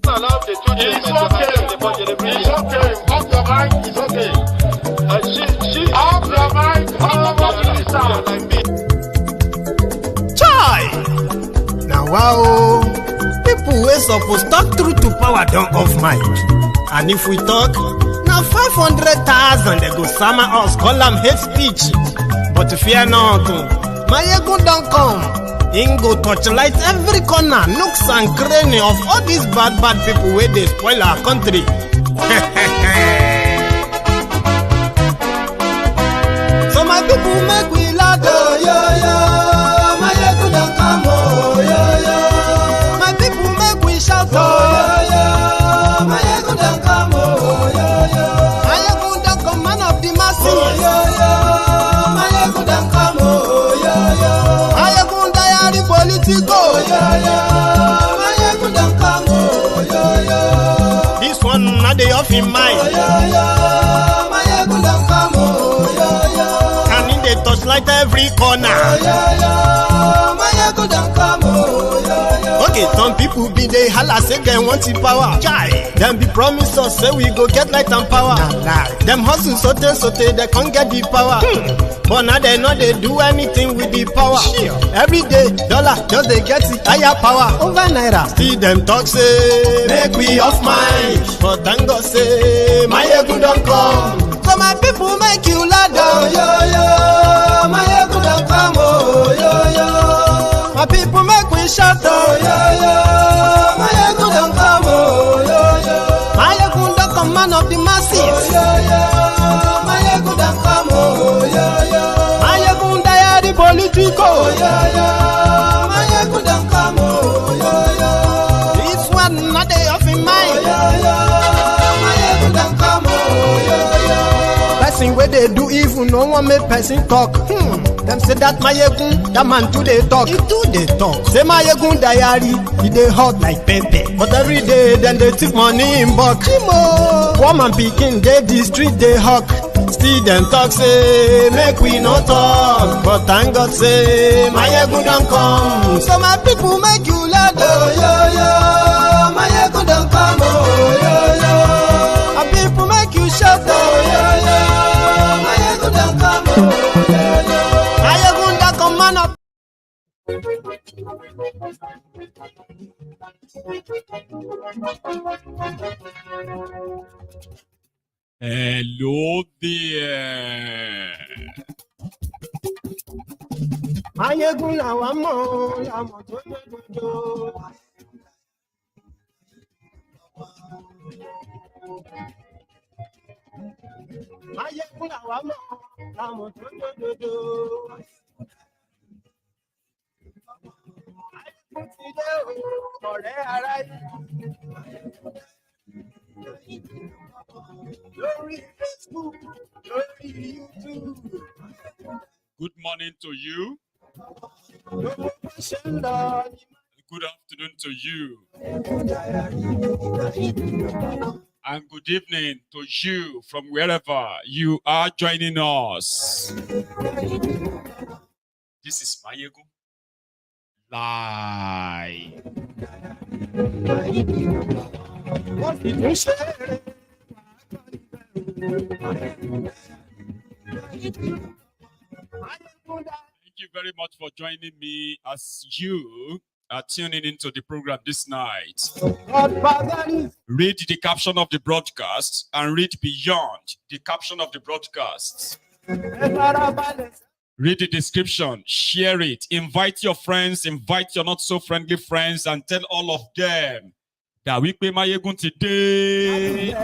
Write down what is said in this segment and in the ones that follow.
It's okay. It's okay. Off your mic. It's okay. Off your mic. Chai! Now wow, people wey suppose talk truth to power don't off mic. And if we talk, now 500,000 they go summer us, call them hate speech. But fear not, my ego don't come. Ingo torchlight every corner, nooks and cranny of all these bad people where they spoil our country. So my people make we laugh, oh, yo. My ego don't come, oh, yo. My people make we shout, oh, yo. My ego don't come, oh, yo. My ego don't come, man of the masses, oh, yo. My ego don't come, oh, yo. My ego politico, my ego don't come, oh, this one not the off in mind, my ego don't come, oh, and in the touchlight every corner, my ego don't come, oh. Okay, some people be they holla say they want the power. Chai, them be promise us say we go get light and power. Nah. Them hustle sote they can't get the power. But now they know they do anything with the power. Every day, dollar just they get the higher power over naira. See them talk say make we off mind, but thank God say my ego don't come. So my people make you laugh, oh, yo. My ego don't come, oh, yo. My people make we shout, oh, yo. My ego don't come, oh, yo. My ego don't come, man of the masses, oh, yo. My ego don't come, oh, yo. My ego die the politico, oh, yo. My ego don't come, oh, yo. This one not the off in mind, oh, yo. My ego don't come, oh, yo. Person where they do evil, no one make person talk. Them say that my egun, that man too they talk. He too they talk. Say my egun diary, he they hot like pepper. But every day then they take money in bulk. Woman picking, they the street they hawk. Still them talk say make we no talk. But thank God say my egun don't come. So my people make you laugh, oh, yo. My egun don't come, oh, yo. My people make you shout, oh, yo. My egun don't come, oh, yo. Hello there. Mayegun làwa mọ̀, làmọ̀ tó dodo. Mayegun làwa mọ̀, làmọ̀ tó dodo. Good morning to you. Good afternoon to you. And good evening to you from wherever you are joining us. This is Mayego Live. Thank you very much for joining me as you are tuning into the program this night. Read the caption of the broadcast and read beyond the caption of the broadcast. Read the description, share it, invite your friends, invite your not so friendly friends, and tell all of them that we pay Mayegun today.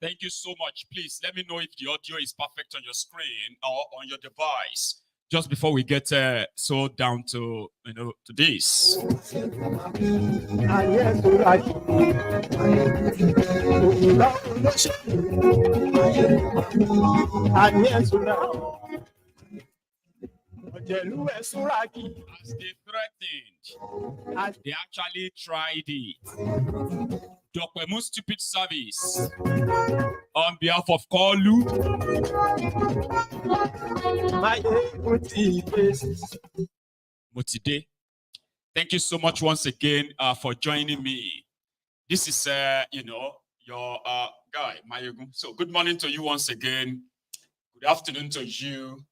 Thank you so much. Please let me know if the audio is perfect on your screen or on your device. Just before we get so down to to this. As they threatened, they actually tried it. Dokubo Stupid Service, on behalf of Kolu, Motide, thank you so much once again for joining me. This is, your guy, Mayegun. So good morning to you once again. Good afternoon to you.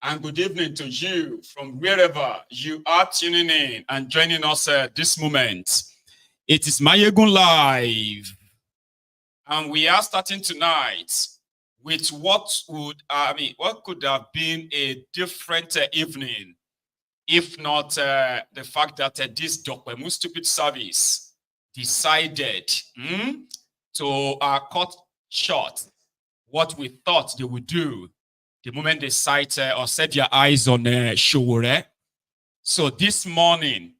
And good evening to you from wherever you are tuning in and joining us this moment. It is Mayegun Live. And we are starting tonight with what could have been a different evening, if not the fact that this Dokubo Stupid Service decided to cut short what we thought they would do the moment they sight or set their eyes on Sowore. So this morning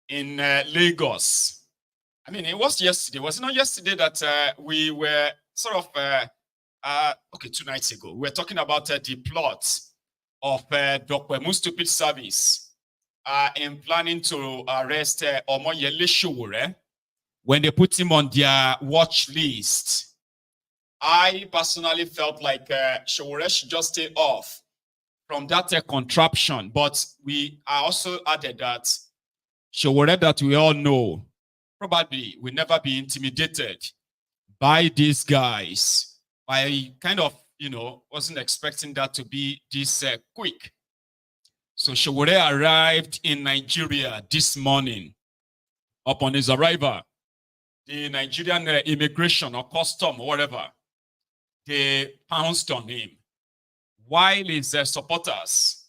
in Lagos, it was yesterday. Was it not yesterday that we were sort of, 2 nights ago, we were talking about the plot of Dokubo Stupid Service in planning to arrest Omoyele Sowore when they put him on their watch list. I personally felt like Sowore should just stay off from that contraption. But I also added that Sowore that we all know probably will never be intimidated by these guys. I kind of, wasn't expecting that to be this quick. So Sowore arrived in Nigeria this morning. Upon his arrival, the Nigerian immigration or custom or whatever, they pounced on him. While his supporters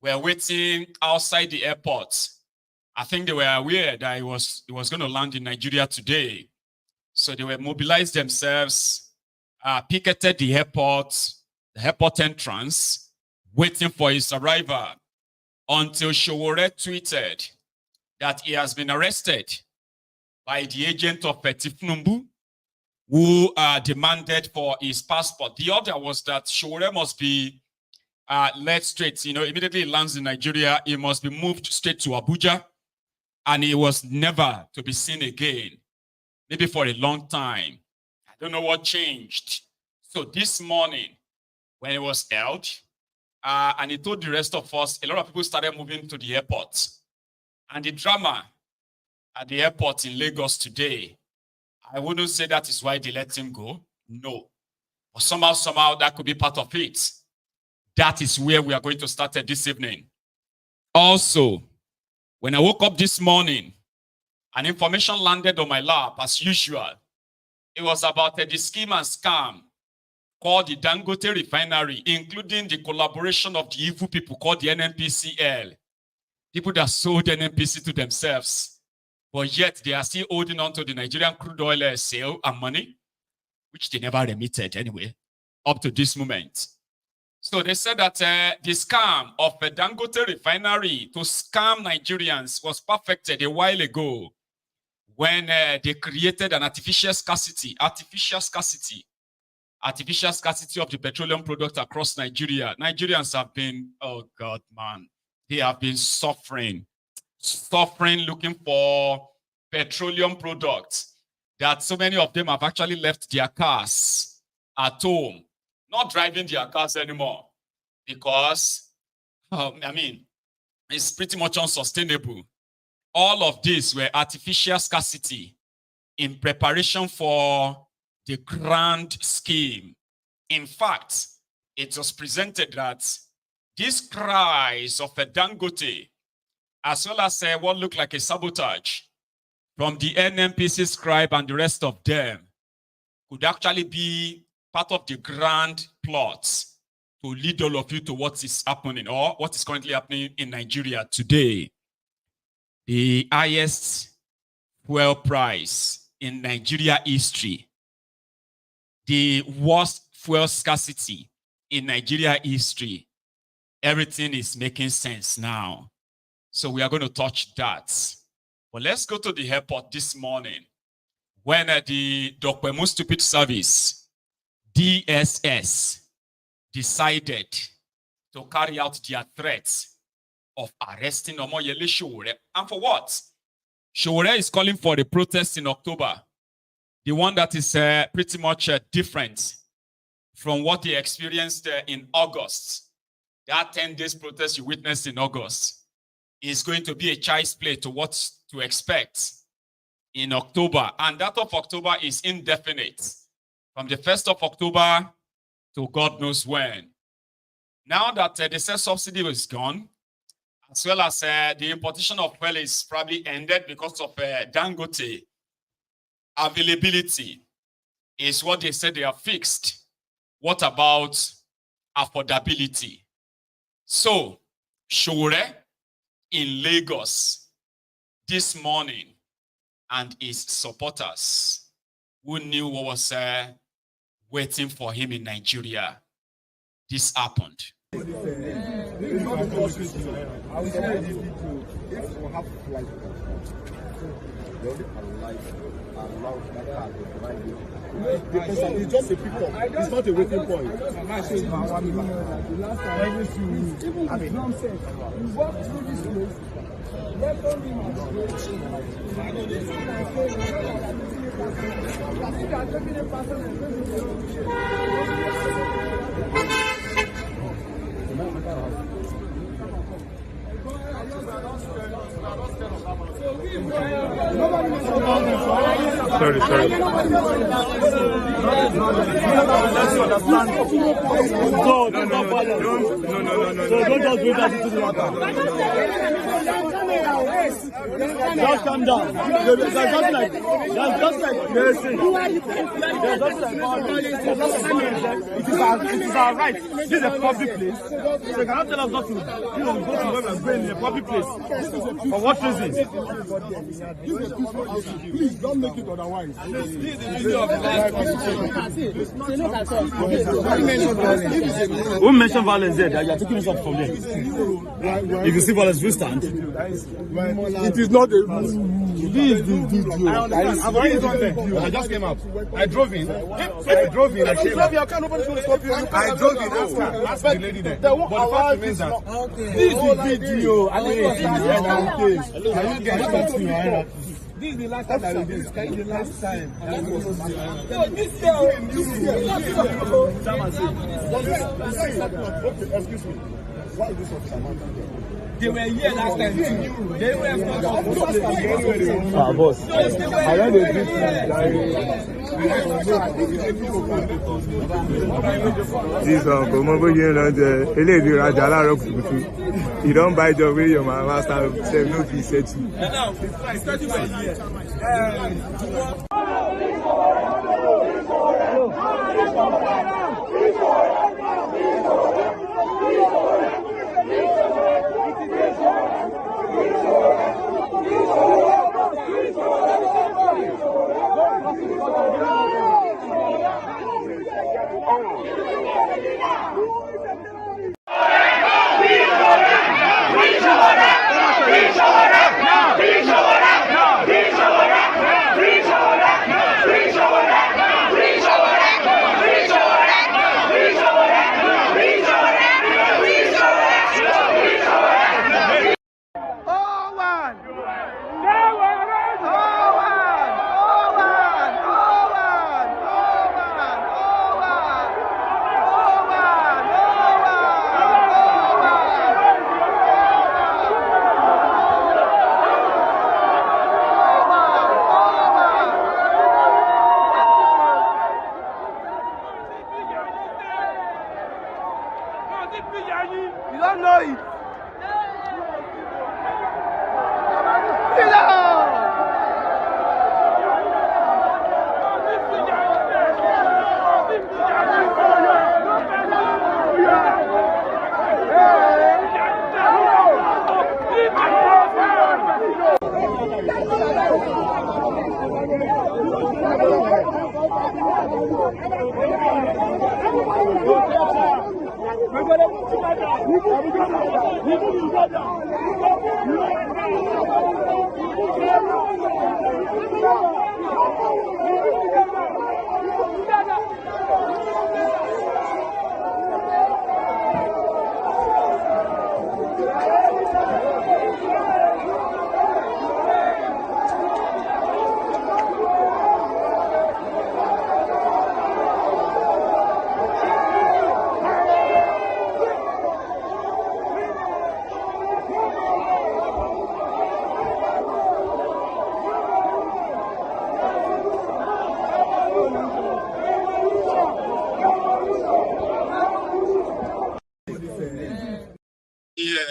were waiting outside the airport, I think they were aware that he was going to land in Nigeria today. So they were mobilized themselves, picketed the airport entrance, waiting for his arrival until Sowore tweeted that he has been arrested by the agent of Tifnumbu, who demanded for his passport. The order was that Sowore must be led straight. Immediately he lands in Nigeria, he must be moved straight to Abuja, and he was never to be seen again, maybe for a long time. I don't know what changed. So this morning, when it was held, and he told the rest of us, a lot of people started moving to the airport. And the drama at the airport in Lagos today, I wouldn't say that is why they let him go. No. But somehow that could be part of it. That is where we are going to start this evening. Also, when I woke up this morning, an information landed on my lap as usual. It was about the scheme and scam called the Dangote Refinery, including the collaboration of the evil people called the NNPCL. People that sold NNPC to themselves. But yet they are still holding on to the Nigerian crude oil sale and money, which they never remitted anyway, up to this moment. So they said that the scam of a Dangote Refinery to scam Nigerians was perfected a while ago when they created an artificial scarcity of the petroleum product across Nigeria. Nigerians have been, oh God, man, they have been suffering looking for petroleum products, that so many of them have actually left their cars at home, not driving their cars anymore, because, it's pretty much unsustainable. All of these were artificial scarcity in preparation for the grand scheme. In fact, it was presented that these cries of a Dangote, as well as what looked like a sabotage from the NNPC scribe and the rest of them, could actually be part of the grand plot to lead all of you to what is happening or what is currently happening in Nigeria today. The highest fuel price in Nigeria history, the worst fuel scarcity in Nigeria history. Everything is making sense now. So we are going to touch that. But let's go to the airport this morning when the Dokubo Stupid Service, DSS, decided to carry out their threats of arresting Omoyele Sowore. And for what? Sowore is calling for a protest in October. The one that is pretty much different from what he experienced in August. That 10 days protest you witnessed in August is going to be a child's play to what to expect in October. And that of October is indefinite. From the 1st of October to God knows when. Now that the said subsidy is gone, as well as the importation of fuel is probably ended because of Dangote availability, is what they said they are fixed. What about affordability? So, Sowore in Lagos this morning and his supporters who knew what was waiting for him in Nigeria, this happened. I will say if we have flight, it's just a pickup. It's not a waiting point. Even the drum set, we walk through this place. Welcome him. Sorry. No. So don't just do that into the water. Just calm down. There's nothing like it is our right. This is a public place. So you cannot tell us not to go to where we're going in a public place. For what reason? Please don't make it otherwise. Who mentioned violence there? That you are taking us up from there. If you see violence, we stand. It is not a this is the video. I've already done that. I just came up. I drove in. I came up. I drove in. Ask the lady there. But the fact remains that this is the video. Can you get back to me? This is the last time that we did. Can you the last time? Excuse me. Why is this officer? They were here last time too. They were boss. I don't know this you don't buy the way your master said no fee said to. You don't know it.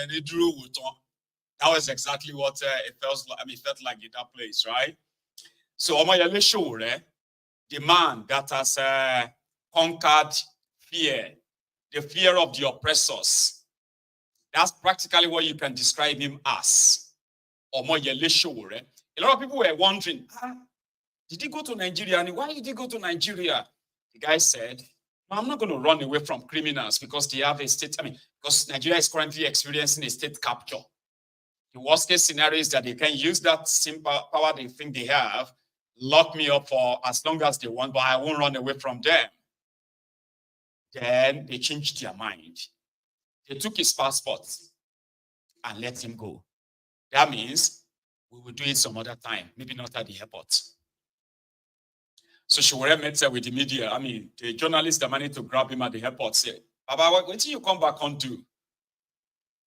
That was exactly what it felt like. I mean, it felt like in that place, right? So, Omoyele Sowore, the man that has conquered fear, the fear of the oppressors. That's practically what you can describe him as. Omoyele Sowore. A lot of people were wondering, did he go to Nigeria? And why did he go to Nigeria? The guy said, no, I'm not going to run away from criminals because they have a state, because Nigeria is currently experiencing a state capture. The worst case scenario is that they can use that simple power they think they have, lock me up for as long as they want, but I won't run away from them. Then they changed their mind. They took his passport and let him go. That means we will do it some other time, maybe not at the airport. So Sowore met with the media. The journalists that managed to grab him at the airport said, Baba, wait till you come back on do.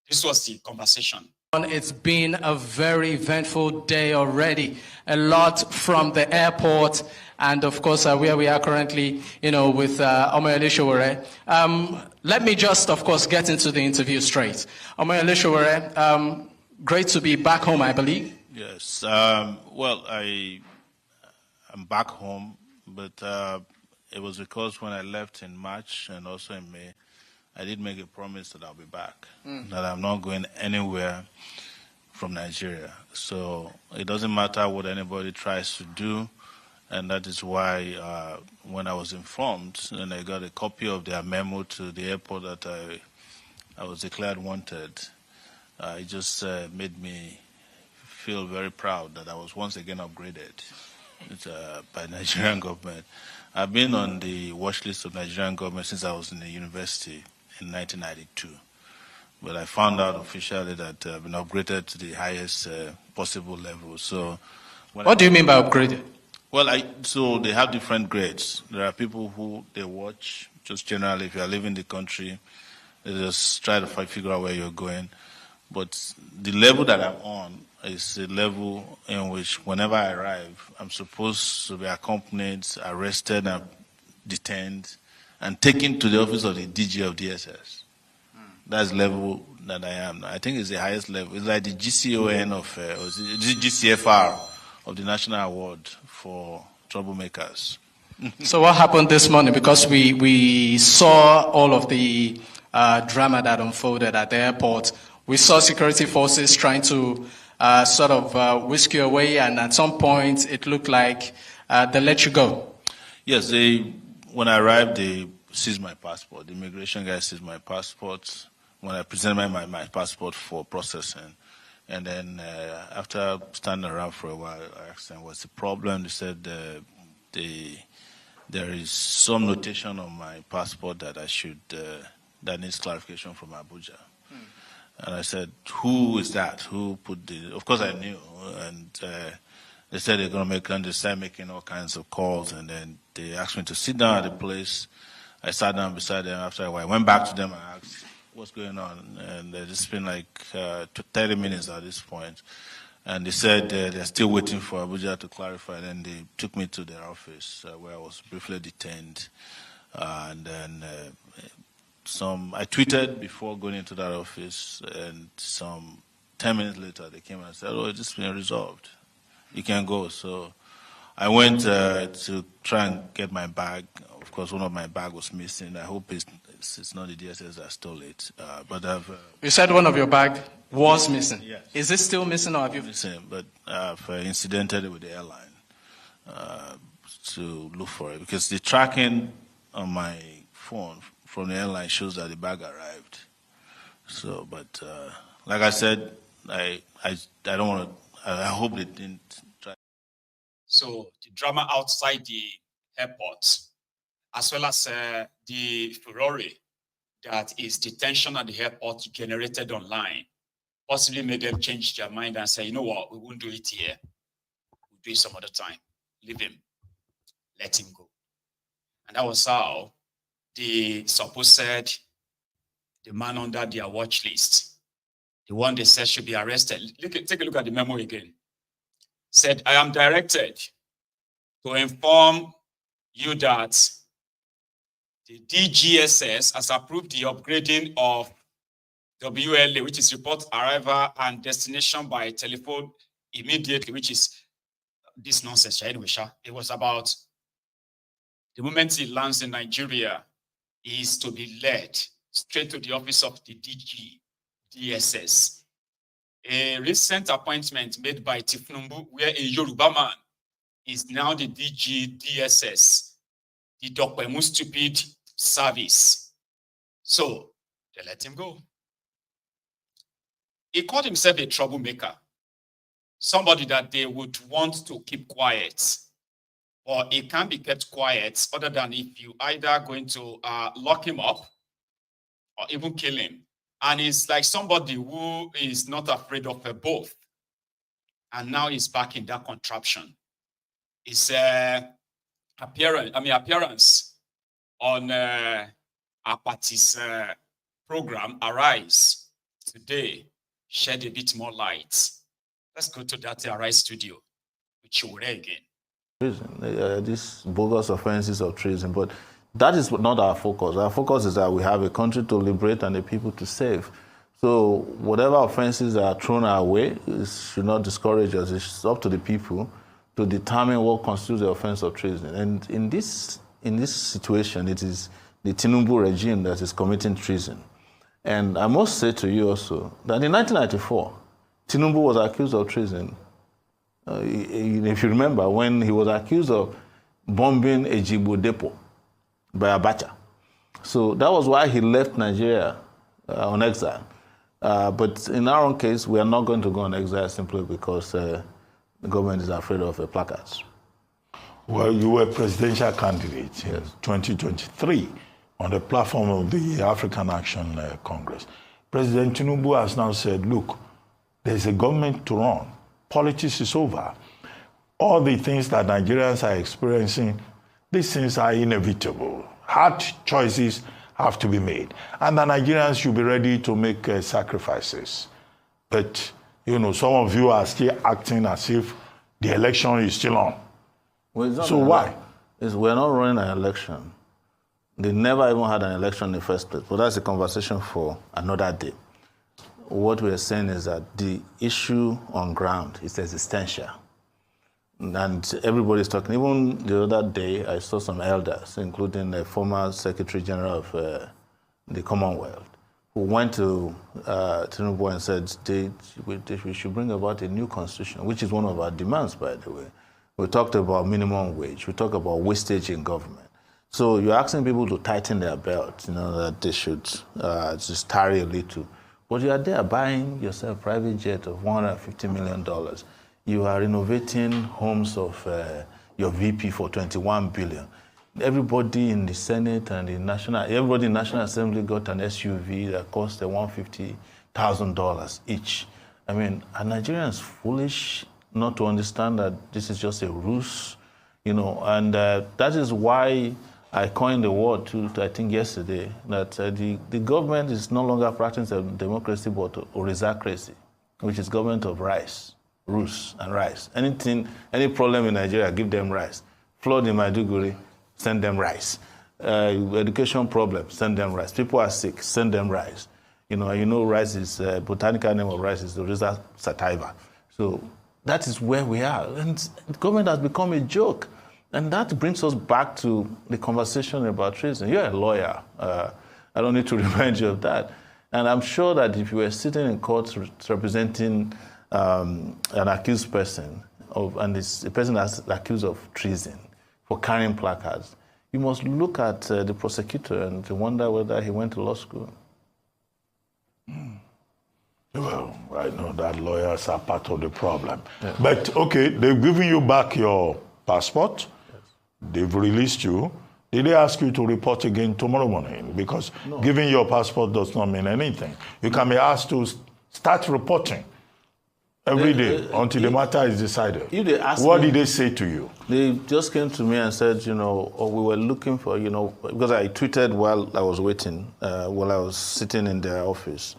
This was the conversation. It's been a very eventful day already. A lot from the airport and, of course, where we are currently, with Omoyele Sowore. Let me just, of course, get into the interview straight. Omoyele Sowore, great to be back home, I believe. Yes. Well, I'm back home, but it was because when I left in March and also in May, I did make a promise that I'll be back, that I'm not going anywhere from Nigeria. So it doesn't matter what anybody tries to do, and that is why when I was informed and I got a copy of their memo to the airport that I was declared wanted, it just made me feel very proud that I was once again upgraded by the Nigerian government. I've been on the watch list of Nigerian government since I was in the university in 1992. But I found out officially that I've been upgraded to the highest possible level. So, what do you mean by upgraded? Well, so they have different grades. There are people who they watch, just generally, if you are leaving the country, they just try to figure out where you're going. But the level that I'm on is a level in which whenever I arrive, I'm supposed to be accompanied, arrested, and detained, and taken to the office of the DG of DSS. That's the level that I am. I think it's the highest level. It's like the GCON or the GCFR of the National Award for Troublemakers. So what happened this morning? Because we saw all of the drama that unfolded at the airport. We saw security forces trying to whisk you away, and at some point it looked like they let you go. Yes, when I arrived, they seized my passport. The immigration guy seized my passport when I presented my passport for processing. And then after standing around for a while, I asked them, what's the problem? They said there is some notation on my passport that that needs clarification from Abuja. And I said, who is that? Who put of course I knew. And they said they're going to start making all kinds of calls. And then they asked me to sit down at the place. I sat down beside them. After a while, I went back to them and asked, what's going on? And it's been like 30 minutes at this point. And they said they're still waiting for Abuja to clarify. Then they took me to their office where I was briefly detained. And then I tweeted before going into that office, and some 10 minutes later they came and said, oh, it's just been resolved. You can go. So I went to try and get my bag. Of course, one of my bag was missing. I hope it's not the DSS that stole it. But you said one of your bag was missing. Yes. Is it still missing, or have you? Missing, but I've incidented with the airline to look for it, because the tracking on my phone from the airline shows that the bag arrived. So, but like I said, I don't want to. I hope they didn't try. So the drama outside the airport, as well as the furore that is detention at the airport generated online, possibly made them change their mind and say, you know what, we won't do it here. We'll do it some other time. Leave him. Let him go. And that was how the man under their watch list, the one they said should be arrested. Take a look at the memo again. Said, I am directed to inform you that the DGSS has approved the upgrading of WLA, which is report arrival and destination by telephone immediately, which is this nonsense. Anyway, it was about the moment he lands in Nigeria, he is to be led straight to the office of the DG, DSS. A recent appointment made by Tifnumbu, where a Yoruba man is now the DG, DSS, the Dokpemu stupid service. So they let him go. He called himself a troublemaker, somebody that they would want to keep quiet, or it can't be kept quiet other than if you either going to lock him up or even kill him. And it's like somebody who is not afraid of both. And now he's back in that contraption. His appearance on our party's program, Arise, today, shed a bit more light. Let's go to that Arise studio with Sowore again. Treason, these bogus offenses of treason, but that is not our focus. Our focus is that we have a country to liberate and a people to save. So whatever offenses are thrown our way, it should not discourage us. It's up to the people to determine what constitutes the offense of treason. And in this situation, it is the Tinubu regime that is committing treason. And I must say to you also that in 1994, Tinubu was accused of treason. If you remember, when he was accused of bombing a Ijaw depot by Abacha. So that was why he left Nigeria on exile. But in our own case, we are not going to go on exile simply because the government is afraid of placards. Well, you were presidential candidate in 2023 on the platform of the African Action Congress. President Tinubu has now said, look, there's a government to run. Politics is over. All the things that Nigerians are experiencing, these things are inevitable. Hard choices have to be made. And the Nigerians should be ready to make sacrifices. But, you know, some of you are still acting as if the election is still on. Well, so why? We're not running an election. They never even had an election in the first place. But that's a conversation for another day. What we're saying is that the issue on ground is existential. And everybody's talking. Even the other day, I saw some elders, including the former Secretary General of the Commonwealth, who went to Tinubu and said we should bring about a new constitution, which is one of our demands, by the way. We talked about minimum wage. We talked about wastage in government. So you're asking people to tighten their belt, you know, that they should just tarry a little. But you are there buying yourself a private jet of $150 million. You are renovating homes of your VP for $21 billion. Everybody in the Senate and everybody in the National Assembly got an SUV that cost $150,000 each. I mean, are Nigerians foolish not to understand that this is just a ruse? You know, and that is why I coined the word, I think yesterday, that the government is no longer practicing democracy but orisacracy, which is government of rice, ruse and rice. Any problem in Nigeria, give them rice. Flood in Maiduguri, send them rice. Education problem, send them rice. People are sick, send them rice. You know rice is, botanical name of rice is the Rhiza sativa. So that is where we are. And the government has become a joke. And that brings us back to the conversation about treason. You're a lawyer. I don't need to remind you of that. And I'm sure that if you were sitting in court representing an accused person, and a person that's accused of treason for carrying placards, you must look at the prosecutor and wonder whether he went to law school. Well, I know that lawyers are part of the problem. Yeah. But, okay, they've given you back your passport. They've released you. Did they ask you to report again tomorrow morning? Because giving your passport does not mean anything. You can be asked to start reporting every day until the matter is decided. What did they say to you? They just came to me and said, we were looking for, because I tweeted while I was waiting, while I was sitting in their office,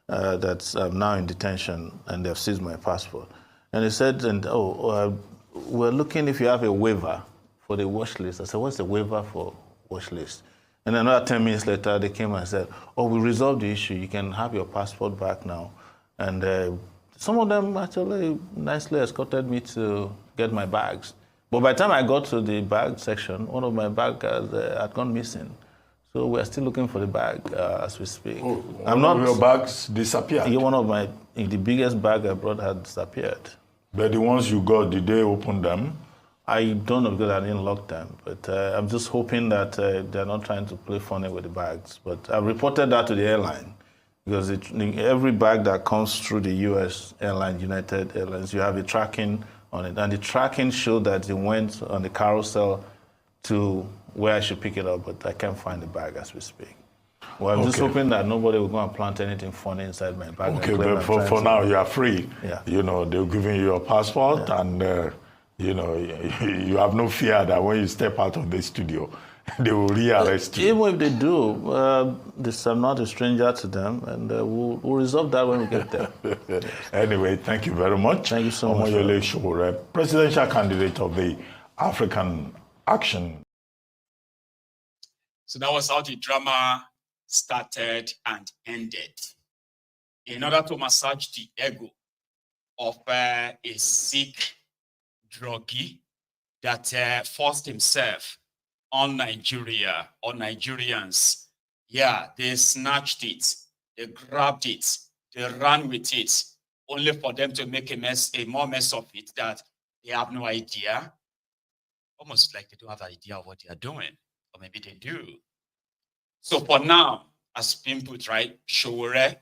that I'm now in detention and they've seized my passport. And they said, we're looking if you have a waiver for the watch list. I said, what's the waiver for watch list? And another 10 minutes later, they came and said, oh, we resolved the issue. You can have your passport back now. And some of them actually nicely escorted me to get my bags. But by the time I got to the bag section, one of my bags had gone missing. So we're still looking for the bag as we speak. Oh, your bags disappeared? Yeah, one of the biggest bag I brought had disappeared. But the ones you got, did they open them? I don't know because I didn't lock them. But I'm just hoping that they're not trying to play funny with the bags. But I've reported that to the airline. Because every bag that comes through the U.S. airline, United Airlines, you have a tracking on it. And the tracking showed that it went on the carousel to where I should pick it up, but I can't find the bag as we speak. Well, I'm just hoping that nobody will go and plant anything funny inside my bag. Okay, but for now, you are free. Yeah. You know, they're giving you your passport, and, you know, you have no fear that when you step out of the studio, they will rearrest you. Even if they do, I'm not a stranger to them, and we'll resolve that when we get there. Anyway, thank you very much. Thank you so much. Omoyele Sowore, presidential candidate of the African Action. So that was how the drama started and ended. In order to massage the ego of a sick druggie that forced himself on Nigeria or Nigerians. Yeah, they snatched it, they grabbed it, they ran with it, only for them to make a more mess of it that they have no idea. Almost like they don't have an idea of what they are doing, or maybe they do. So for now, as been put, right, Sowore,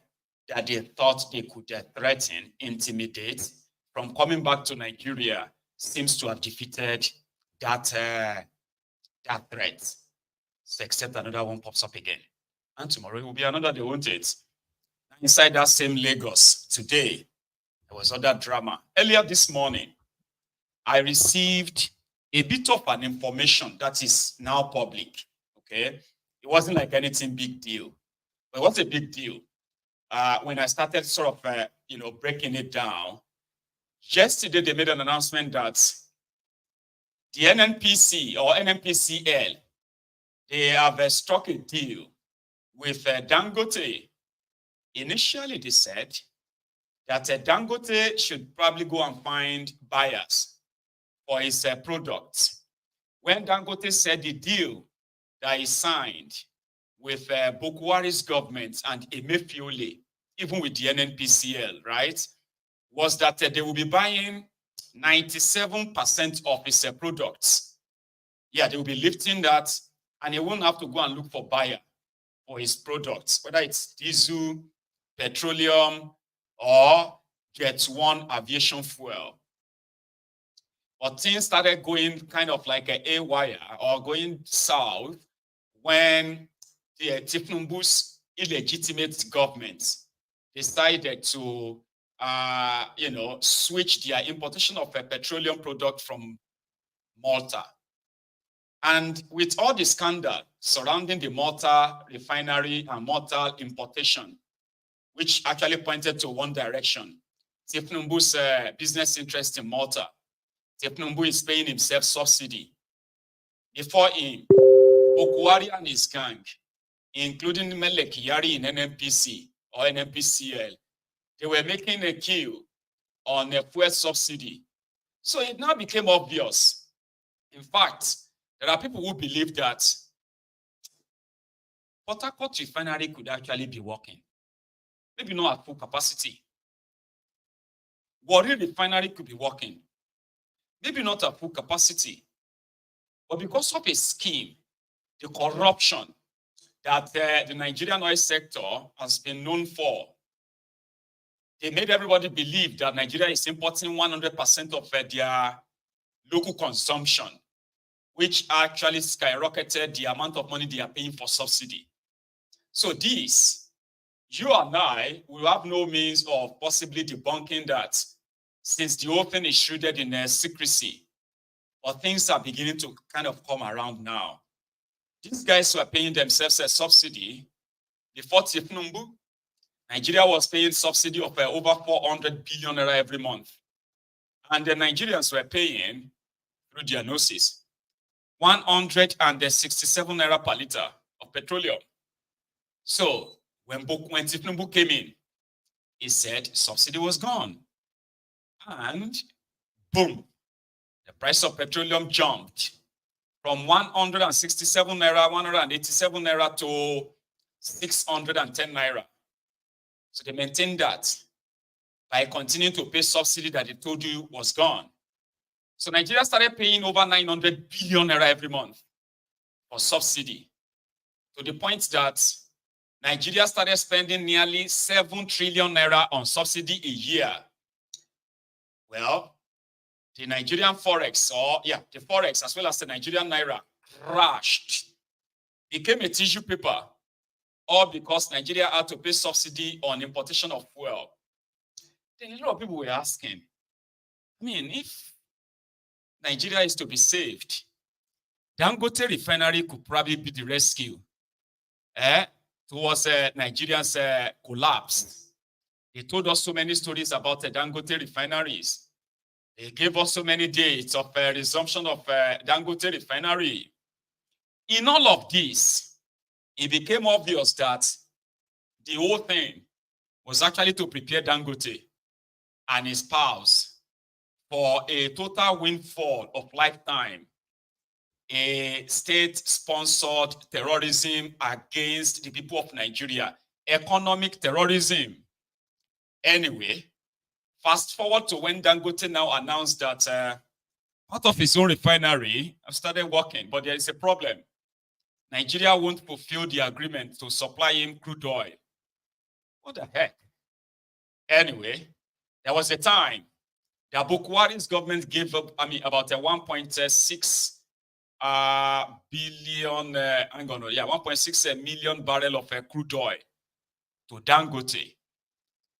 that they thought they could threaten, intimidate, from coming back to Nigeria, seems to have defeated that threat. So except another one pops up again. And tomorrow it will be another, they want it. Inside that same Lagos today, there was other drama. Earlier this morning, I received a bit of an information that is now public, okay? It wasn't like anything big deal. But what's a big deal? When I started sort of, breaking it down, yesterday they made an announcement that the NNPC or NNPCL, they have struck a deal with Dangote. Initially, they said that Dangote should probably go and find buyers for his products. When Dangote said the deal that he signed with Buhari's government and Emefiole, even with the NNPCL, right, was that they will be buying 97% of his products. Yeah, they will be lifting that, and he won't have to go and look for buyer for his products, whether it's diesel, petroleum, or Jet 1 aviation fuel. But things started going kind of like a haywire or going south when the Tinubu's illegitimate government decided to switch their importation of a petroleum product from Malta. And with all the scandal surrounding the Malta refinery and Malta importation, which actually pointed to one direction, Tinubu's business interest in Malta, Tinubu is paying himself subsidy. Before him, Buhari and his gang, including Melek Yari in NNPC or NNPCL, they were making a kill on a fuel subsidy. So it now became obvious. In fact, there are people who believe that Port Harcourt Refinery could actually be working. Maybe not at full capacity. Warri Refinery could be working. Maybe not at full capacity. But because of a scheme, the corruption that the Nigerian oil sector has been known for, they made everybody believe that Nigeria is importing 100% of their local consumption, which actually skyrocketed the amount of money they are paying for subsidy. So this, you and I will have no means of possibly debunking that, since the whole thing is shrouded in secrecy. But things are beginning to kind of come around now. These guys who are paying themselves a subsidy, before Tinubu, Nigeria was paying subsidy of over 400 billion naira every month. And the Nigerians were paying, through their noses, 167 naira per litre of of petroleum. So when Tinubu came in, he said subsidy was gone. And boom, the price of petroleum jumped from 167 naira, 187 naira to 610 naira. So they maintained that by continuing to pay subsidy that they told you was gone. So Nigeria started paying over 900 billion naira every month for subsidy, to the point that Nigeria started spending nearly 7 trillion naira on subsidy a year. Well, the Nigerian forex, the forex as well as the Nigerian naira crashed, became a tissue paper, all because Nigeria had to pay subsidy on importation of fuel. Then a lot of people were asking, I mean, if Nigeria is to be saved, Dangote Refinery could probably be the rescue towards Nigeria's collapse. They told us so many stories about the Dangote refineries. They gave us so many dates of resumption of Dangote Refinery. In all of this, it became obvious that the whole thing was actually to prepare Dangote and his pals for a total windfall of lifetime, a state-sponsored terrorism against the people of Nigeria, economic terrorism. Anyway, fast forward to when Dangote now announced that part of his own refinery have started working, but there is a problem. Nigeria won't fulfill the agreement to supply him crude oil. What the heck? Anyway, there was a time that Bukwari's government gave up, about a 1.6 billion, 1.6 million barrel of crude oil to Dangote.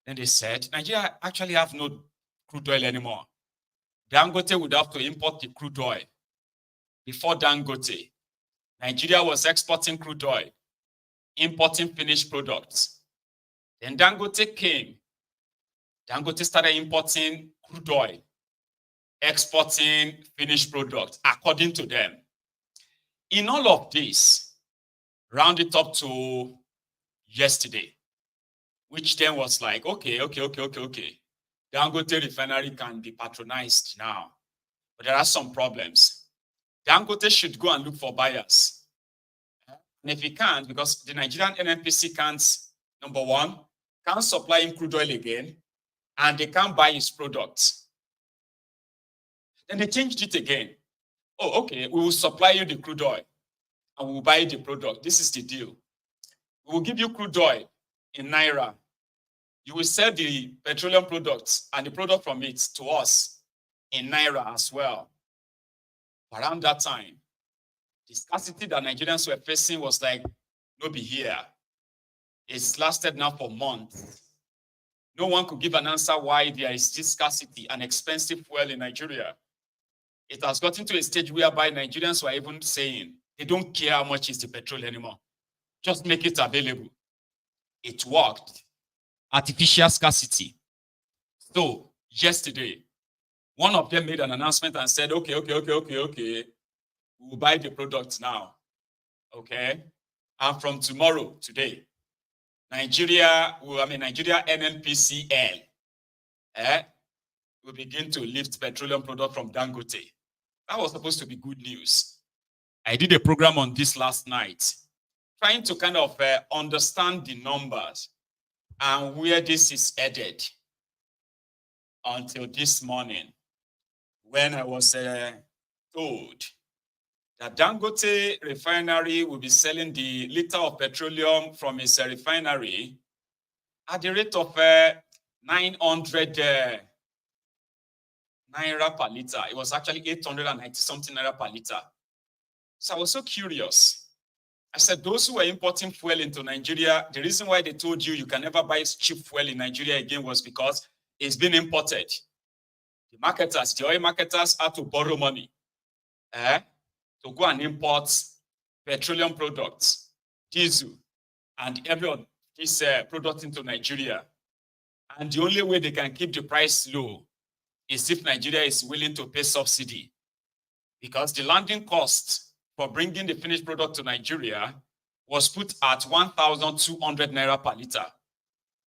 Then they said, Nigeria actually have no crude oil anymore. Dangote would have to import the crude oil. Before Dangote, Nigeria was exporting crude oil, importing finished products. Then Dangote came. Dangote started importing crude oil, exporting finished products, according to them. In all of this, round it up to yesterday, which then was like, okay. Dangote Refinery can be patronized now, but there are some problems. Dangote should go and look for buyers. And if he can't, because the Nigerian NNPC can't, number one, can't supply him crude oil again, and they can't buy his products. Then they changed it again. Oh, okay, we will supply you the crude oil, and we will buy the product. This is the deal. We will give you crude oil in naira. You will sell the petroleum products and the product from it to us in naira as well. Around that time, the scarcity that Nigerians were facing was like, no be here. It's lasted now for months. No one could give an answer why there is this scarcity and expensive fuel in Nigeria. It has gotten to a stage whereby Nigerians were even saying they don't care how much is the petrol anymore. Just make it available. It worked. Artificial scarcity. So yesterday, one of them made an announcement and said, okay. We'll buy the products now. Okay. And from tomorrow, today, Nigeria NNPCL will begin to lift petroleum product from Dangote. That was supposed to be good news. I did a program on this last night, trying to kind of understand the numbers and where this is headed until this morning, when I was told that Dangote Refinery will be selling the liter of petroleum from its refinery at the rate of 900 naira per liter. It was actually 890 something naira per liter. So I was so curious. I said, those who were importing fuel into Nigeria, the reason why they told you can never buy cheap fuel in Nigeria again was because it's been imported. The marketers, the oil marketers had to borrow money to go and import petroleum products, diesel, and every of these products into Nigeria. And the only way they can keep the price low is if Nigeria is willing to pay subsidy. Because the landing cost for bringing the finished product to Nigeria was put at 1,200 naira per liter.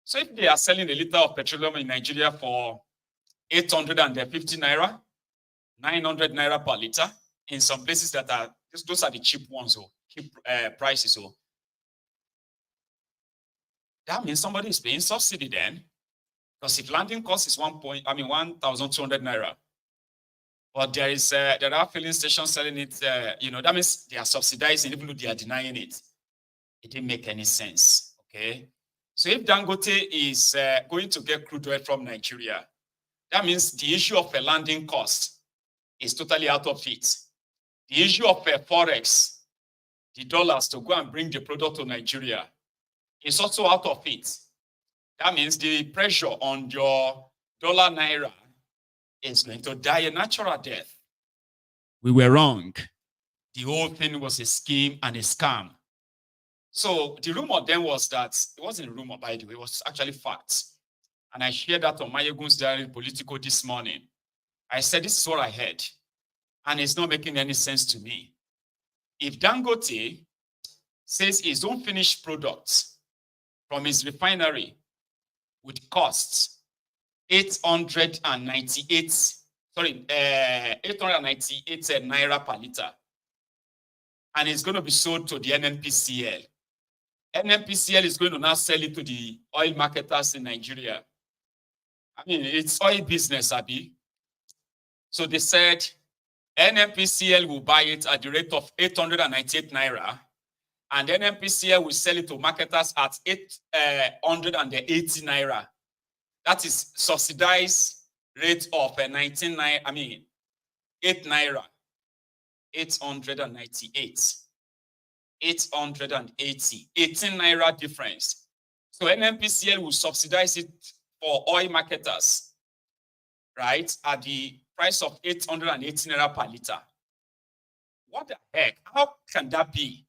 So if they are selling a liter of petroleum in Nigeria for 850 naira, 900 naira per liter, in some places that are, those are the cheap ones, or cheap prices. So that means somebody is paying subsidy then, because if landing cost is 1,200 naira, but there are filling stations selling it, that means they are subsidizing even though they are denying it. It didn't make any sense, okay? So if Dangote is going to get crude oil from Nigeria, that means the issue of a landing cost is totally out of it. The issue of forex, the dollars to go and bring the product to Nigeria, is also out of it. That means the pressure on your dollar naira is going to die a natural death. We were wrong. The whole thing was a scheme and a scam. So the rumor then was that, it wasn't a rumor by the way, it was actually facts. And I shared that on Mayegun's Diary Politico this morning. I said, this is what I heard. And it's not making any sense to me. If Dangote says his own finished products from his refinery would cost 898 naira per liter, and it's going to be sold to the NNPCL. NNPCL is going to now sell it to the oil marketers in Nigeria. I mean, it's oil business, Abi. So they said NNPCL will buy it at the rate of 898 naira, and NNPCL will sell it to marketers at 880 naira. That is subsidized rate of 8 naira. 898. 880. 18 naira difference. So NNPCL will subsidize it for oil marketers, right, at the price of 880 naira per liter. What the heck? How can that be?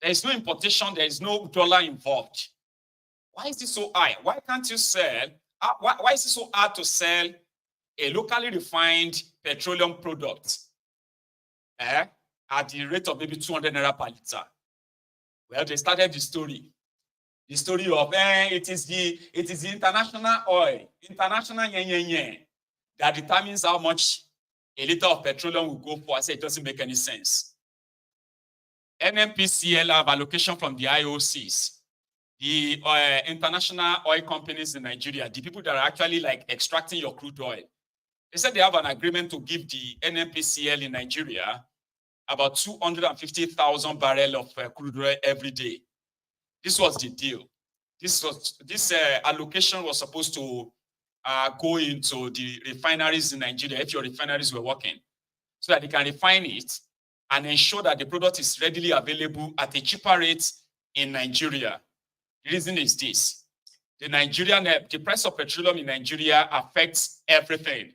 There is no importation, there is no dollar involved. Why is it so high? Why can't you sell? Why is it so hard to sell a locally refined petroleum product at the rate of maybe 200 naira per liter? Well, they started the story. The story of it is the international oil, international yen, that determines how much a liter of petroleum will go for. I say it doesn't make any sense. NNPCL have allocation from the IOCs, the international oil companies in Nigeria, the people that are actually like extracting your crude oil. They said they have an agreement to give the NNPCL in Nigeria about 250,000 barrels of crude oil every day. This was the deal. This allocation was supposed to go into the refineries in Nigeria, if your refineries were working, so that they can refine it and ensure that the product is readily available at a cheaper rate in Nigeria. The reason is this: the price of petroleum in Nigeria affects everything.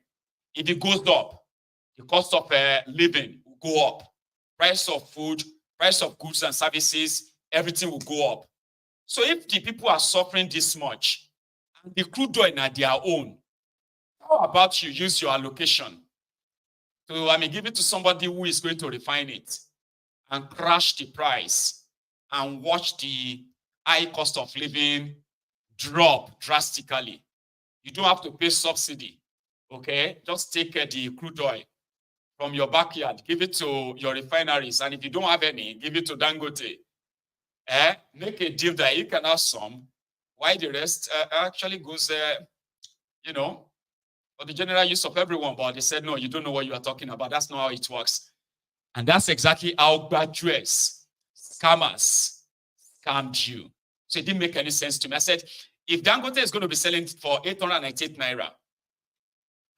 If it goes up, the cost of living will go up. Price of food, price of goods and services, everything will go up. So if the people are suffering this much, and the crude oil are their own, how about you use your allocation to give it to somebody who is going to refine it and crash the price and watch the high cost of living drop drastically? You don't have to pay subsidy, okay? Just take the crude oil from your backyard, give it to your refineries, and if you don't have any, give it to Dangote. Make a deal that you can have some, while the rest actually goes, for the general use of everyone. But they said, no, you don't know what you are talking about. That's not how it works. And that's exactly how Gbajue scammers scammed you. So it didn't make any sense to me. I said, if Dangote is going to be selling it for 898 naira,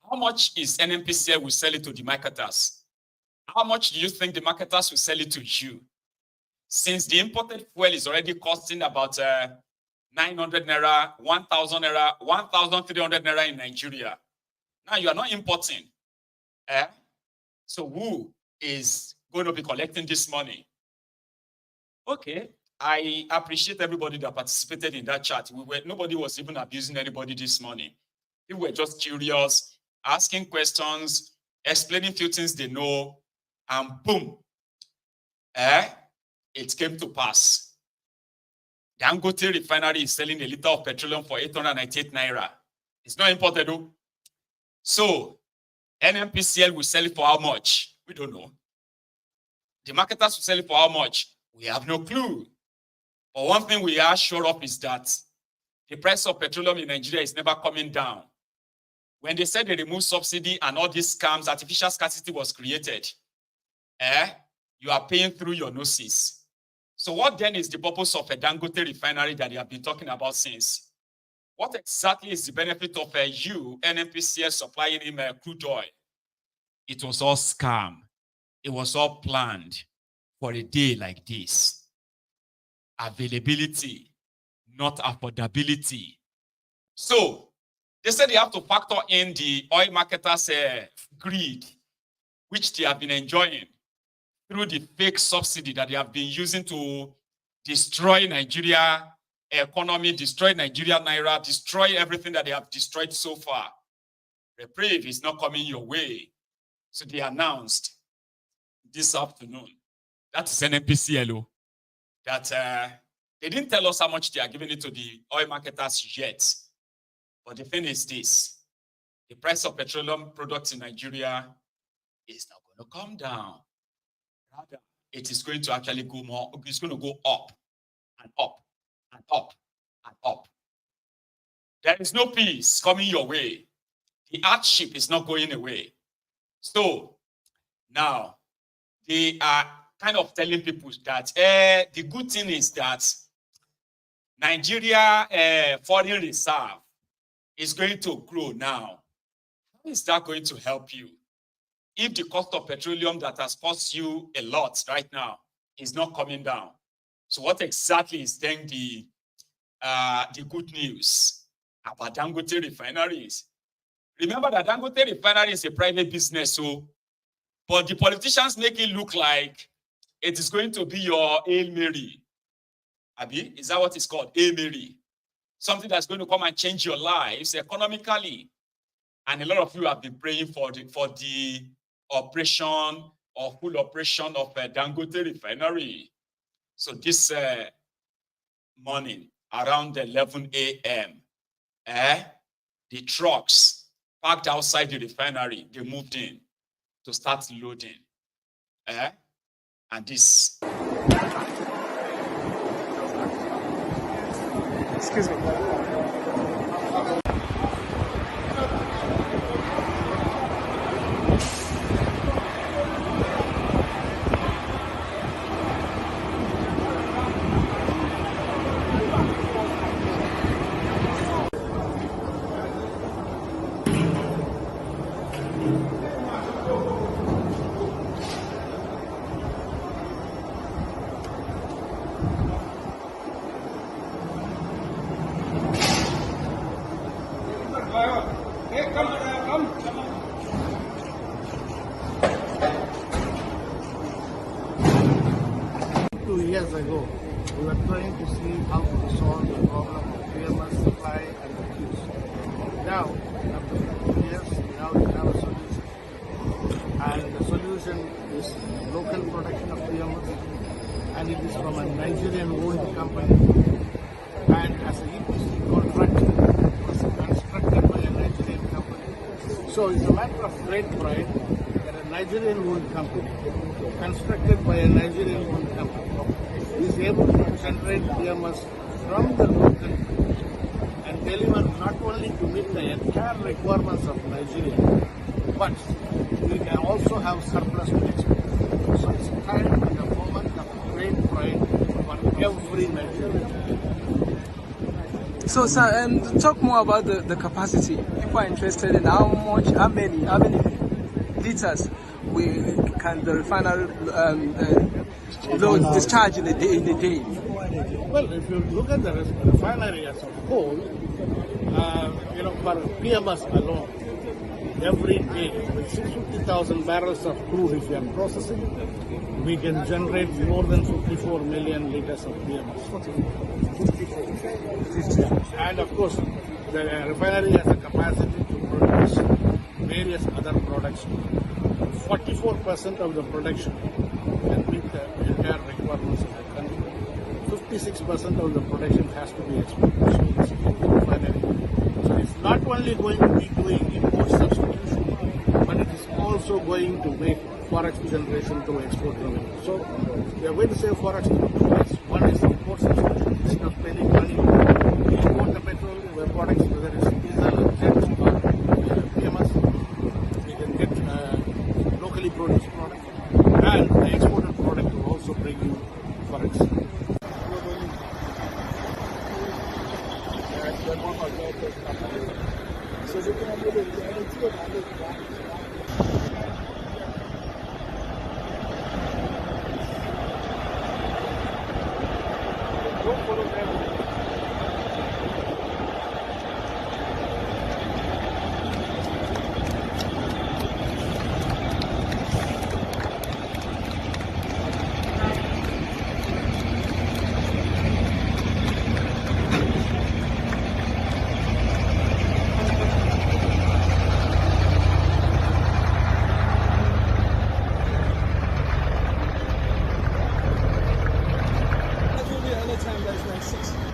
how much is NNPCL will sell it to the marketers? How much do you think the marketers will sell it to you? Since the imported fuel is already costing about 900 naira, 1,000 naira, 1,300 naira in Nigeria. Now you are not importing. So who is going to be collecting this money? Okay, I appreciate everybody that participated in that chat. Nobody was even abusing anybody this morning. People were just curious, asking questions, explaining few things they know, and boom. it came to pass. Dangote Refinery is selling a liter of petroleum for 898 naira. It's not imported though. So NNPCL will sell it for how much? We don't know. The marketers will sell it for how much? We have no clue. But one thing we are sure of is that the price of petroleum in Nigeria is never coming down. When they said they removed subsidy and all these scams, artificial scarcity was created, you are paying through your noses. So what then is the purpose of a Dangote refinery that they have been talking about since? What exactly is the benefit of you, NNPCL, supplying him crude oil? It was all scam. It was all planned for a day like this. Availability, not affordability. So they said they have to factor in the oil marketers' greed, which they have been enjoying through the fake subsidy that they have been using to destroy Nigeria economy, destroy Nigeria naira, destroy everything that they have destroyed so far. Reprieve is not coming your way. So they announced this afternoon, that is NNPCL, that they didn't tell us how much they are giving it to the oil marketers yet. But the thing is this, the price of petroleum products in Nigeria is not going to come down. Rather, it is going to actually go more, it's going to go up and up and up and up. There is no peace coming your way. The hardship is not going away. So now they are kind of telling people that the good thing is that Nigeria foreign reserve is going to grow now. How is that going to help you? If the cost of petroleum that has cost you a lot right now is not coming down. So what exactly is then the good news about Dangote refineries? Remember that Dangote refinery is a private business, but the politicians make it look like it is going to be your Hail Mary. Abi, is that what it's called? Hail Mary. Something that's going to come and change your lives economically. And a lot of you have been praying for the operation or full operation of Dangote refinery. So this morning, around 11 a.m., the trucks parked outside the refinery, they moved in to start loading. And this. Excuse me. Years ago, we were trying to see how to solve the problem of PMS supply and abuse. Now, after 2 years, we now have a solution. And the solution is local production of PMS, and it is from a Nigerian-owned company. And as an EPC contract, it was constructed by a Nigerian company. So it's a matter of great pride that a Nigerian-owned company, constructed by a Nigerian-owned company, is able to generate PMS from the local and deliver not only to meet the entire requirements of Nigeria, but we can also have surplus to export. So it's a time and a moment of great pride for every Nigerian. So, sir, talk more about the capacity. People are interested in how many liters can the refinery discharge in a day? Well, if you look at the refinery as a whole, for PMS alone, every day with 650,000 barrels of crude, if you are processing, we can generate more than 54 million liters of PMS. 54. And of course, the refinery has a capacity to produce various other products. 44% of the production can meet the entire requirements of the 56% of the production has to be exported. So it's in the refinery. So it's not only going to be doing import substitution, but it is also going to make forex generation through export revenue. So we are going to save forex through two ways. One is import substitution. Instead of spending money, we import the petrol, the products, whether it's diesel, jet, or PMS, we can get locally produced product. And the exported product will also bring you forex.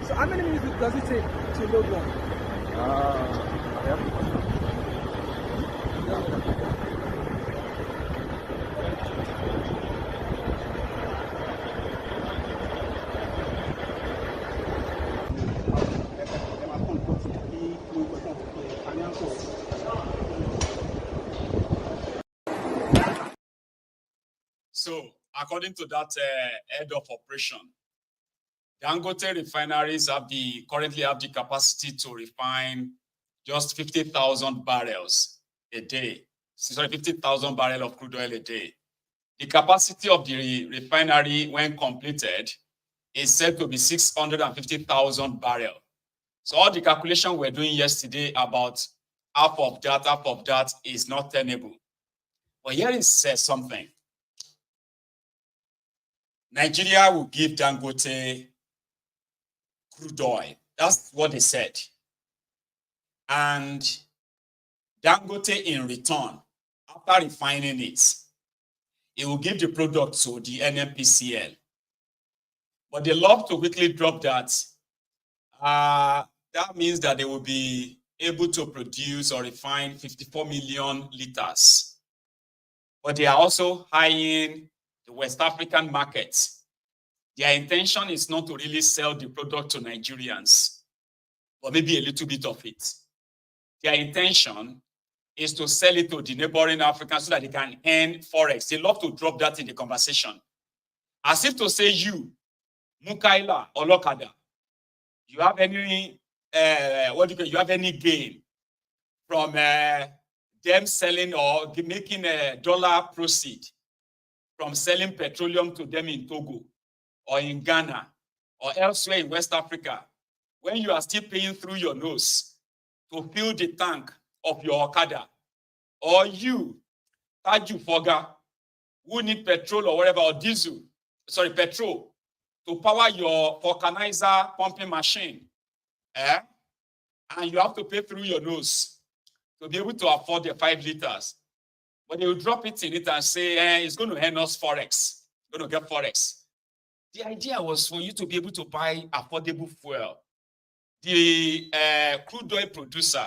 So how many minutes does it take to load one? So, according to that head of operation, Dangote refineries currently have the capacity to refine just 50,000 barrels a day. Sorry, 50,000 barrels of crude oil a day. The capacity of the refinery, when completed, is said to be 650,000 barrels. So all the calculation we're doing yesterday about half of that is not tenable. But here it says something. Nigeria will give Dangote crude oil. That's what they said. And Dangote, in return, after refining it, it will give the product to the NNPCL. But they love to quickly drop that. That means that they will be able to produce or refine 54 million liters. But they are also eyeing the West African market. Their intention is not to really sell the product to Nigerians, or maybe a little bit of it. Their intention is to sell it to the neighboring Africans so that they can earn forex. They love to drop that in the conversation. As if to say, you, Mukaila or Lokada, you have any you have any gain from them selling or making a dollar proceed from selling petroleum to them in Togo or in Ghana or elsewhere in West Africa, when you are still paying through your nose to fill the tank of your Okada, or you, Taju Foga, who need petrol or whatever, or diesel, sorry, petrol, to power your vulcanizer pumping machine, and you have to pay through your nose to be able to afford the 5 liters. But they will drop it in it and say, it's going to earn us forex. It's going to get forex. The idea was for you to be able to buy affordable fuel. The crude oil producer,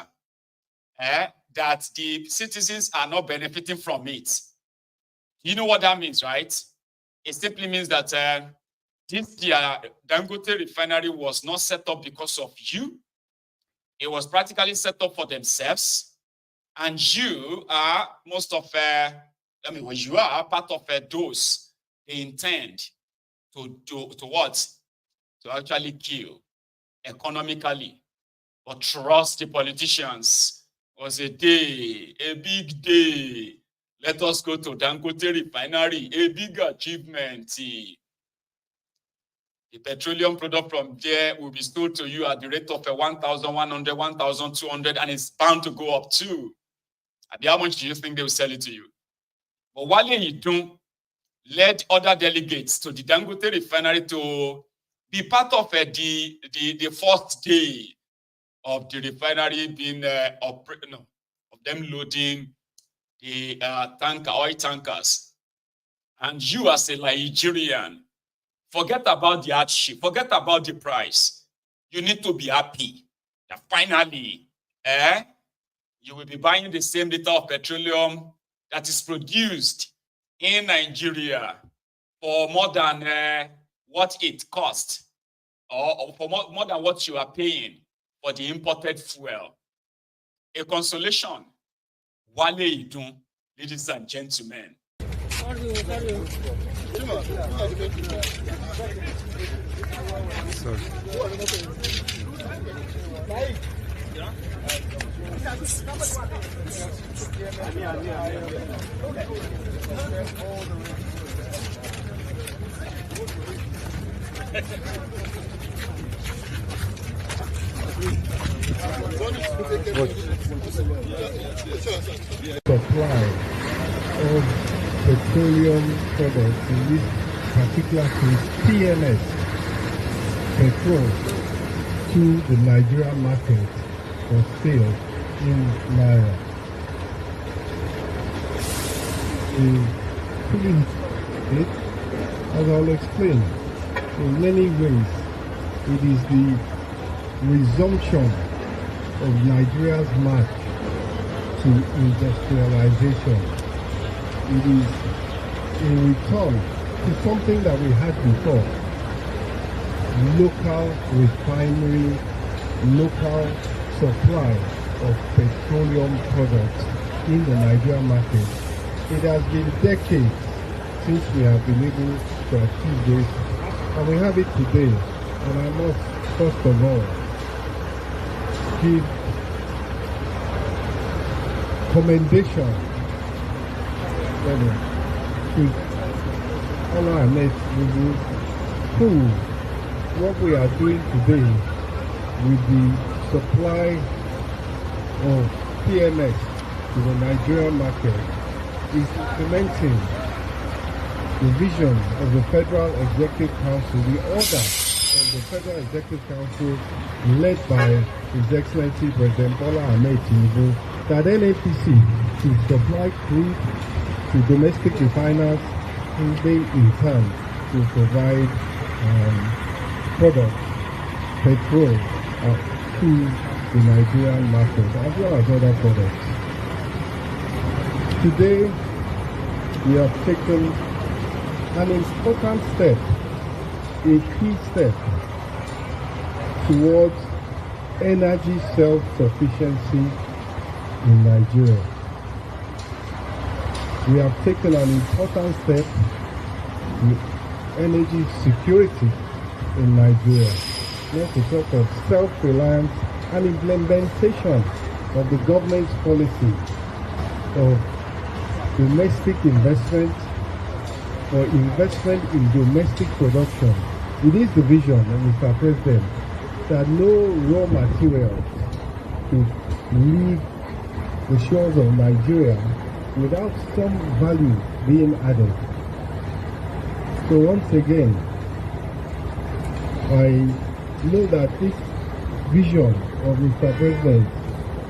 that the citizens are not benefiting from it. You know what that means, right? It simply means that this Dangote refinery was not set up because of you. It was practically set up for themselves. And you are you are part of those they intend to what? To actually kill economically. But trust the politicians. It was a day, a big day. Let us go to Dangote refinery, a big achievement. The petroleum product from there will be sold to you at the rate of 1,100, 1,200, and it's bound to go up too. How much do you think they will sell it to you? But while you don't, led other delegates to the Dangote refinery to be part of the first day of the refinery being of them loading the oil tankers. And you, as a Nigerian, Forget about the hardship. Forget about the price. You need to be happy that finally, you will be buying the same liter of petroleum that is produced in Nigeria for more than what it costs, or for more than what you are paying for the imported fuel. A consolation. Wale Idun, ladies and gentlemen. Supply of petroleum products, in this particular case PMS, petrol, to the Nigerian market for sale in Naira. It, as I'll explain, in many ways, it is the resumption of Nigeria's march to industrialization. It is a return to something that we had before. Local refinery, local supply of petroleum products in the Nigerian market. It has been decades since we have been able to achieve this, and we have it today. And I must, first of all, give commendation to N898, who what we are doing today with the supply of PMS to the Nigerian market is implementing the vision of the Federal Executive Council, the order of the Federal Executive Council led by His Excellency President Bola Ahmed Tinubu, that NNPC should supply crude to domestic refiners, who they in turn to provide products, petrol, to the Nigerian market, as well as other products. Today, we have taken an important step, a key step, towards energy self-sufficiency in Nigeria. We have taken an important step with energy security in Nigeria. Not to talk of self-reliance and implementation of the government's policy of domestic investment or investment in domestic production. It is the vision, Mr. President, that no raw materials could leave the shores of Nigeria without some value being added. So once again, I know that this vision of Mr. President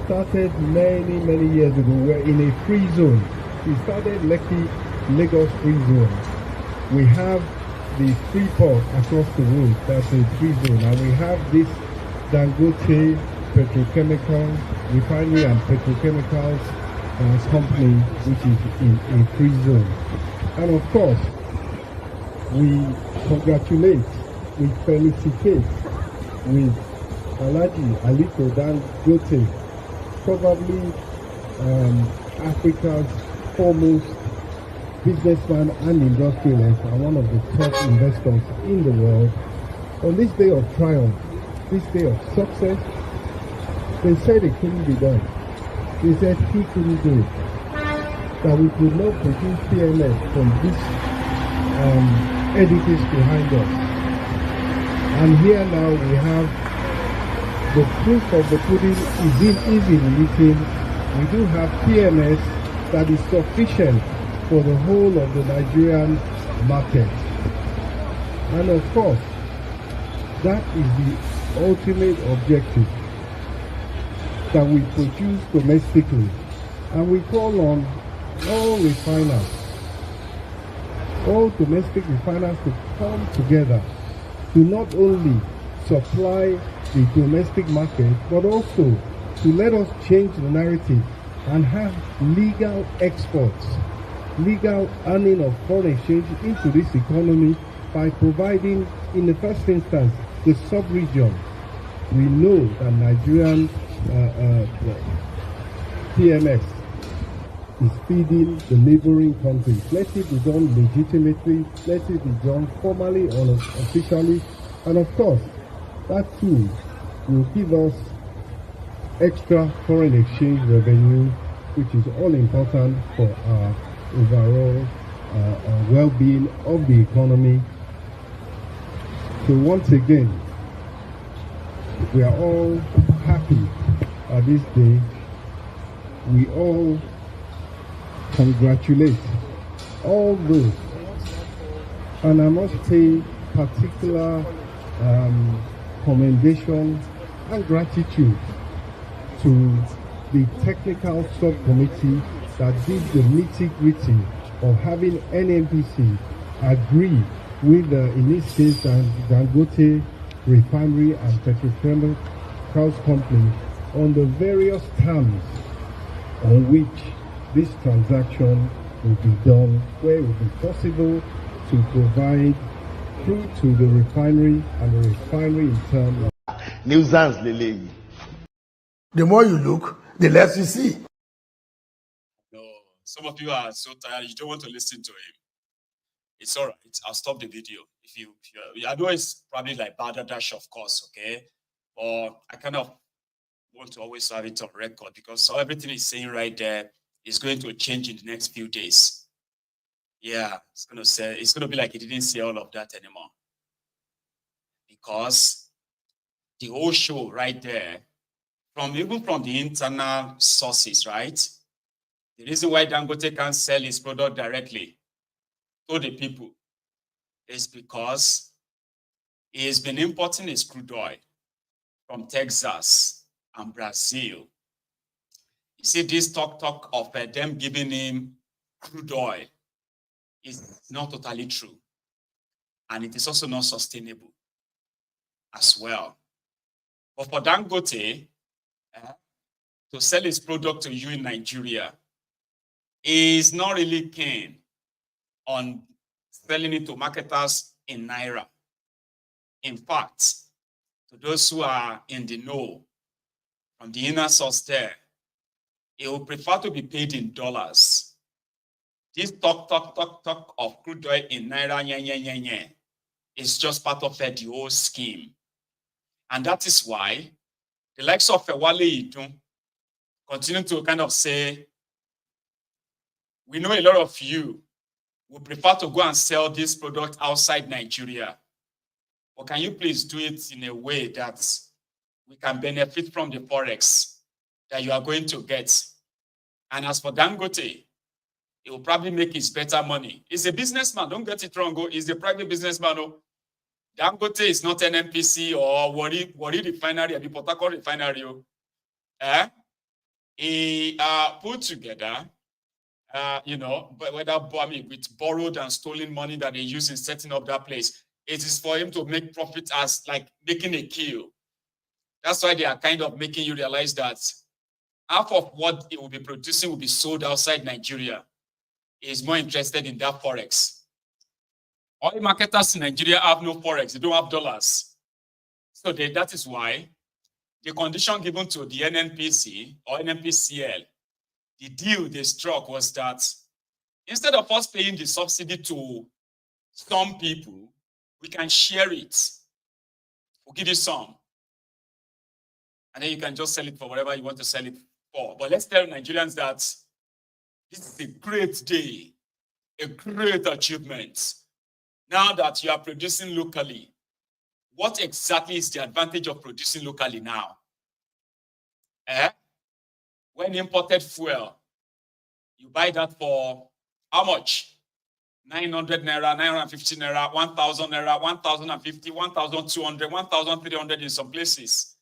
started many years ago. We're in a free zone. We started Lagos free zone. We have the free port across the road, that's a free zone, and we have this Dangote petrochemical refinery and petrochemicals company, which is in a free zone. And of course, we congratulate, we felicitate with Aliko Dangote, probably Africa's foremost businessman and industrialist, and one of the top investors in the world. On this day of triumph, this day of success, they said it couldn't be done. They said he couldn't do it. That we could not produce PMS from this edifice behind us. And here now we have the proof of the pudding is in the eating. We do have PMS that is sufficient for the whole of the Nigerian market. And of course, that is the ultimate objective, that we produce domestically. And we call on all refiners, all domestic refiners to come together to not only supply the domestic market, but also to let us change the narrative and have legal exports, legal earning of foreign exchange into this economy by providing, in the first instance, the sub-region. We know that Nigerian PMS is feeding the neighboring countries. Let it be done legitimately, let it be done formally or officially, and of course, that too will give us extra foreign exchange revenue, which is all important for our overall well-being of the economy. So once again, we are all happy at this day. We all congratulate all those, and I must pay particular commendation and gratitude to the technical subcommittee that did the nitty-gritty of having NNPC agree with, in this case, Dangote Refinery and Petrochemicals Company on the various terms on which this transaction will be done, where it will be possible to provide crude to the refinery and the refinery in turn. Nuisance, Lele. The more you look, the less you see. No, some of you are so tired, you don't want to listen to him. It's all right. I'll stop the video. I know it's probably like bad dash, of course, okay? But I kind of want to always have it on record because everything he's saying right there is going to change in the next few days. Yeah, it's going to be like he didn't say all of that anymore. Because the whole show right there, even from the internal sources, right? The reason why Dangote can't sell his product directly to the people is because he has been importing his crude oil from Texas and Brazil. You see, this talk of them giving him crude oil is not totally true. And it is also not sustainable as well. But for Dangote to sell his product to you in Nigeria, he is not really keen on selling it to marketers in Naira. In fact, to those who are in the know, from the inner source there, he will prefer to be paid in dollars. This talk of crude oil in Naira, is just part of the whole scheme. And that is why the likes of Wale Idun continue to kind of say, we know a lot of you would prefer to go and sell this product outside Nigeria. But can you please do it in a way that we can benefit from the forex that you are going to get? And as for Dangote, he will probably make his better money. He's a businessman, don't get it wrong. He's a private businessman. Dangote is not NNPC or Worry Refinery or the Port Harcourt Refinery. He put together, but whether with borrowed and stolen money that they use in setting up that place, it is for him to make profit as like making a kill. That's why they are kind of making you realize that half of what it will be producing will be sold outside Nigeria. He is more interested in that forex. All marketers in Nigeria have no forex. They don't have dollars. So that is why the condition given to the NNPC or NNPCL, the deal they struck was that instead of us paying the subsidy to some people, we can share it. We'll give you some. And then you can just sell it for whatever you want to sell it for. But let's tell Nigerians that this is a great day, a great achievement. Now that you are producing locally, what exactly is the advantage of producing locally now? When imported fuel, you buy that for how much? 900 naira, 950 naira, 1,000 naira, 1,050, 1,200, 1,300 in some places.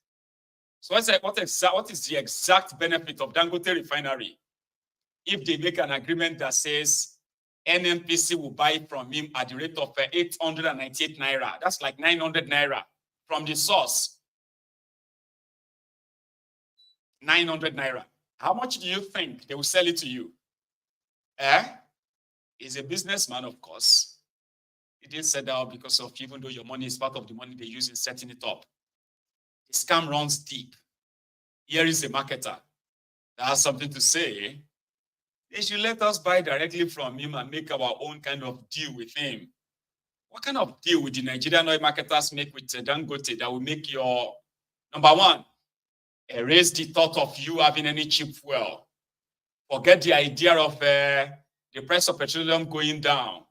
So what is the exact benefit of Dangote Refinery if they make an agreement that says NNPC will buy from him at the rate of 898 naira. That's like 900 naira from the source. 900 naira. How much do you think they will sell it to you? He's a businessman, of course. He didn't set that up because of, even though your money is part of the money they use in setting it up. The scam runs deep. Here is a marketer that has something to say. They should let us buy directly from him and make our own kind of deal with him. What kind of deal would the Nigerian oil marketers make with Dangote that will make your, number one, erase the thought of you having any cheap fuel? Forget the idea of the price of petroleum going down,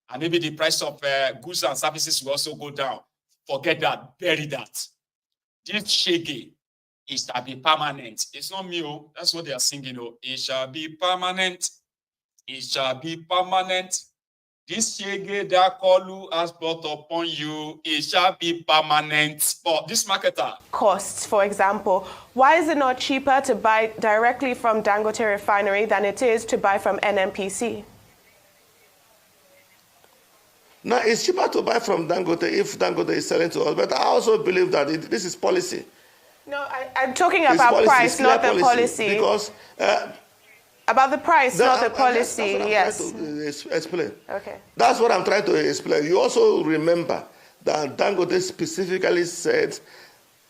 and maybe the price of goods and services will also go down. Forget that, bury that. This Shady, it shall be permanent. It's not me, oh. That's what they are singing, oh. It shall be permanent. It shall be permanent. This Shady that Kolu has brought upon you, it shall be permanent. But this marketer. Costs, for example, why is it not cheaper to buy directly from Dangote Refinery than it is to buy from NNPC? Now, it's cheaper to buy from Dangote if Dangote is selling to us, but I also believe that this is policy. No, I'm talking about price, not the policy. Because about the price, not the policy. Yes. I'm trying to explain. Okay. That's what I'm trying to explain. You also remember that Dangote specifically said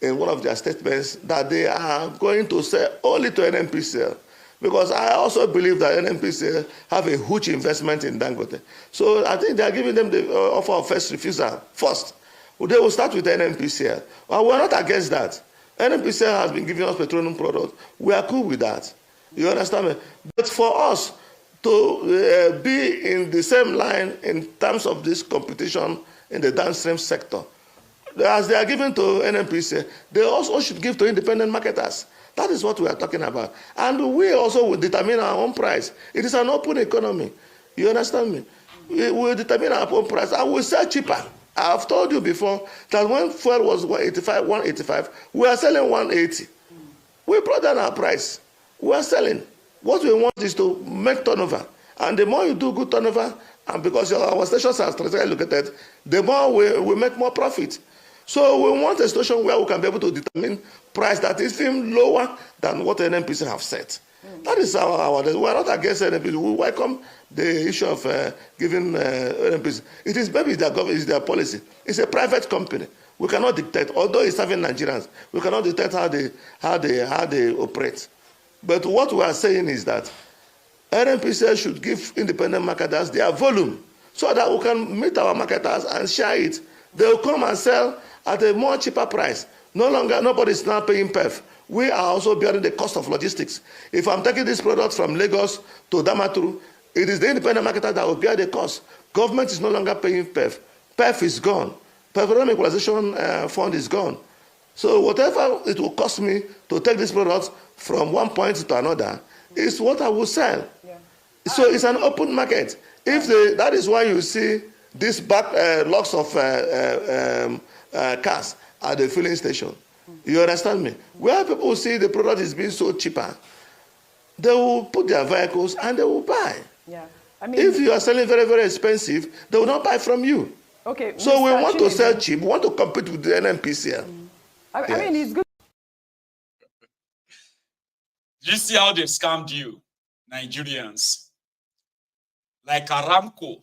in one of their statements that they are going to sell only to NNPCL. Because I also believe that NNPCL have a huge investment in Dangote. So I think they are giving them the offer of first refusal first. They will start with NNPCL. Well, we're not against that. NNPCL has been giving us petroleum products. We are cool with that. You understand me? But for us to be in the same line in terms of this competition in the downstream sector, as they are giving to NNPCL, they also should give to independent marketers. That is what we are talking about. And we also will determine our own price. It is an open economy. You understand me? We will determine our own price and we sell cheaper. I have told you before that when fuel was 185, we are selling 180. We brought down our price. We are selling. What we want is to make turnover. And the more you do good turnover, and because our stations are strategically located, the more we make more profit. So we want a situation where we can be able to determine price that is even lower than what NNPC have set. That is our we are not against NNPC. We welcome the issue of giving NNPC. It is maybe their government, is their policy. It's a private company. We cannot dictate, although it's serving Nigerians, we cannot dictate how they operate. But what we are saying is that NNPC should give independent marketers their volume so that we can meet our marketers and share it. They will come and sell at a more cheaper price. No longer, nobody is now paying PEF. We are also bearing the cost of logistics. If I'm taking this product from Lagos to Damaturu, it is the independent marketer that will bear the cost. Government is no longer paying PEF. PEF is gone. Petroleum Equalization Fund is gone. So whatever it will cost me to take this product from one point to another is what I will sell. Yeah. So it's an open market. If that is why you see these lots of cars at the filling station. You understand me? Where people see the product is being so cheaper, they will put their vehicles and they will buy. Yeah. I mean, if you are selling very, very expensive, they will not buy from you. Okay. So we want to sell cheap. We want to compete with the NNPCL. I mean, it's good. You see how they scammed you, Nigerians? Like Aramco,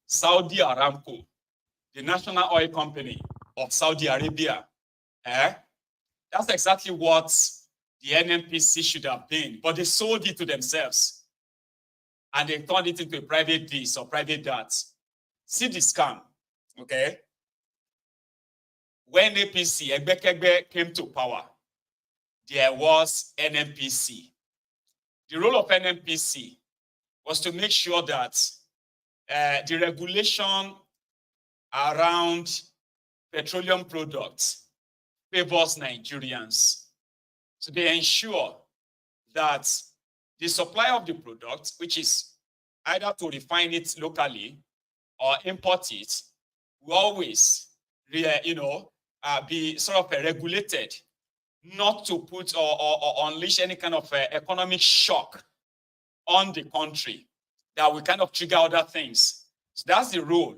Saudi Aramco, the national oil company of Saudi Arabia. That's exactly what the NNPC should have been, but they sold it to themselves. And they turned it into a private this or private that. See the scam, okay? When APC, Egbekegbe, came to power, there was NNPC. The role of NNPC was to make sure that the regulation around petroleum products favors Nigerians. So they ensure that the supply of the product, which is either to refine it locally or import it, will always, be sort of regulated, not to put or unleash any kind of economic shock on the country. that will kind of trigger other things. So that's the role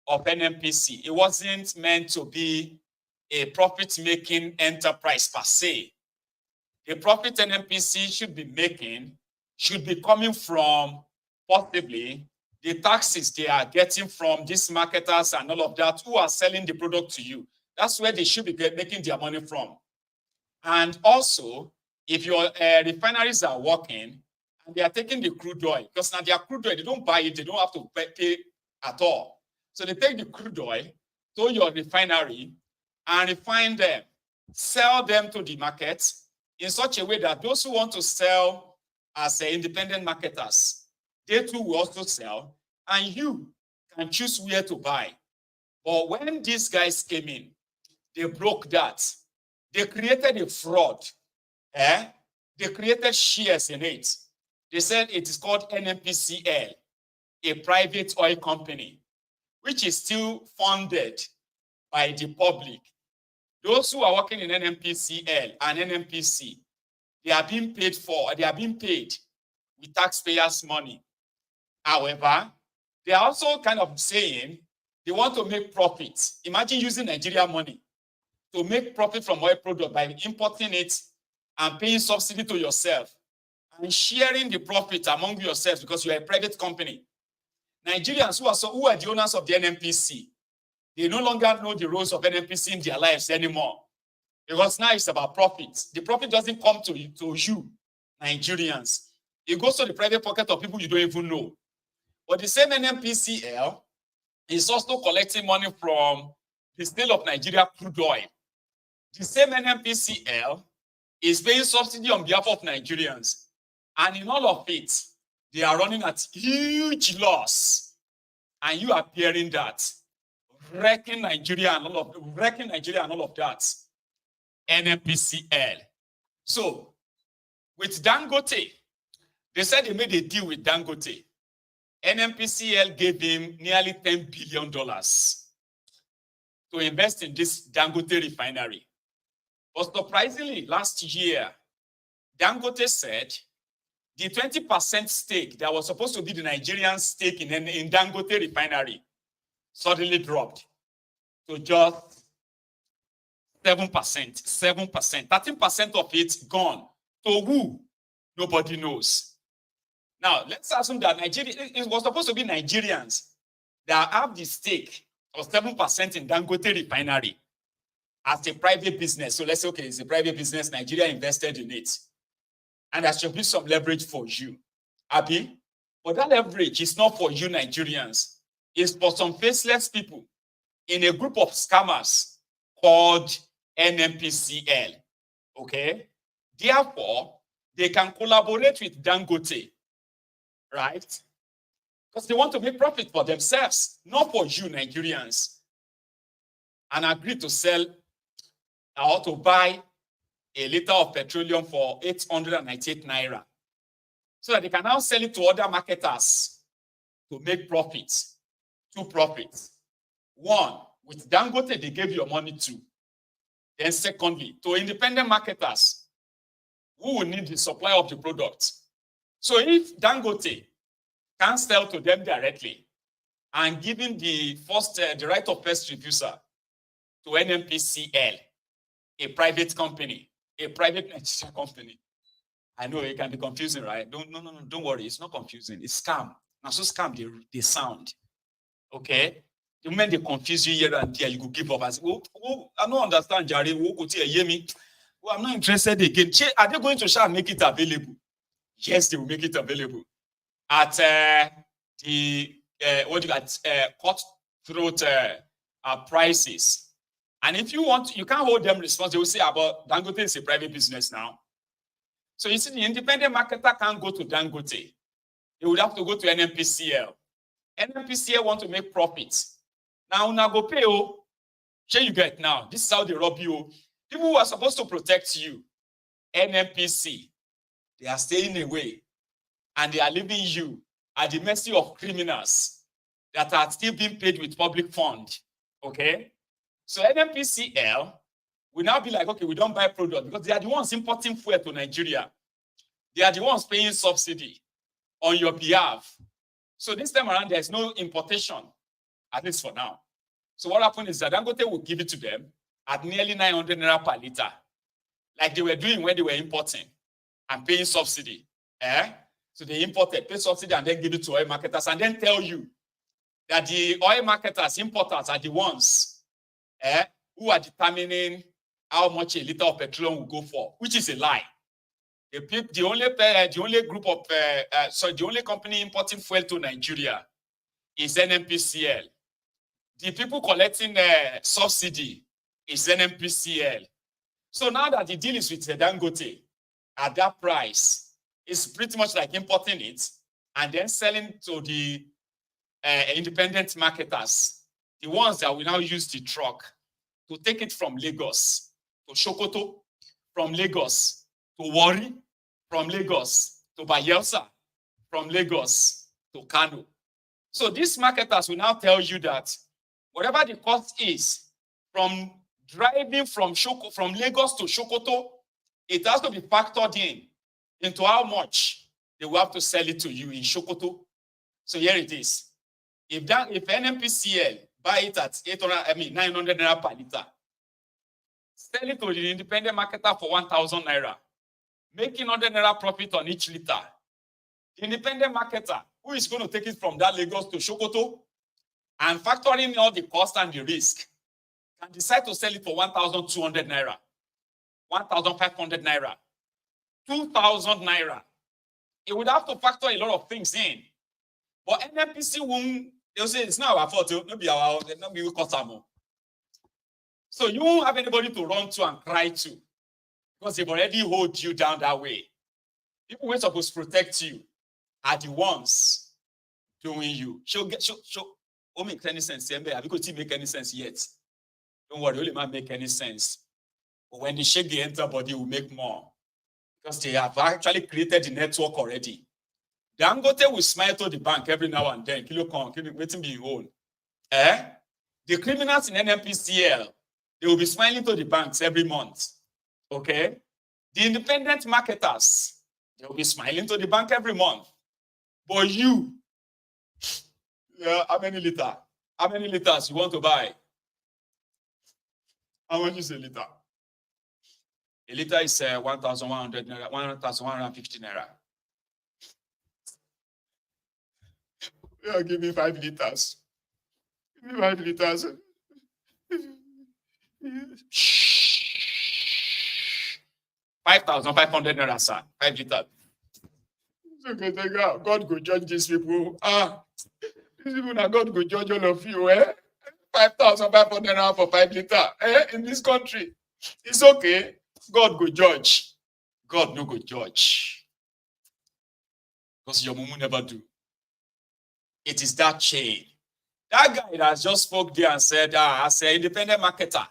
of NNPC. It wasn't meant to be a profit-making enterprise per se. The profit NNPC should be making should be coming from possibly the taxes they are getting from these marketers and all of that who are selling the product to you. That's where they should be making their money from. And also, if your refineries are working and they are taking the crude oil, because now their crude oil, they don't buy it, they don't have to pay at all. So they take the crude oil to your refinery and refine them, sell them to the market in such a way that those who want to sell as independent marketers, they too will also sell, and you can choose where to buy. But when these guys came in, they broke that. They created a fraud. They created shares in it. They said it is called NNPCL, a private oil company, which is still funded by the public. Those who are working in NNPCL and NNPC, they are being paid with taxpayers' money. However, they are also kind of saying they want to make profits. Imagine using Nigerian money to make profit from oil product by importing it and paying subsidy to yourself and sharing the profit among yourselves because you are a private company. Nigerians who are the owners of the NNPC, they no longer know the roles of NNPC in their lives anymore because now it's about profit. The profit doesn't come to you, Nigerians. It goes to the private pocket of people you don't even know. But the same NNPCL is also collecting money from the sale of Nigeria crude oil. The same NNPCL is paying subsidy on behalf of Nigerians. And in all of it, they are running at huge loss. And you are hearing that. Wrecking Nigeria and all of that. NNPCL. So, with Dangote, they said they made a deal with Dangote. NNPCL gave him nearly $10 billion to invest in this Dangote refinery. But surprisingly, last year, Dangote said the 20% stake that was supposed to be the Nigerian stake in Dangote refinery suddenly dropped to just 7%. 13% of it gone. To who? Nobody knows. Now, let's assume that it was supposed to be Nigerians that have the stake of 7% in Dangote refinery as a private business. So let's say, okay, it's a private business, Nigeria invested in it. And there should be some leverage for you, Abi. But that leverage is not for you Nigerians. It's for some faceless people in a group of scammers called NNPCL. Okay? Therefore, they can collaborate with Dangote, right? Because they want to make profit for themselves, not for you Nigerians. And agree to sell or to buy a liter of petroleum for 898 naira. So that they can now sell it to other marketers to make profits. Two profits. One, with Dangote, they gave your money to. Then secondly, to independent marketers who will need the supply of the product. So if Dangote can sell to them directly and giving the right of first refusal to NNPCL, a private company, a private Nigerian company. I know it can be confusing, right? Don't worry. It's not confusing. It's scam. Now, so scam, they sound. Okay? The moment they confuse you here and there, you could give up. As, I don't understand, Jerry. I'm not interested again. Are they going to make it available? Yes, they will make it available at cutthroat prices. And if you want, you can't hold them responsible. They will say about Dangote is a private business now. So you see, the independent marketer can't go to Dangote. They would have to go to NNPCL. NNPCL want to make profits. Now, go pay. Share you get now. This is how they rob you. People who are supposed to protect you, NNPC, they are staying away. And they are leaving you at the mercy of criminals that are still being paid with public fund. Okay? So NNPCL will now be like, okay, we don't buy product because they are the ones importing fuel to Nigeria. They are the ones paying subsidy on your behalf. So this time around, there's no importation, at least for now. So what happened is that Dangote will give it to them at nearly 900 naira per litre, like they were doing when they were importing and paying subsidy. So they imported, pay subsidy, and then give it to oil marketers, and then tell you that the oil marketers, importers are the ones who are determining how much a litre of petroleum will go for, which is a lie. The only company importing fuel to Nigeria is NNPCL. The people collecting subsidy is NNPCL. So now that the deal is with Dangote at that price, it's pretty much like importing it and then selling to the independent marketers, the ones that will now use the truck to take it from Lagos to Sokoto, from Lagos to Warri, from Lagos to Bayelsa, from Lagos to Kano. So these marketers will now tell you that whatever the cost is from driving from Lagos to Sokoto, it has to be factored into how much they will have to sell it to you in Sokoto. So here it is. If NNPCL buy it at 900 naira per litre, sell it to the independent marketer for 1,000 naira, making 100 naira profit on each litre. The independent marketer, who is going to take it from that Lagos to Sokoto and factoring in all the cost and the risk, can decide to sell it for 1,200 naira, 1,500 naira, 2,000 naira. It would have to factor a lot of things in. But NNPC won't, they'll say it's not our fault, not be our, not be customer. So you won't have anybody to run to and cry to because they've already hold you down that way. People who are supposed to protect you are the ones doing you. Won't make any sense. Because it make any sense yet. Don't worry, it will not make any sense. But when they shake the enter body, will make more. Because they have actually created the network already. Dangote will smile to the bank every now and then. Waiting being own. The criminals in NNPCL, they will be smiling to the banks every month. Okay? The independent marketers, they will be smiling to the bank every month. But you, how many liters? How many liters you want to buy? How much is a liter? A liter is 1,100 naira, 1,150 naira. Yeah, give me 5 liters. Give me 5 liters. 5,500 naira, sir. 5 liters. Okay, God go judge these people. These people now God go judge all of you, 5,500 naira for 5 liters, in this country. It's okay. God go judge. God no go judge. Because your mumu never do. It is that chain. That guy that just spoke there and said, as an independent marketer,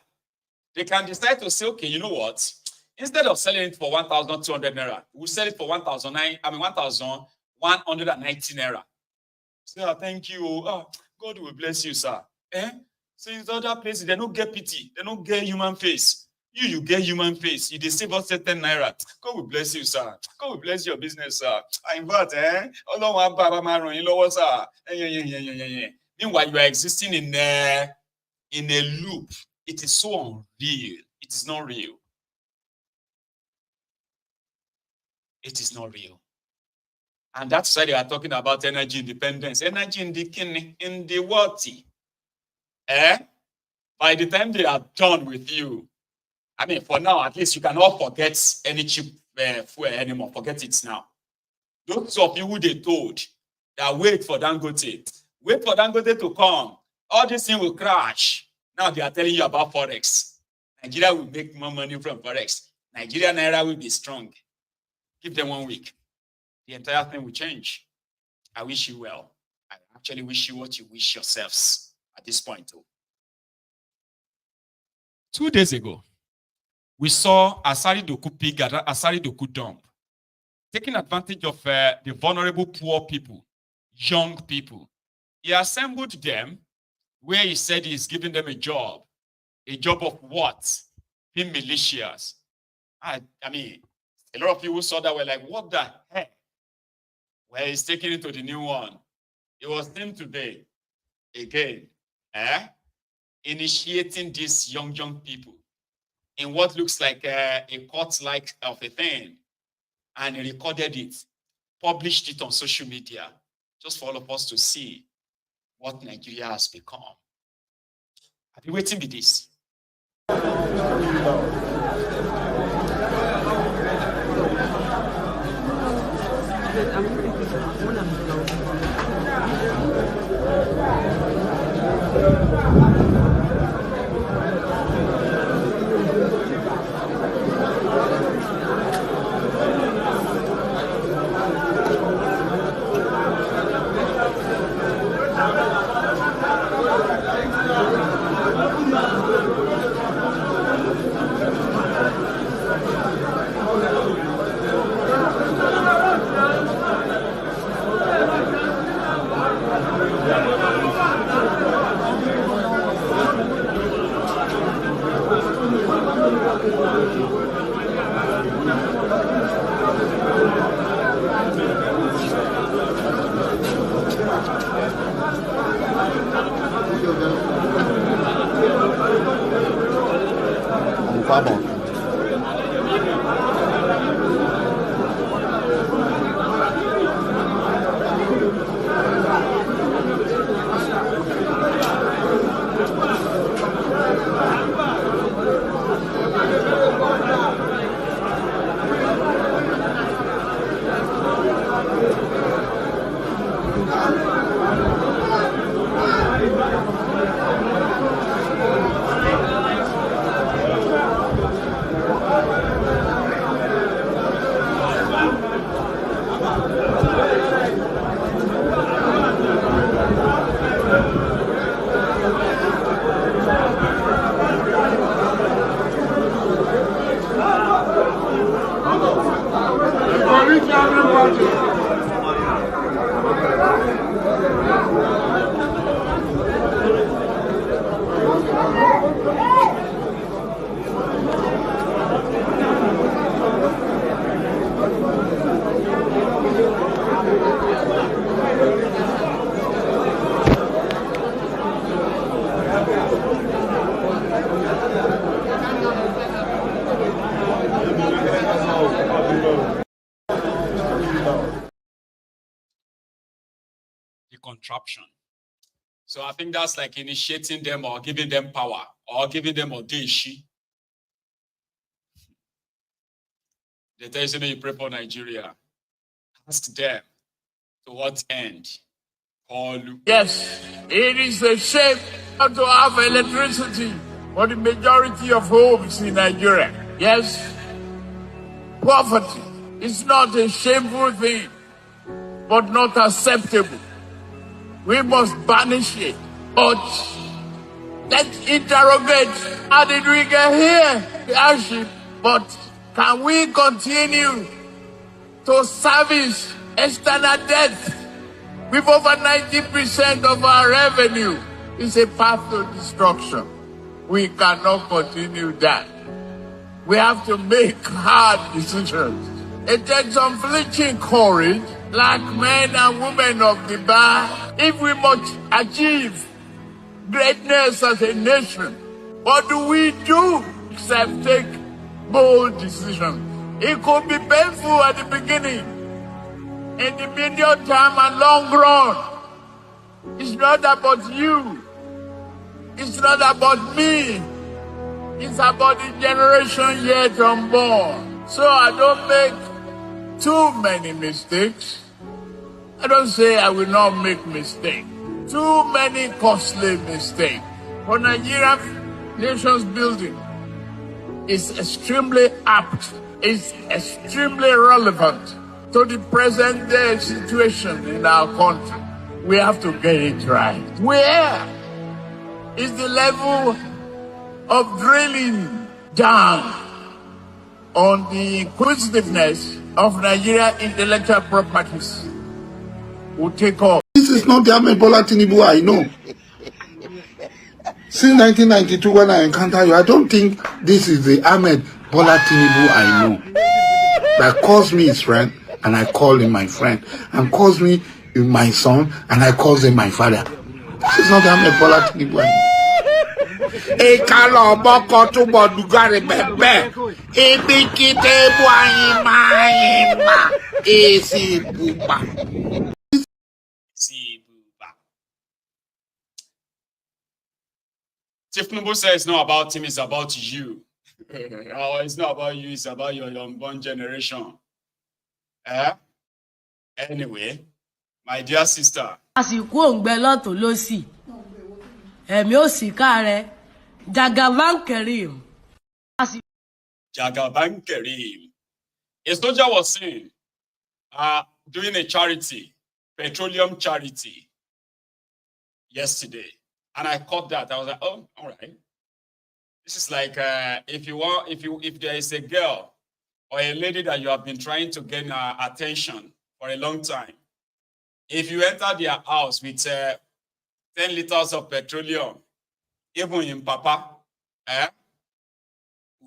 they can decide to say, okay, you know what? Instead of selling it for 1,200 naira, we'll sell it for 1,190 naira. Say, thank you. God will bless you, sir. Since other places, they don't get pity. They don't get human face. You get human face. You save us 10 naira. God will bless you, sir. God will bless your business, sir. In fact, meanwhile, you are existing in a loop. It is so unreal. It is not real. It is not real. And that's why they are talking about energy independence. Energy in the wealthy. By the time they are done with you, I mean, for now, at least you cannot forget any cheap fuel anymore. Forget it now. Those of you who they told that wait for Dangote to come. All this thing will crash. Now they are telling you about Forex. Nigeria will make more money from Forex. Nigerian naira will be strong. Give them 1 week. The entire thing will change. I wish you well. I actually wish you what you wish yourselves at this point too. 2 days ago, we saw Asari Dokudumb taking advantage of the vulnerable poor people, young people. He assembled them where he said he's giving them a job. A job of what? Being militias. I mean, a lot of people saw that were like, what the heck? Well, he's taking it to the new one. It was him today, again, initiating these young people in what looks like a court-like of a thing. And he recorded it, published it on social media, just for all of us to see what Nigeria has become. I've been waiting for this. Contraption. So I think that's like initiating them or giving them power or giving them audition. They tell you, you pray for Nigeria. Ask them to what end? Yes, it is a shame not to have electricity for the majority of homes in Nigeria. Yes, poverty is not a shameful thing, but not acceptable. We must banish it. But let's interrogate, how did we get here? The hardship. But can we continue to service external debt with over 90% of our revenue? It's a path to destruction. We cannot continue that. We have to make hard decisions. It takes unflinching courage, like men and women of the bar, if we must achieve greatness as a nation. What do we do except take bold decisions? It could be painful at the beginning. In the medium term and long run, it's not about you. It's not about me. It's about the generation yet unborn. So I don't make too many mistakes. I don't say I will not make mistakes. Too many costly mistakes. For Nigerian nation's building is extremely apt, is extremely relevant to the present day situation in our country. We have to get it right. Where is the level of drilling down on the inquisitiveness of Nigerian intellectual properties will take off? This is not the Ahmed Bola Tinubu I know. Since 1992 when I encounter you, I don't think this is the Ahmed Bola Tinubu I know. That calls me his friend and I call him my friend, and calls me my son, and I call him my father. This is not how a Bola Tinubu. Chief Nubu says it's not about him, it's about you. Oh, it's not about you, it's about your unborn generation. Anyway, my dear sister. Jagaban Karim. Jagaban Karim. A soldier was saying, doing a charity, petroleum charity, yesterday. And I caught that. I was like, oh, all right. This is like if there is a girl or a lady that you have been trying to gain attention for a long time. If you enter their house with 10 liters of petroleum, even in Papa,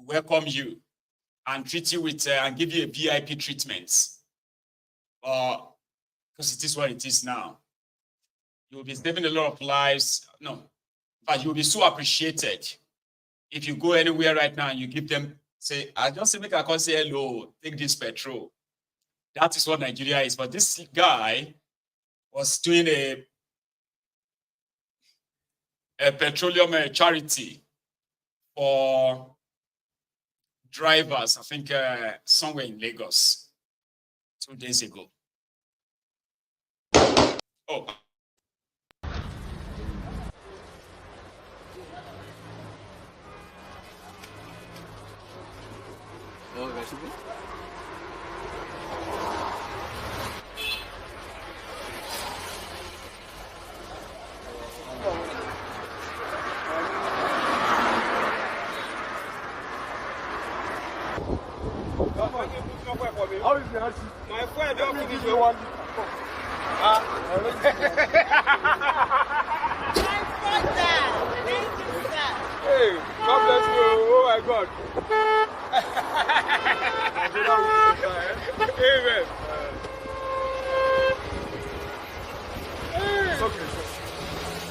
welcome you and treat you with and give you a VIP treatment. Because it is what it is now. You'll be saving a lot of lives. No, but you'll be so appreciated if you go anywhere right now and you give them, say, I just say, make a call, say hello, take this petrol. That is what Nigeria is. But this guy was doing a petroleum charity for drivers, I think somewhere in Lagos 2 days ago. Oh. My friend, don't finish the one. Hey, God bless you. Oh my God. Amen.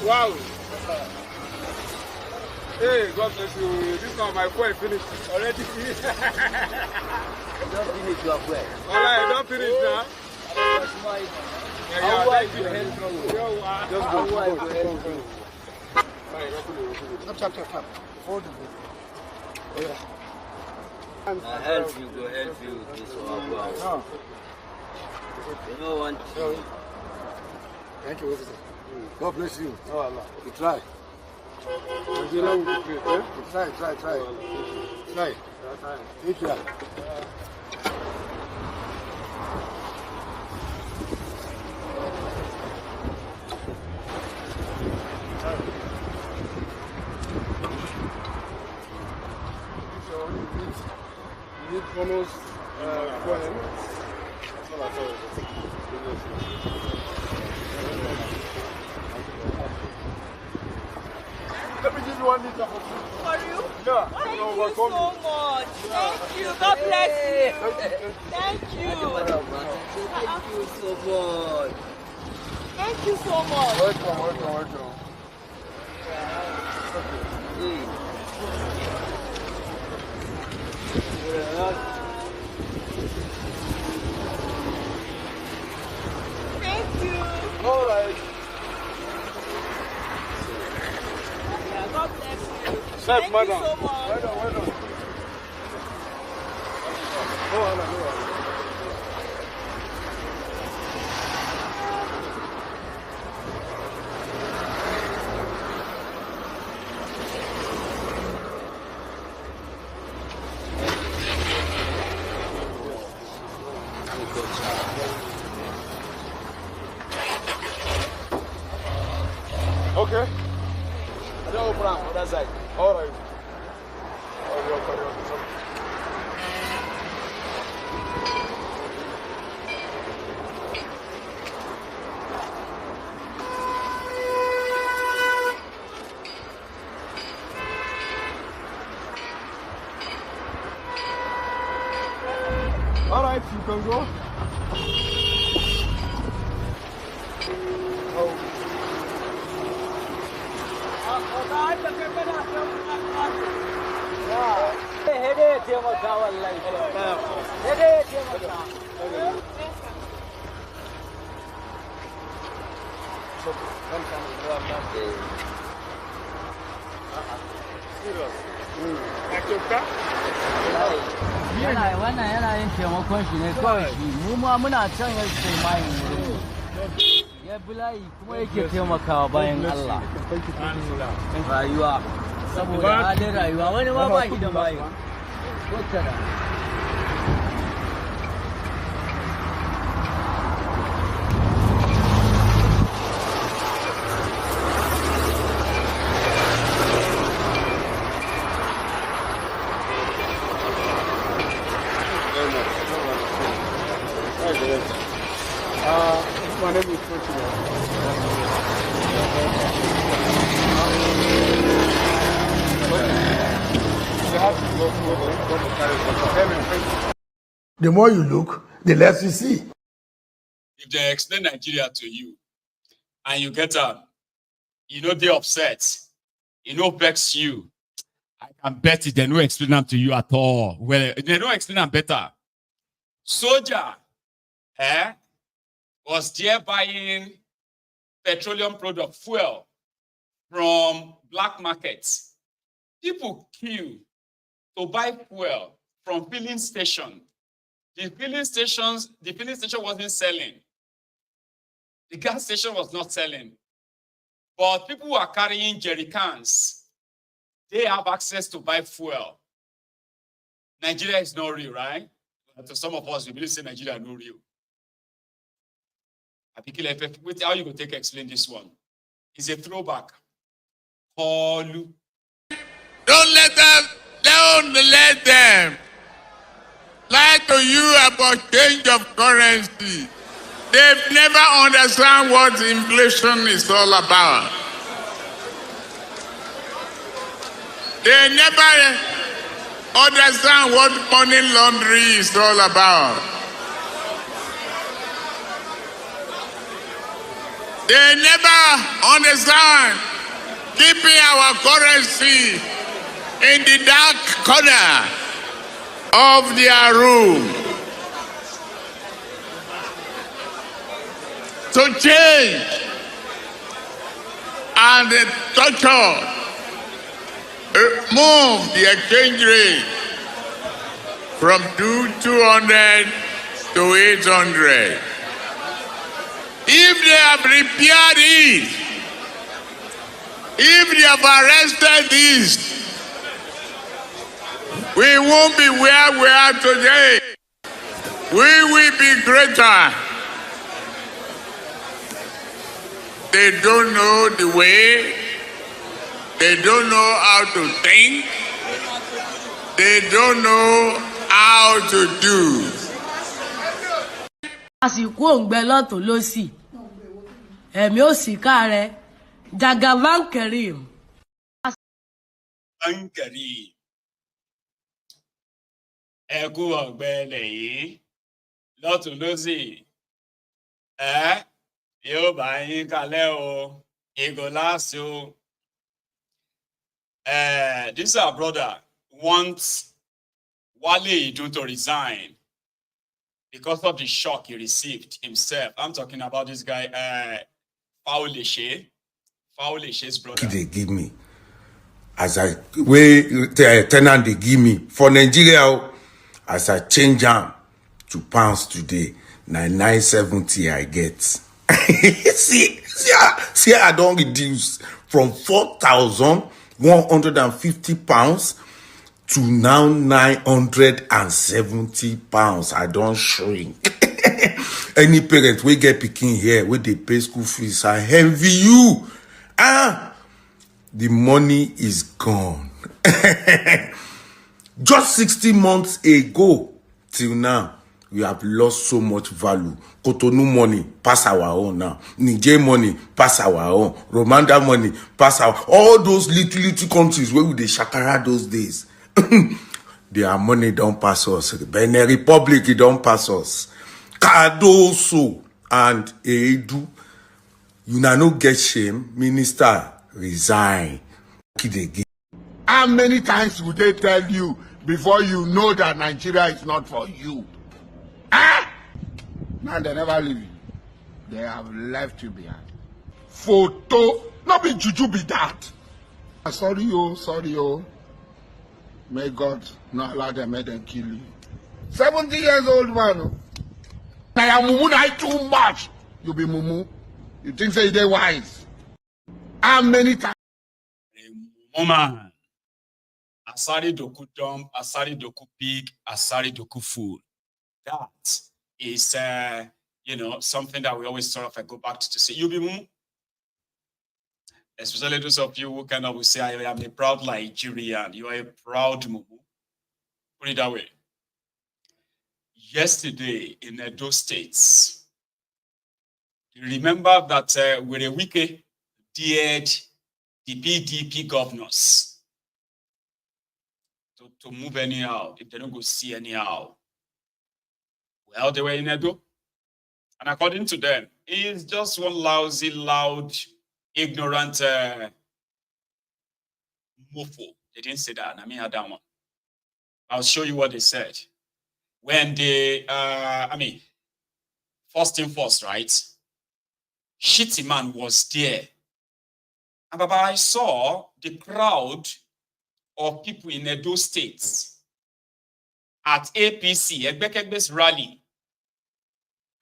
Wow. Hey, God bless you. This one, my friend finished already. Don't finish your prayer. All right, don't finish now. Thank you. Just go. Tap. I help you, go help you. This one. No. You know one thing. Thank you, officer. God bless you. Oh, Allah. You try. Try. Try. Take care. You need bonus coin. Let me give you 1 liter for free. For you? Yeah. Thank you so much. Thank you. God bless you. Thank you. Thank you so much. Thank you so much. Welcome. Thank you. All right. Yeah, God bless you. Chef, Thank madam. you so much. Well done. No. Okay. I don't open on that side. All right. All right, you can go. Yana yin taimakon shi ne kawai shi mu ma muna can ya ce mayin wuri ya bulayi kuma yake taimakawa bayan Allah rayuwa saboda halin rayuwa wani ma ba shi da mayin ko tara My name is The more you look, the less you see. If they explain Nigeria to you and you get up, you know they upset, you know vex you, I can bet it they don't explain them to you at all. Well, they don't explain them better. Soldier, was there buying petroleum product fuel from black markets. People queue to buy fuel from filling station. The filling station wasn't selling. The gas station was not selling. But people who are carrying jerry cans, they have access to buy fuel. Nigeria is not real, right? To some of us, we believe say Nigeria is not real. Wait, how you go take explain this one? It's a throwback. Don't let them lie to you about change of currency. They've never understand what inflation is all about. They never understand what money laundering is all about. They never understand keeping our currency in the dark corner of their room. To change and torture, move the exchange rate from 200 to 800. If they have repaired it, if they have arrested this, we won't be where we are today. We will be greater. They don't know the way. They don't know how to think. They don't know how to do. Àsìkò òǹgbẹ lọ́tún ló sì ẹ̀mí ò sì káàrẹ̀ Jagaban Karim. Ẹ kú ọ̀gbẹ́lẹ̀ yìí lọ́tún ló sì yóò bá yín kalẹ̀ o ìgò láàsì o. This our brother wants Wale Idun to resign because of the shock he received himself. I'm talking about this guy, Faoleshe's brother. They give me as I tenant they give me for Nigeria as I change them to pounds today. 970 I get. see, I don't reduce from 4,150 pounds to now 970 pounds. I don't shrink. Any parent we get picking here where they pay school fees, I envy you. The money is gone. Just 60 months ago till now, we have lost so much value. Cotonou money pass our own now. Niger money pass our own. Rwanda money pass our all those little countries where we dey shakara those days. Their money don't pass us. The Benin Republic, it don't pass us. Cardoso and Edu, you now no get shame. Minister resign. How many times would they tell you before you know that Nigeria is not for you? Ah! Now they never leave you. They have left you behind. Photo, not be juju be that. Sorry, oh. May God not allow them, make them kill you. 70 years old man. Oh. Now mumu na too much. You be mumu. You think say they wise? How many times? Woman. Asari Dokudumb, Asari Dokupig, Asari Dokufood. That is, something that we always sort of go back to say. You be mumu. Especially those of you who kind of will say, I am a proud Nigerian. You are a proud mumu. Put it that way. Yesterday in Edo States, you remember that with a week dared the PDP governors to move anyhow if they don't go see anyhow. Well, they were in Edo. And according to them, it's just one lousy, loud, ignorant mofo. They didn't say that. I mean, that one. I'll show you what they said. When they, first thing first, right? Shitty man was there. And Baba, I saw the crowd of people in Edo States at APC, Egbekegbe's rally.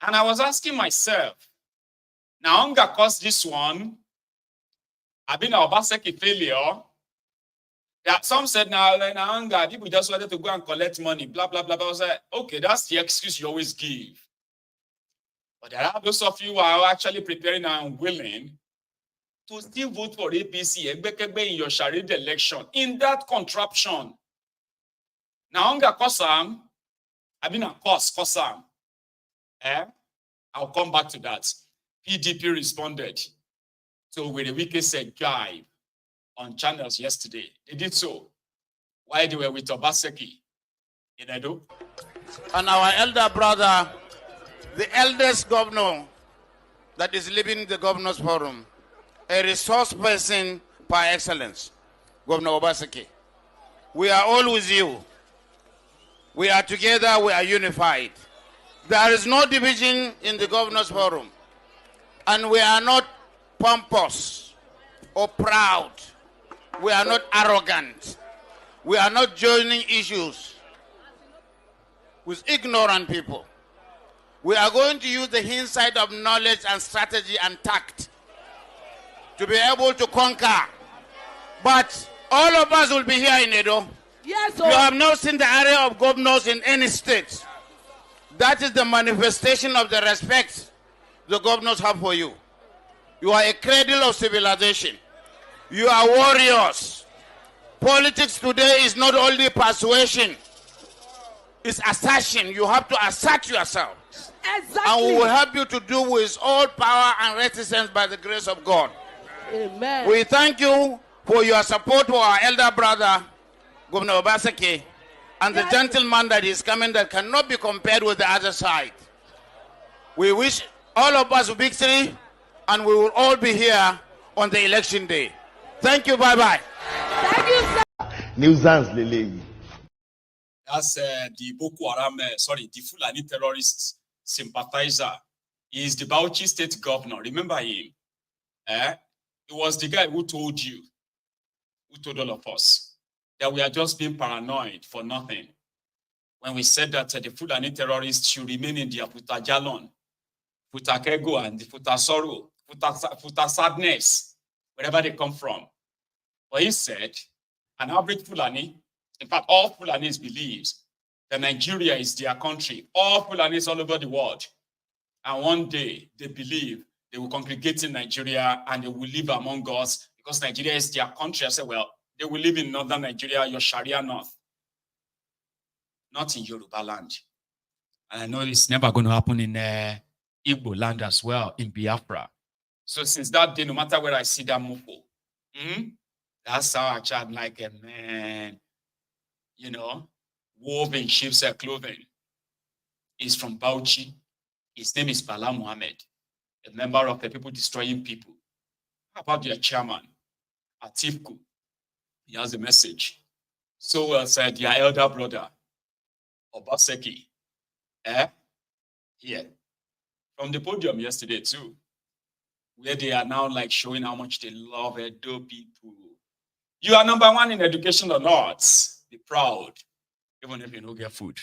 And I was asking myself, now hunger caused this one. I've been our Obaseki failure. That some said now hunger, people just wanted to go and collect money, blah, blah, blah. But I was like, okay, that's the excuse you always give. But there are those of you who are actually preparing and willing to still vote for APC, Egbekegbe in your Shady election, in that contraption. Now hunger Kosam, Kosam. I'll come back to that. PDP responded to with a wicked said guy on channels yesterday. They did so while they were with Obaseki in Edo. And our elder brother, the eldest governor that is leading the governors forum, a resource person par excellence, Governor Obaseki. We are all with you. We are together, we are unified. There is no division in the governors forum. And we are not pompous or proud. We are not arrogant. We are not joining issues with ignorant people. We are going to use the hindsight of knowledge and strategy and tact to be able to conquer. But all of us will be here in Edo. Yes, sir. You have not seen the area of governors in any state. That is the manifestation of the respect the governors have for you. You are a cradle of civilization. You are warriors. Politics today is not only persuasion, it's assertion. You have to assert yourself. Exactly. And we will help you to do with all power and reticence by the grace of God. Amen. We thank you for your support for our elder brother, Governor Obaseki, and the gentleman that is coming that cannot be compared with the other side. We wish all of us victory, and we will all be here on the election day. Thank you. Bye-bye. Thank you, sir. Nuisance, Lele. That's the Boko Haram, the Fulani terrorist sympathizer. He is the Bauchi state governor. Remember him? He was the guy who told all of us that we are just being paranoid for nothing. When we said that the Fulani terrorists should remain in their Futa Jalon, Futa Kego, and the Futa Sorrow, Futa Sadness, wherever they come from. But he said, an average Fulani, in fact, all Fulanis believes that Nigeria is their country. All Fulanis all over the world. And one day, they believe they will congregate in Nigeria and they will live among us because Nigeria is their country. I said, well, they will live in northern Nigeria, your Sharia north, not in Yoruba land. And I know it's never going to happen in Igbo land as well, in Biafra. So since that day, no matter where I see that mofo, that's how I chat like a man, wove in sheep's clothing. He's from Bauchi. His name is Bala Muhammad, a member of the People Destroying People. How about their chairman, Atifku? He has a message. Sowore said, your elder brother, Obaseki, here, from the podium yesterday too, where they are now like showing how much they love Edo people. You are number one in education or not? Be proud, even if you don't get food.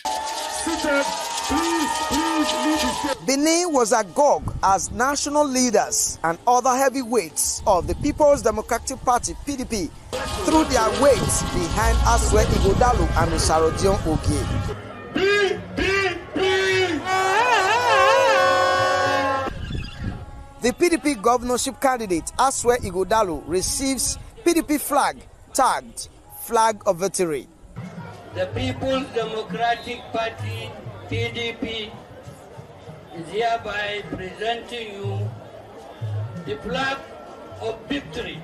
Benin was agog as national leaders and other heavyweights of the People's Democratic Party (PDP) threw their weight behind Asari Dokudumb and Asari Dokudumb. The PDP governorship candidate Asari Dokudumb receives PDP flag tagged Flag of Victory. The People's Democratic Party PDP is hereby presenting you the flag of victory.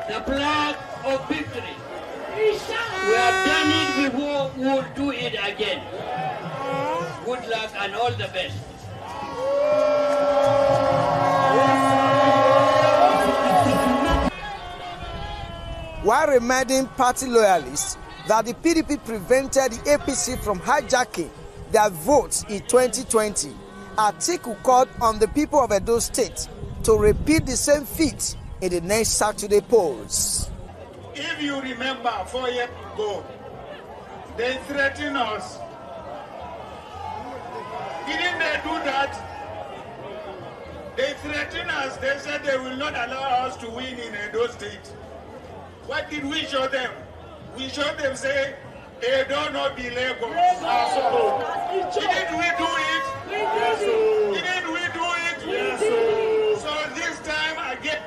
The flag of victory. We have done it before, we will do it again. Good luck and all the best. While reminding party loyalists that the PDP prevented the APC from hijacking their votes in 2020, Atiku called on the people of Edo State to repeat the same feat in the next Saturday polls. If you remember 4 years ago, they threatened us. Didn't they do that? They threatened us. They said they will not allow us to win in Edo State. What did we show them? We showed them, say, Edo not be Lagos. Didn't we do it? Didn't we do it? Yes. So this time again,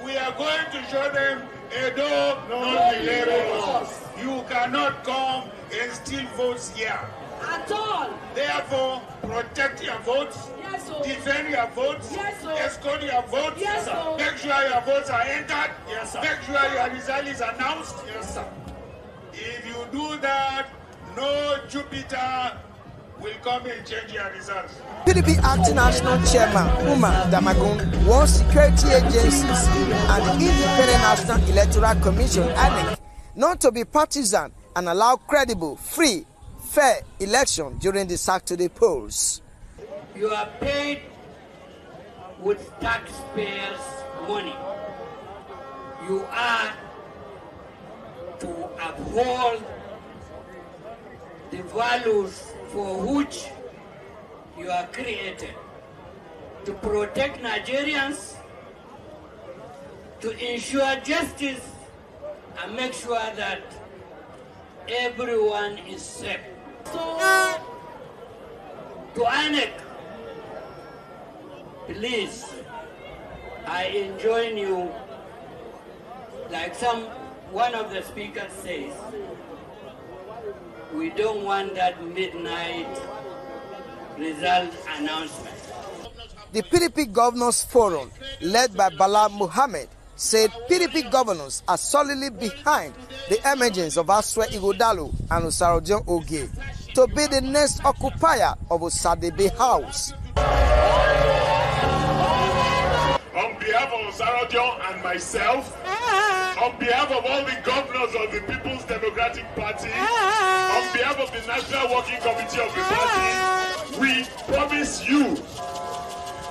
we are going to show them Edo not be Lagos. You cannot come and steal votes here. At all. Therefore, protect your votes, defend your votes, escort your votes, make sure your votes are entered, make sure your result is announced. If you do that, no Jupiter will come and change your results. PDP Acting National Chairman Umar Damagun wants security agencies and the Independent National Electoral Commission (INEC) not to be partisan and allow credible, free, fair election during the Saturday polls. You are paid with taxpayers' money. You are to uphold the values for which you are created, to protect Nigerians, to ensure justice, and make sure that everyone is safe. To INEC, please, I enjoin you, like one of the speakers says, we don't want that midnight result announcement. The PDP Governors Forum, led by Bala Muhammad, said PDP governors are solidly behind the emergence of Asari Dokudumb and Asari Dokudumb to be the next occupier of Osadebe House. On behalf of Asari Dokudumb and myself, on behalf of all the governors of the People's Democratic Party, on behalf of the National Working Committee of the party, we promise you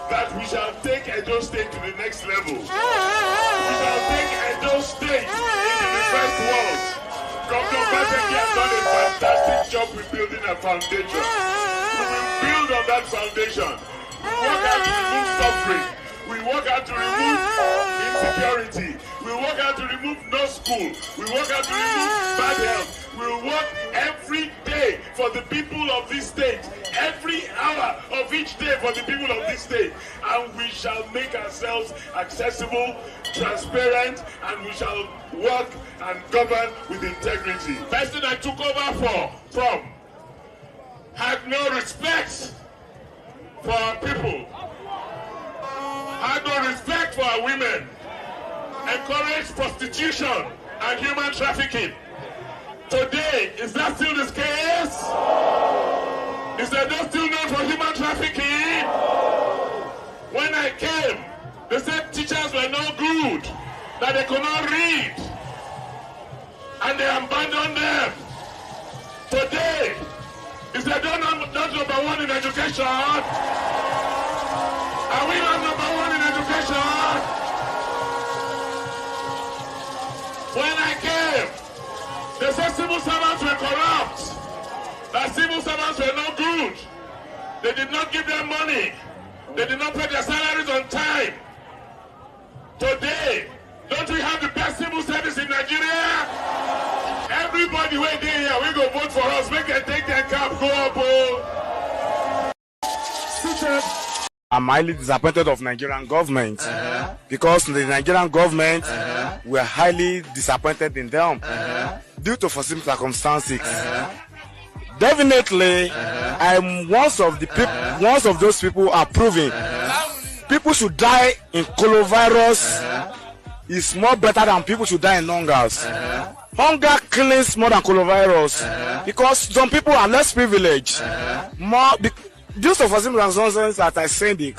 that we shall take Edo State to the next level. We shall take Edo State into the first world. Governor Gbajue has done a fantastic job with building a foundation. We will build on that foundation. We work out to remove suffering. We work out to remove insecurity. We work out to remove no school. We work out to remove bad health. We work every day for the people of this state. Every hour of each day for the people of this state. And we shall make ourselves accessible, transparent, and we shall work and govern with integrity. The person I took over from had no respect for our people, had no respect for our women, encouraged prostitution and human trafficking. Today, is that still the case? Is that still known for human trafficking? When I came, they said teachers were no good, that they could not read. and they abandon them. Today, is they not number one in education? Are we not number one in education? When I came, they said civil servants were corrupt, that civil servants were no good. They did not give them money. They did not pay their salaries on time. Today, don't we have the best civil service in Nigeria? Everybody wait here, we go vote for us. Make them take their cap, go up. I'm highly disappointed of Nigerian government because the Nigerian government were highly disappointed in them due to foreseen circumstances. Definitely, I'm one of those people approving. People should die in coronavirus is more better than people should die in hungers. Hunger kills more than coronavirus because some people are less privileged. Due to foreseen circumstances that I said it,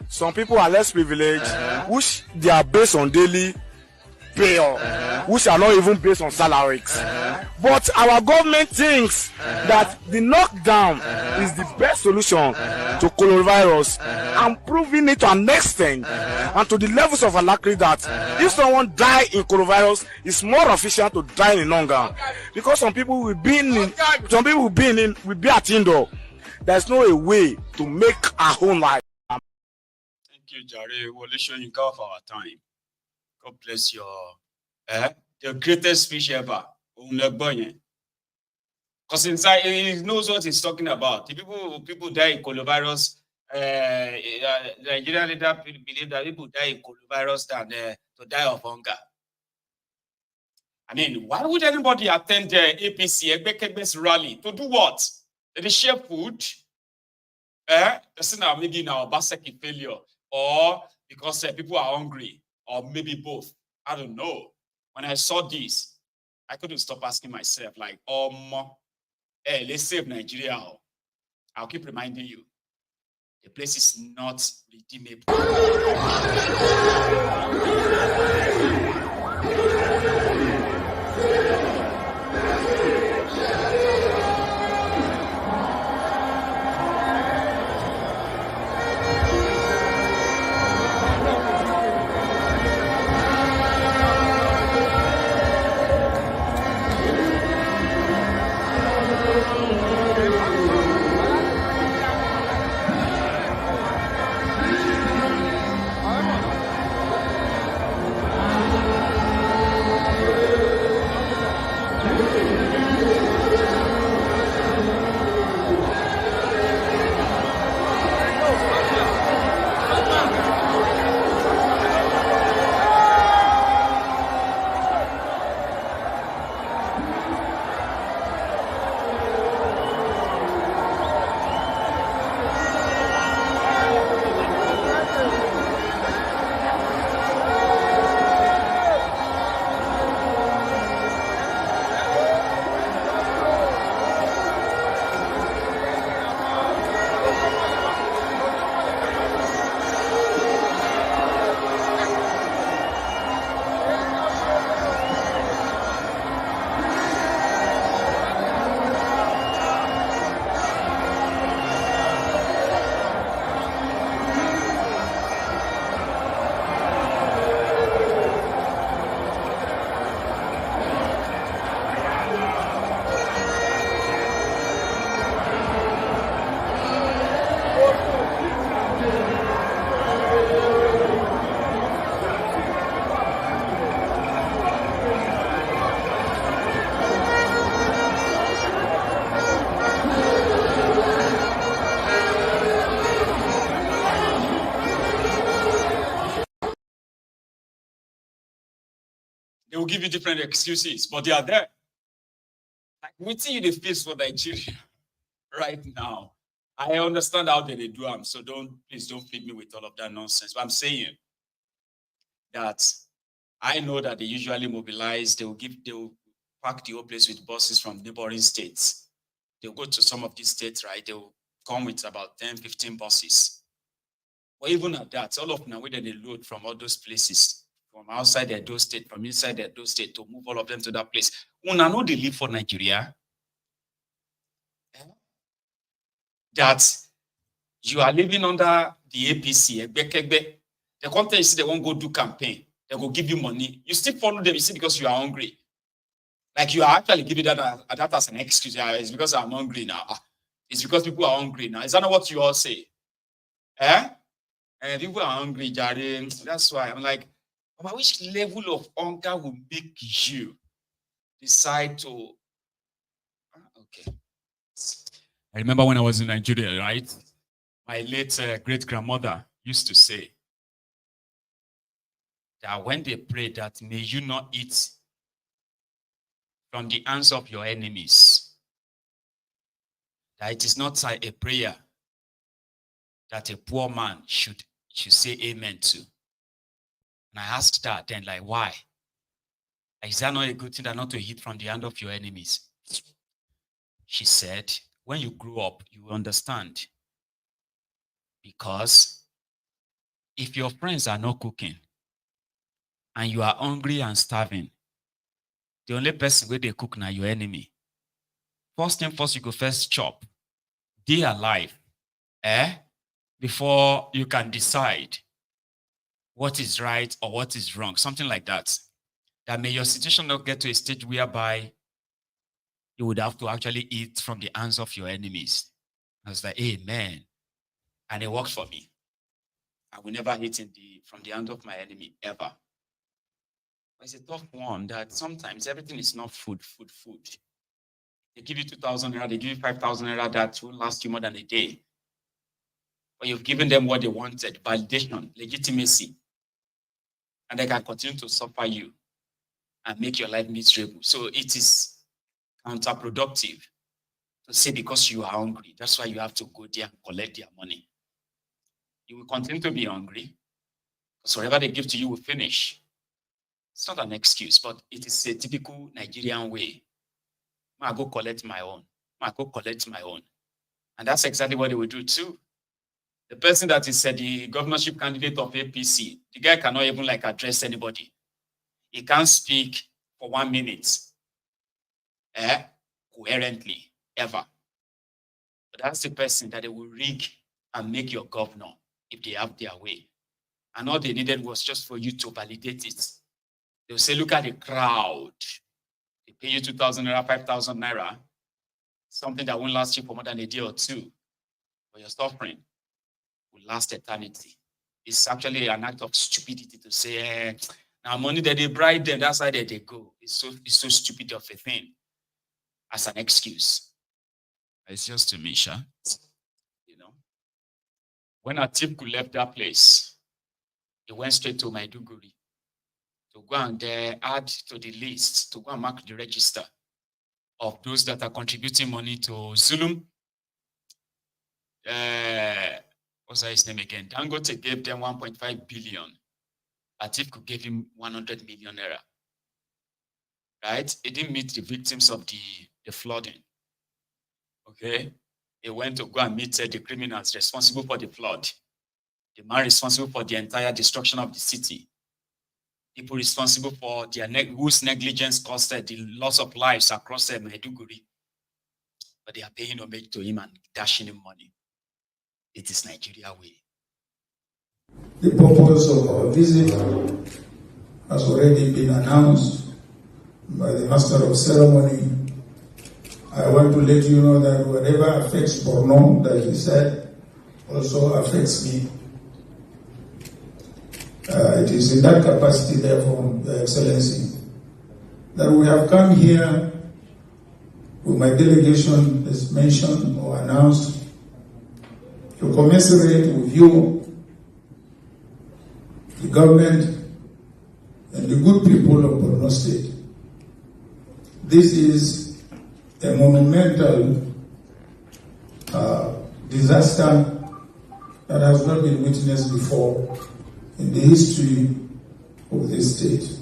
some people are less privileged, which they are based on daily pay, which are not even based on salaries. But our government thinks that the knockdown is the best solution to coronavirus, and proving it to an extent and to the levels of alacrity that if someone die in coronavirus, it's more efficient to die in hunger. Because some people will be at indoor. There's no way to make our own life. Thank you, Jare. We'll show you for our time. God bless your the greatest speech ever. Because inside he knows what he's talking about. The people die in coronavirus. Nigerian leaders believe that people die in coronavirus than to die of hunger. I mean, why would anybody attend the APC rally to do what? They share food. That's now maybe now Baseki failure, or because people are hungry, or maybe both. I don't know. When I saw this, I couldn't stop asking myself, like, hey, let's save Nigeria. I'll keep reminding you, the place is not redeemable. They will give you different excuses, but they are there. Like, we see the face for Nigeria right now. I understand how they do them, so please don't feed me with all of that nonsense. But I'm saying that I know that they usually mobilize. They will pack the whole place with buses from neighboring states. They'll go to some of these states, right? They will come with about 10, 15 buses. But even at that, all of them, they load from all those places from outside the Edo state, from inside the Edo state to move all of them to that place. Una know they live for Nigeria. That you are living under the APC, the content is they won't go do campaign, they will give you money. You still follow them, you see, because you are hungry. Like you are actually giving that as an excuse. Yeah, it's because I'm hungry now. It's because people are hungry now. Is that not what you all say? People are hungry, Jare. That's why I'm like, about which level of hunger will make you decide to? Okay. I remember when I was in Nigeria, right? My late great-grandmother used to say that when they pray that may you not eat from the hands of your enemies, that it is not a prayer that a poor man should say amen to. And I asked her then, like, why? Is that not a good thing that not to eat from the hand of your enemies? She said, when you grow up, you will understand. Because if your friends are not cooking and you are hungry and starving, the only person where they cook now your enemy. First thing first, you go first chop. They alive. Before you can decide what is right or what is wrong. Something like that. That may your situation not get to a stage whereby you would have to actually eat from the hands of your enemies. I was like, amen. And it worked for me. I will never eat from the hand of my enemy, ever. It's a tough one that sometimes everything is not food. They give you 2,000 naira, they give you 5,000 naira, that will last you more than a day. But you've given them what they wanted, validation, legitimacy. And they can continue to suffer you and make your life miserable. So it is counterproductive to say because you are hungry, that's why you have to go there and collect their money. You will continue to be hungry, because whatever they give to you will finish. It's not an excuse, but it is a typical Nigerian way. I go collect my own. And that's exactly what they will do too. The person that is the governorship candidate of APC, the guy cannot even address anybody. He can't speak for 1 minute, coherently, ever. But that's the person that they will rig and make your governor if they have their way. And all they needed was just for you to validate it. They'll say, look at the crowd. They pay you 2,000 naira, 5,000 naira, something that won't last you for more than a day or two. But your suffering will last eternity. It's actually an act of stupidity to say, now money that they bribe them, that's how they go. It's so stupid of a thing as an excuse. It's just to me, Sha. You know. When Atiku left that place, he went straight to Maiduguri to go and add to the list, to go and mark the register of those that are contributing money to Zulum. What's his name again? Dangote gave them 1.5 billion. Atiku gave him 100 million naira. Right? He didn't meet the victims of the flooding. Okay? He went to go and meet the criminals responsible for the flood. The man responsible for the entire destruction of the city. People responsible for whose negligence caused the loss of lives across Maiduguri. But they are paying homage to him and dashing him money. It is Nigeria way. The purpose of our visit has already been announced by the Master of Ceremony. I want to let you know that whatever affects Borno, that he said, also affects me. It is in that capacity, therefore, Your Excellency, that we have come here with my delegation, as mentioned or announced, to commiserate with you, the government, and the good people of Borno State. This is a monumental disaster that has not been witnessed before in the history of this state.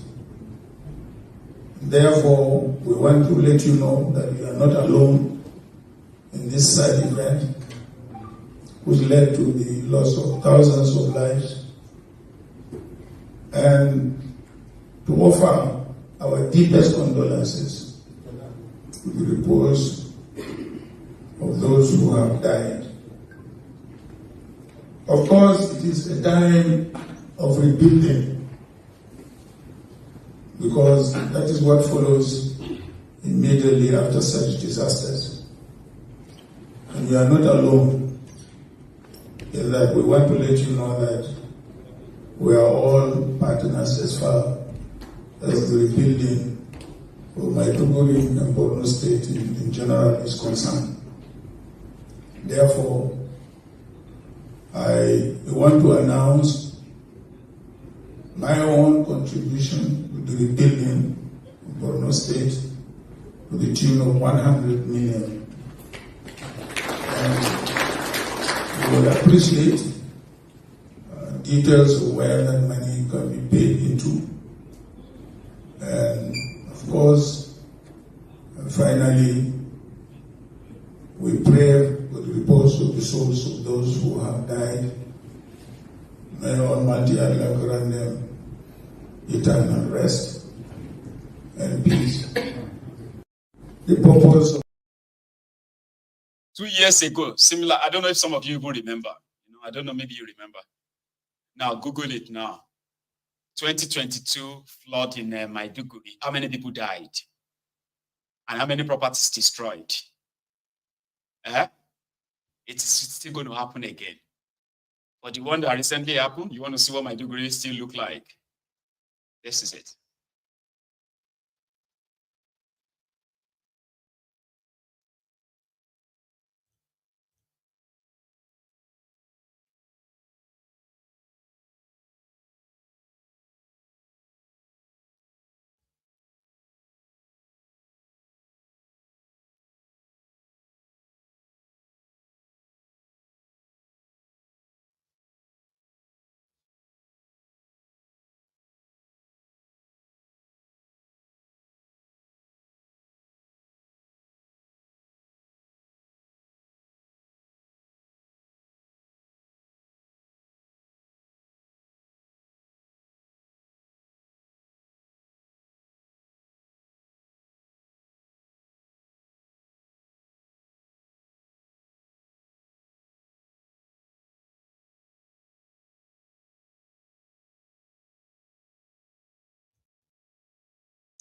Therefore, we want to let you know that you are not alone in this sad event, which led to the loss of thousands of lives. And to offer our deepest condolences to the repose of those who have died. Of course, it is a time of rebuilding, because that is what follows immediately after such disasters. And we are not alone in that. We want to let you know that we are all partners as far as the rebuilding of Maiduguri and Borno State in general is concerned. Therefore, I want to announce my own contribution to the rebuilding of Borno State to the tune of 100 million. And we will appreciate details of where that money can be paid into. And of course, finally, we pray for the repose of the souls of those who have died. May Almighty Allah grant them eternal rest and peace. The purpose of 2 years ago, similar, I don't know if some of you even remember. I don't know, maybe you remember. Now, Google it now. 2022 flood in Maiduguri. How many people died? And how many properties destroyed? It is still going to happen again. But the one that recently happened, you want to see what Maiduguri still look like? This is it.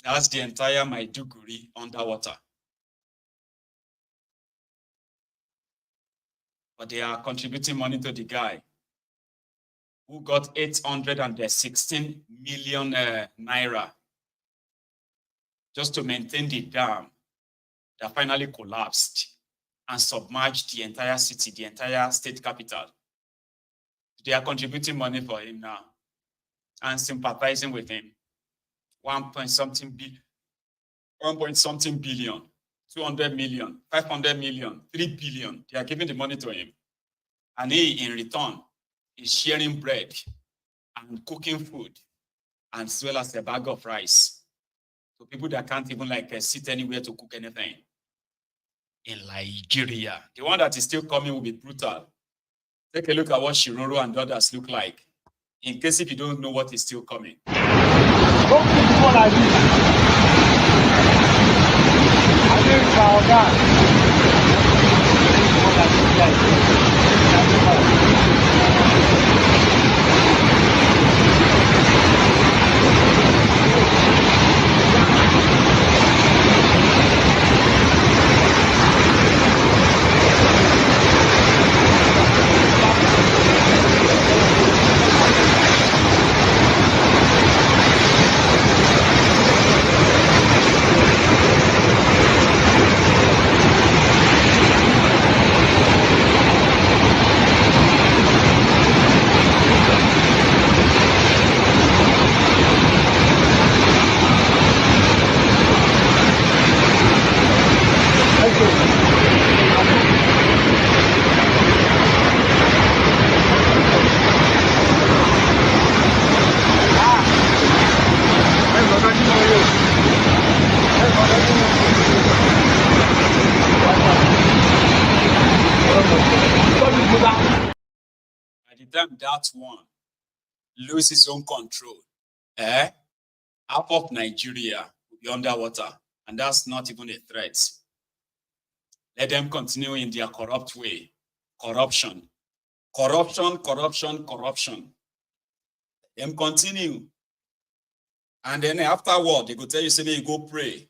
That's the entire Maiduguri underwater. But they are contributing money to the guy who got 816 million naira just to maintain the dam that finally collapsed and submerged the entire city, the entire state capital. They are contributing money for him now and sympathizing with him. 1 point something billion, 200 million, 500 million, 3 billion. They are giving the money to him. And he, in return, is sharing bread and cooking food, as well as a bag of rice to people that can't even sit anywhere to cook anything. In Nigeria, the one that is still coming will be brutal. Take a look at what Shiroro and others look like, in case if you don't know what is still coming. Don't keep people like this. I think By the time that one loses his own control, half of Nigeria will be underwater, and that's not even a threat. Let them continue in their corrupt way. Corruption. Corruption, corruption, corruption. Let them continue. And then afterward, they go tell you, say, you go pray.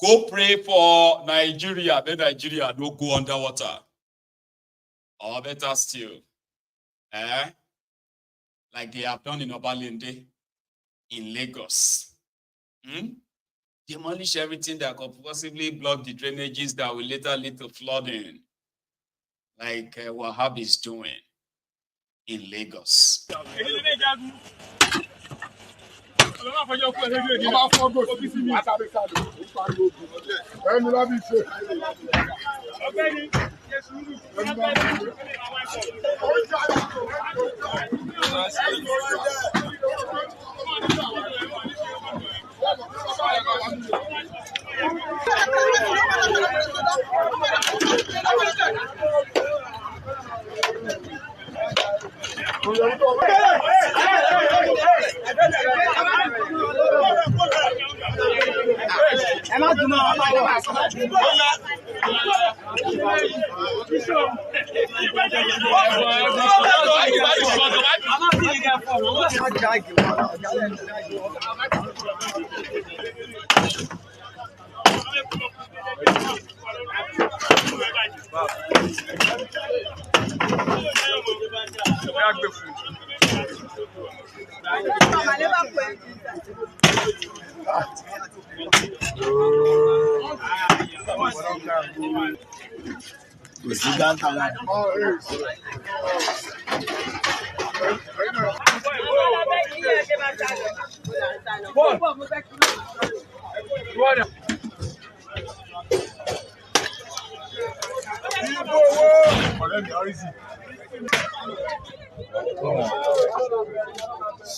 Go pray for Nigeria. Then Nigeria don't go underwater. Or better still, like they have done in Obalende, in Lagos. Demolish everything that could possibly block the drainages that will later lead to flooding, like Wahab is doing in Lagos.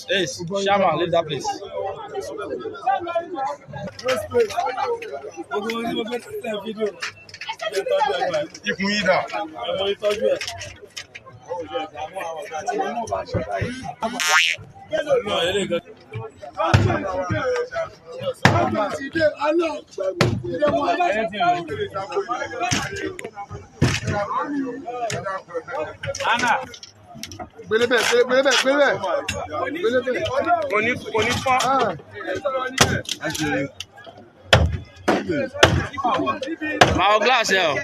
Hey, Shaman, leave that place. My glass, yeah.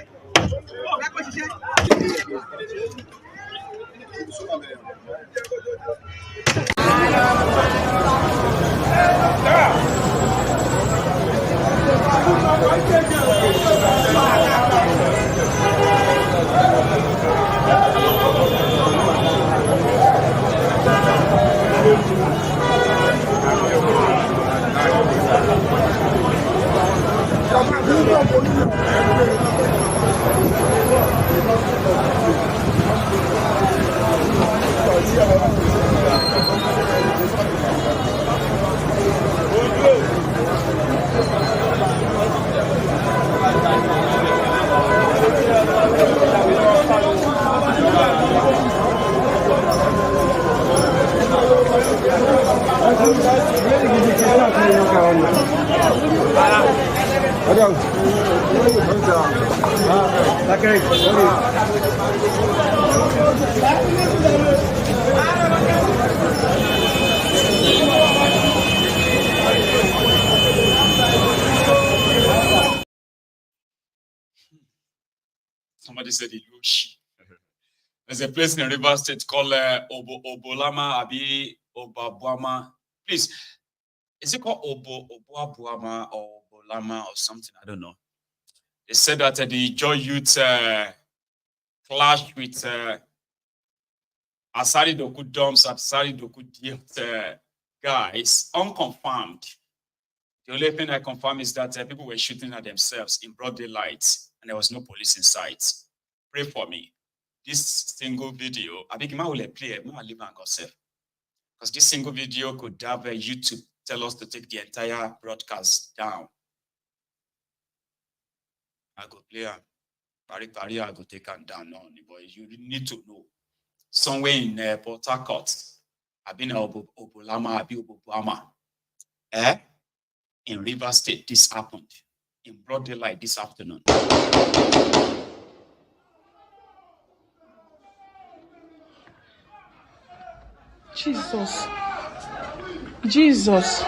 Somebody said Ilushi. There's a place in River State called Obulama, Abi Obabuama. Please, is it called Obuabuama or Obulama or something? I don't know. They said that the Ijaw youth clashed with Asari Dokudumb, Asari Dokudumb guys, unconfirmed. The only thing I confirm is that people were shooting at themselves in broad daylight and there was no police in sight. Pray for me. This single video, I think I will play it. Because this single video could have YouTube tell us to take the entire broadcast down. I go play Pari, I go take it down. No, but you need to know. Somewhere in Port Harcourt, I've been Obulama, I've been Obulama. In Rivers State, this happened. In broad daylight this afternoon. Jesus. Jesus.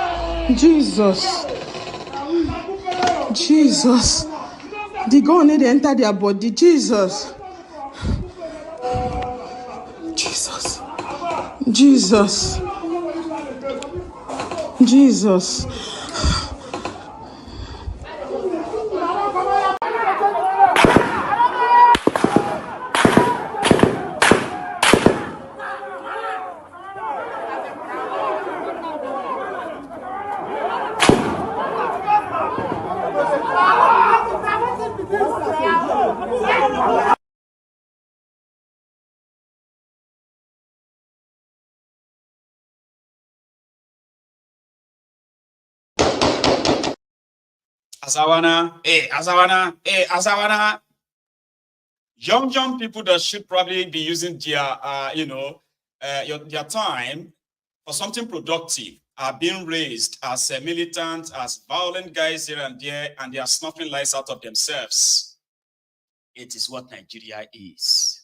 Jesus. Jesus. The gun need to enter their body. Jesus. Jesus. Jesus. Jesus. Azawana, Azawana, Azawana. Young people that should probably be using their, their time for something productive are being raised as militant, as violent guys here and there, and they are snuffing lights out of themselves. It is what Nigeria is.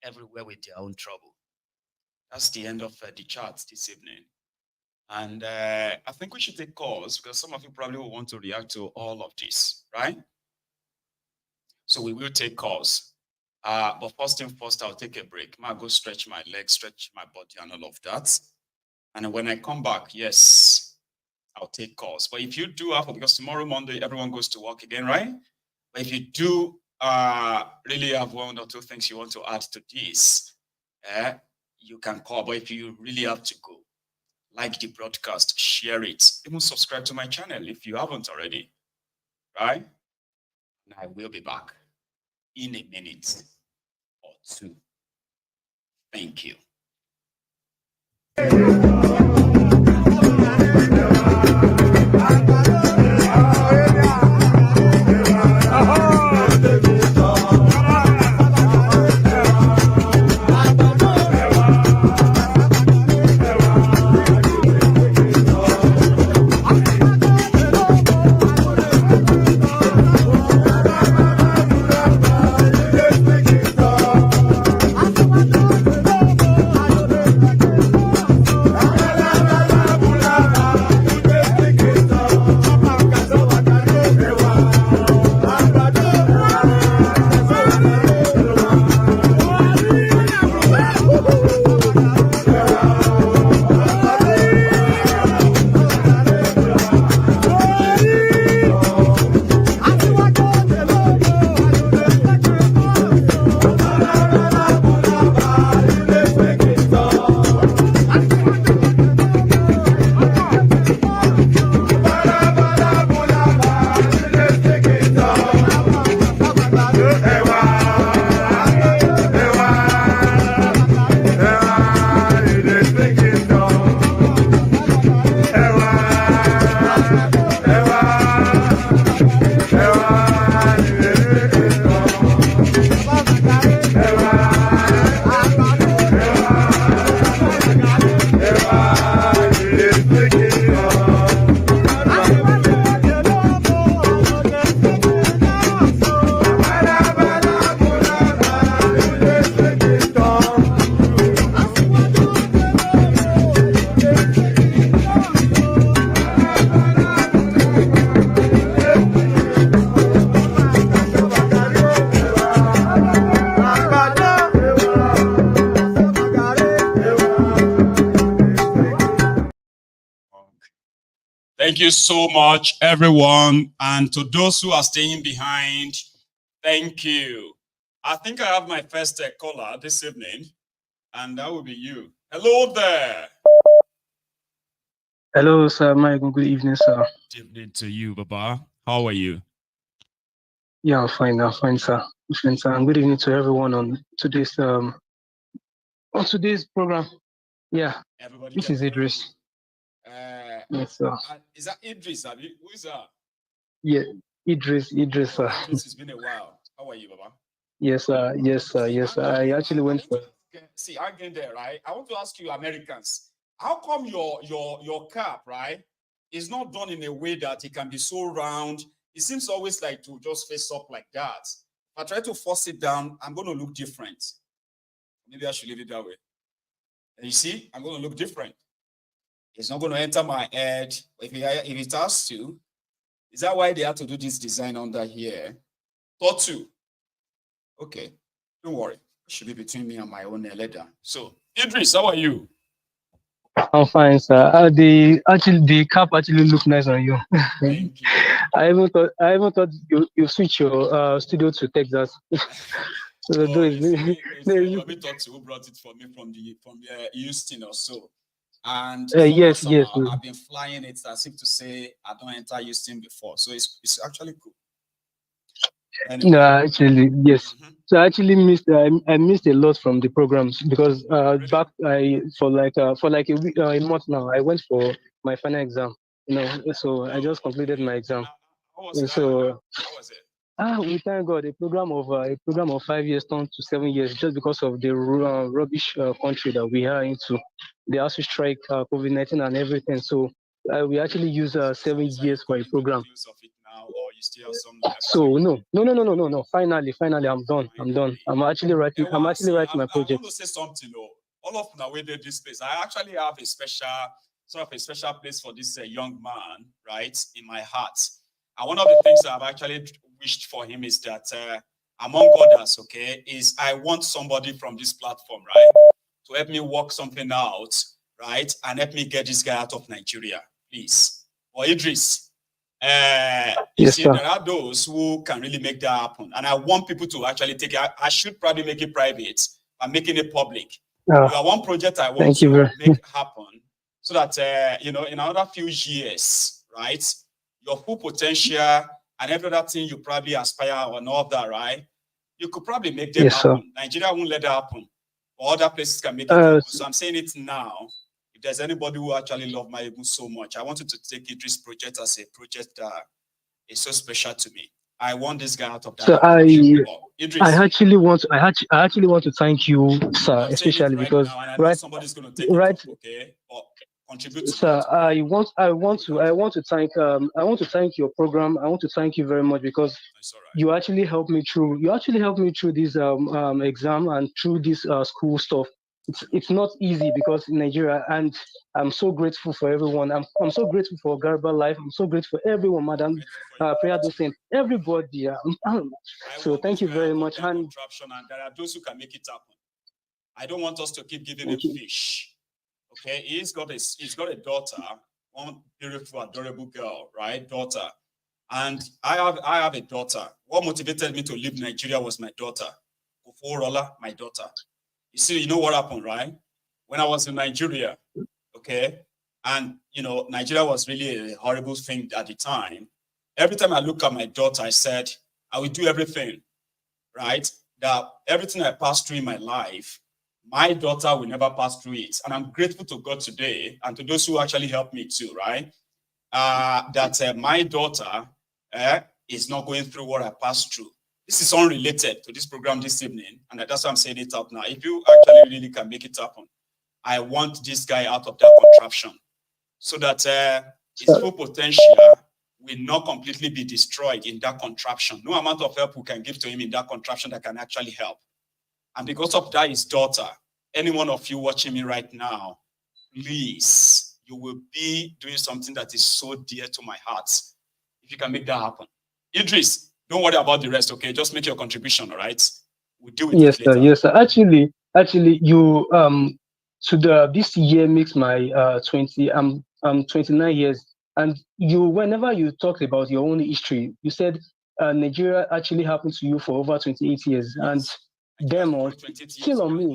Everywhere with their own trouble. That's the end of the charts this evening. And I think we should take calls because some of you probably will want to react to all of this, right? So we will take calls. But first thing first, I'll take a break. I'll go stretch my legs, stretch my body and all of that. And when I come back, yes, I'll take calls. But if you do have, because tomorrow, Monday, everyone goes to work again, right? But if you do really have one or two things you want to add to this, you can call. But if you really have to go, like the broadcast, share it, even subscribe to my channel if you haven't already, right? And I will be back in a minute or two. Thank you. Thank you so much, everyone. And to those who are staying behind, thank you. I think I have my first caller this evening, and that will be you. Hello there. Hello, sir. Good evening, sir. Good evening to you, Baba. How are you? Yeah, I'm fine. I'm fine, sir. I'm fine, sir. And good evening to everyone on today's program. Yeah. Everybody, this is Idris. Yes, sir. Is that Idris? Who is that? Yeah, Idris, sir. Idris, it's been a while. How are you, Baba? Yes, sir. Yes, sir. Yes, sir. I actually went for. See, I'm getting there, right? I want to ask you, Americans, how come your cap, right, it's not done in a way that it can be so round. It seems always like to just face up like that. If I try to force it down, I'm going to look different. Maybe I should leave it that way. And you see, I'm going to look different. It's not going to enter my head. If it has to, is that why they have to do this design under here? Thought to. Okay, don't worry. It should be between me and my own letter. So, Idris, how are you? I'm fine, sir. The cap actually look nice on you. Thank you. I even thought you switch your studio to Texas. So it's thought who brought it for me from Houston or so. And yes. I've been flying it as if to say I don't enter Houston before. So it's actually cool. Anyway. No, actually, yes. So I actually missed. I missed a lot from the programs because back for like a week, a month now, I went for my final exam. So I just completed my exam. How was it? We thank God a program of 5 years turned to 7 years just because of the rubbish country that we are into. The ASU strike, COVID-19, and everything. So we actually use 7 years for a program. So no. Finally, I'm done. I'm actually writing my project. I want to say something. All of now we did this place. I actually have a special place for this young man, right, in my heart. And one of the things that I've actually wished for him is that, among others, okay, is I want somebody from this platform, right, to help me work something out, right, and help me get this guy out of Nigeria, please. Or Idris, yes, see, there are those who can really make that happen. And I want people to actually take it. I should probably make it private and making it public. You are one project I want to make happen so that, in another few years, right, your full potential and every other thing you probably aspire or all of that, right? You could probably make them happen. Sir. Nigeria won't let that happen. Or other places can make it happen. So I'm saying it now. If there's anybody who actually love my able so much, I wanted to take Idris project as a project that is so special to me. I want this guy out of that. So I actually want to thank you, sir, especially because somebody's going to take it up, okay? Or contribute to sir, I want to thank your program. I want to thank you very much because you actually helped me through. You actually helped me through this exam and through this school stuff. It's not easy because in Nigeria, and I'm so grateful for everyone. I'm so grateful for Garba Life. I'm so grateful for everyone, Madam Prayer Docent, everybody. So thank you very much. And there are those who can make it happen. I don't want us to keep giving him fish. Okay, he's got a daughter, one beautiful, adorable girl, right? Daughter. And I have a daughter. What motivated me to leave Nigeria was my daughter. Kuforola, my daughter. You see, you know what happened, right? When I was in Nigeria, okay, and Nigeria was really a horrible thing at the time. Every time I look at my daughter, I said, I will do everything, right? That everything I passed through in my life, my daughter will never pass through it. And I'm grateful to God today and to those who actually helped me too, right? That my daughter is not going through what I passed through. This is unrelated to this program this evening, and that's why I'm saying it out now. If you actually really can make it happen, I want this guy out of that contraption so that his full potential will not completely be destroyed in that contraption. No amount of help we can give to him in that contraption that can actually help. And because of that, his daughter, any one of you watching me right now, please, you will be doing something that is so dear to my heart. If you can make that happen. Idris, don't worry about the rest, okay? Just make your contribution, all right? We'll deal with it later. Yes, sir. Actually, you this year makes my 20. I'm 29 years, and whenever you talked about your own history, you said Nigeria actually happened to you for over 28 years, and them are still on me.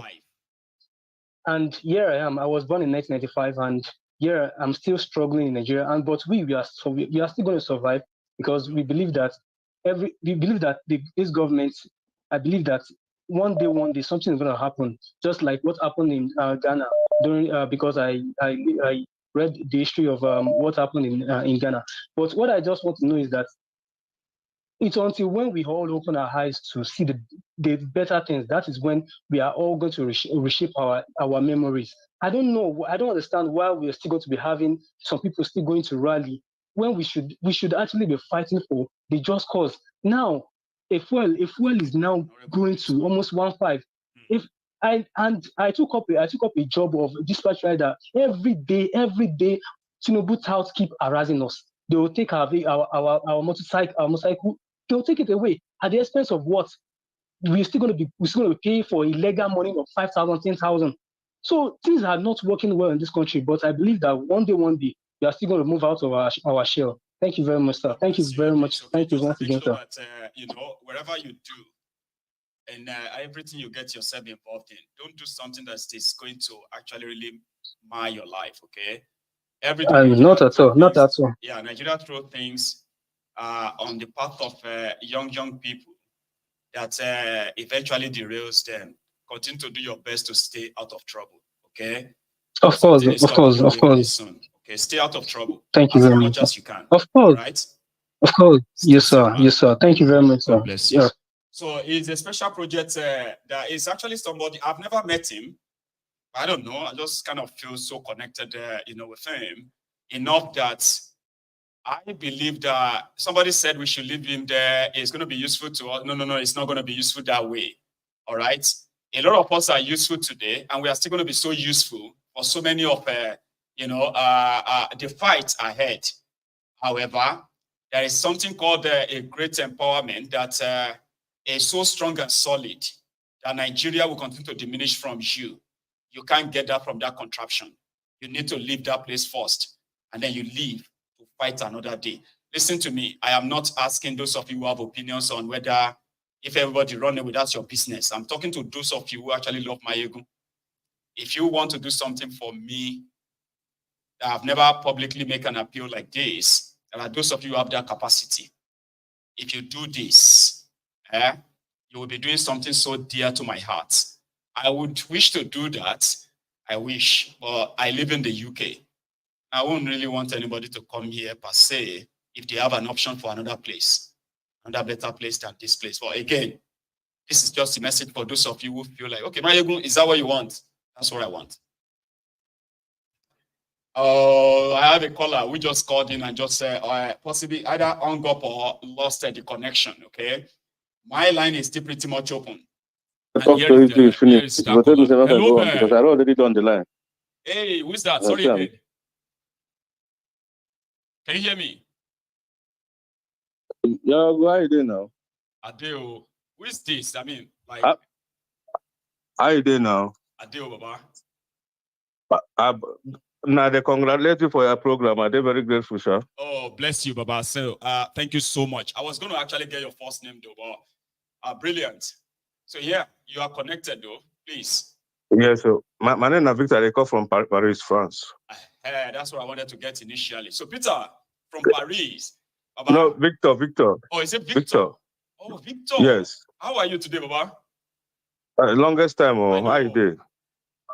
And here I am. I was born in 1995, and here I'm still struggling in Nigeria. But we are still going to survive because we believe that. This government, I believe that one day something is going to happen, just like what happened in Ghana during because I read the history of what happened in Ghana. But what I just want to know is that it's until when we all open our eyes to see the better things, that is when we are all going to reshape our memories. I don't know. I don't understand why we're still going to be having some people still going to rally when we should actually be fighting for the just cause. Now, if fuel is now going to almost 1.5. If I took up a job of dispatch rider every day. Tinubu touts keep harassing us. They will take our motorcycle. They will take it away at the expense of what? We're still going to pay for illegal money of 5,000, 10,000. So things are not working well in this country. But I believe that one day we are still going to move out of our shell. Thank you very much, sir. Thank you very much. Thank you once again, sir. Wherever you do, and everything you get yourself involved in, don't do something that is going to actually really mar your life. Okay. Not at all. Not at all. Yeah, Nigeria throw things on the path of young people that eventually derails them. Continue to do your best to stay out of trouble. Okay. Of course. Soon. Okay, stay out of trouble. Thank you very much. As you can. Of course. Right. Of course. Yes, sir. Yes, sir. Thank you very much, sir. God bless you. Yeah. So it's a special project that is actually somebody I've never met him. I don't know. I just kind of feel so connected, with him enough that I believe that somebody said we should leave him there. It's going to be useful to us. No. It's not going to be useful that way. All right. A lot of us are useful today, and we are still going to be so useful for so many of the fight ahead. However, there is something called a great empowerment that is so strong and solid that Nigeria will continue to diminish from you. You can't get that from that contraption. You need to leave that place first, and then you leave to fight another day. Listen to me. I am not asking those of you who have opinions on whether if everybody run away, that's your business. I'm talking to those of you who actually love my ego. If you want to do something for me, I've never publicly made an appeal like this. There are those of you who have that capacity. If you do this, you will be doing something so dear to my heart. I would wish to do that. I wish, but I live in the UK. I wouldn't really want anybody to come here per se if they have an option for another place. Another better place than this place. But again, this is just a message for those of you who feel like, okay, Mayegun, is that what you want? That's what I want. I have a caller. We just called in and just said, possibly either hung up or lost the connection. Okay, my line is still pretty much open. Talk to you till you finish. Hello, because I already done the line. Hey, who's that? Sorry, man. Can you hear me? Yeah, how are you doing now? Adeo, who is this? I mean, like. How are you doing now? Adeo, Baba. Now, they congratulate you for your program. They're very grateful, sir. Oh, bless you, Baba. So, thank you so much. I was going to actually get your first name, though, but brilliant. So, yeah, you are connected, though. Please. Yes, so my name is Victor. I come from Paris, France. That's what I wanted to get initially. So, Peter, from Paris. Baba. No, Victor. Oh, is it Victor? Oh, Victor. Yes. How are you today, Baba? Longest time, how are you doing?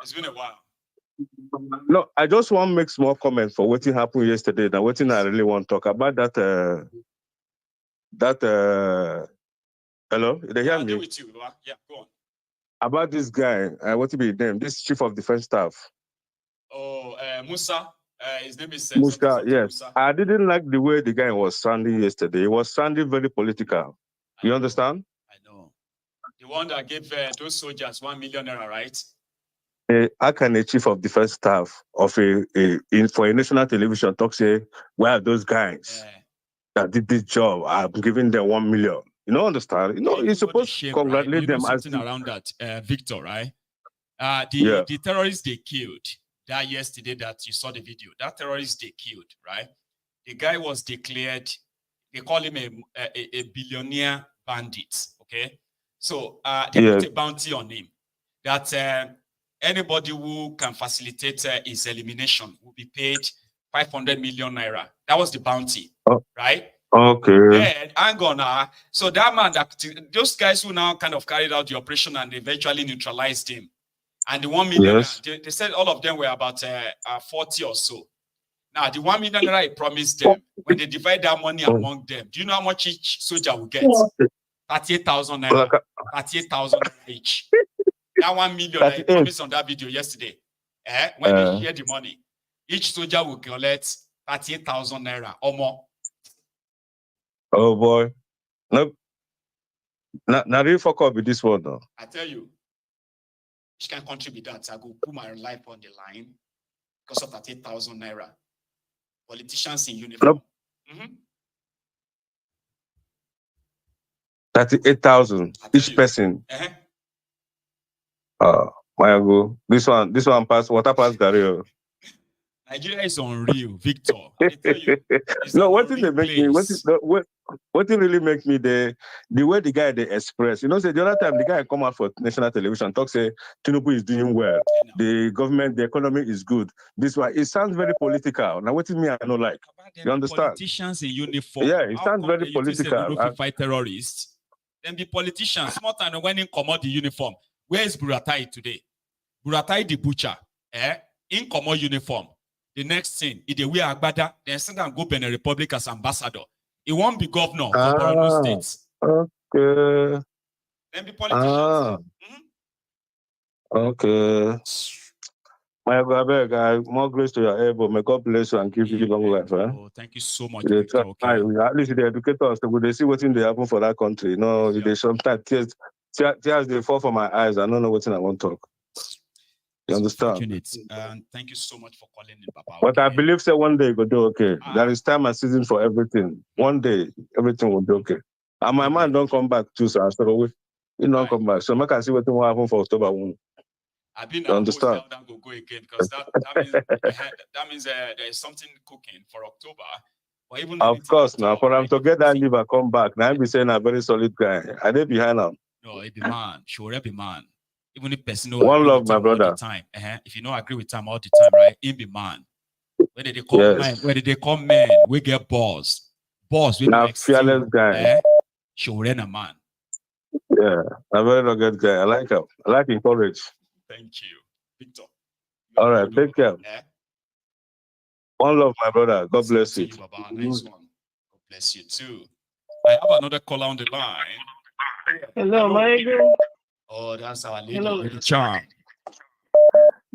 It's been a while. No, I just want to make small comment for what happened yesterday. Now, what I really want to talk about that. Hello, they hear me? With you, Baba. Yeah, go on. About this guy, what to be named? This chief of defense staff. Oh, Musa. His name is Musa. Yes, Musa. I didn't like the way the guy was sounding yesterday. He was sounding very political. You understand? I know. The one that gave those soldiers 1 million naira, right? How can a chief of defense staff of for a national television talk say, where are those guys that did this job? I'm giving them 1 million. You know, understand? You know, you're supposed to congratulate them as something around that, Victor, right? The terrorists they killed that yesterday that you saw the video, that terrorist they killed, right? The guy was declared, they call him a billionaire bandit, okay? So they put a bounty on him that anybody who can facilitate his elimination will be paid 500 million naira. That was the bounty, right? Okay. And hang on, so that man, those guys who now kind of carried out the operation and eventually neutralized him, and the 1 million, they said all of them were about 40 or so. Now, the 1 million naira he promised them, when they divide that money among them, do you know how much each soldier will get? 38,000 naira. 38,000 each. That 1 million that he promised on that video yesterday. When they share the money, each soldier will collect 38,000 naira or more. Oh boy. Nope. Now you fuck up with this one though. I tell you, which can contribute that I go put my life on the line because of 38,000 naira. Politicians in uniform. Nope. 38,000 each person. My go. This one pass water pass Gary. Nigeria is unreal, Victor. I tell you, no, what did they make me? What did really make me the way the guy they express? You know, say the other time the guy come out for national television talk say Tinubu is doing well, the government, the economy is good. This one it sounds very political. Now what is me I don't like? You understand? Politicians in uniform. Yeah, it sounds very political. They fight terrorists. Then the politicians, small time when in commode the uniform. Where is Buratai today? Buratai the butcher, in commode uniform. The next thing, if they wear agbada, then send and go Benin Republic as ambassador. He won't be governor for Borno State. Okay. Then be politicians. Okay. My God, more grace to your elbow. May God bless you and give you long life. Oh, thank you so much. Victor, at least the educators, they see what they happen for that country. No, they sometimes tears they fall from my eyes. I don't know what I want to talk. You understand? Thank you so much for calling in, Papa. But I believe that one day it will do okay. There is time and season for everything. One day everything will be okay. And my man don't come back too, so I started with he don't come back. So I can see what will happen for October 1. You understand? Go again because that means there is something cooking for October. Or even of course, now for them to get that liver come back, now I be saying a very solid guy. Are they behind him? No, it be man. Sure, be man. Even if person one love, my brother. All the time. If you don't agree with time all the time, right? He be man. Where did they come man? Where did they come men? We get boss. Boss, we now fearless guy. Sure, a man. Yeah, a very rugged guy. I like him. I like him courage. Thank you, Victor. All right, take care. One love, my brother. God bless you. Baba. Nice one. God bless you too. I have another caller on the line. Hello, Michael. Oh, that's our lady. Lady Charm.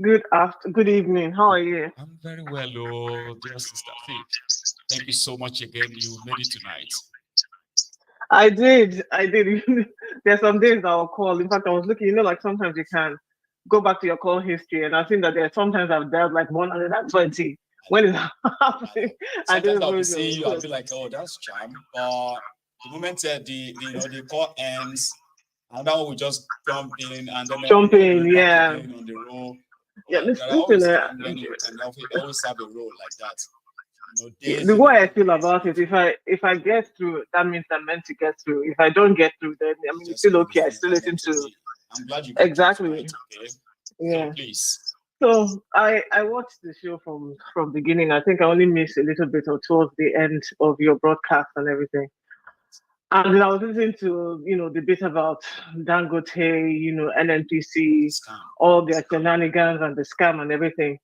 Good evening. How are you? I'm very well, oh, dear sister. Thank you so much again. You made it tonight. I did. There's some days I'll call. In fact, I was looking, like sometimes you can go back to your call history, and I've seen that there sometimes I've dialed like 120. When is happening? Sometimes I'll be seeing you, I'll be like, oh, that's Charm. But the moment the call ends, and then we just jump in and then on the roll. Yeah, listen. Always have a role like that. The way I feel about it, if I get through, that means I'm meant to get through. If I don't get through, then I mean it's still okay. I still listen to. I'm glad you exactly. Right, okay? Yeah. So please. So I watched the show from beginning. I think I only missed a little bit or towards the end of your broadcast and everything. And then I was listening to, the bit about Dangote, NNPC, all their shenanigans and the scam and everything.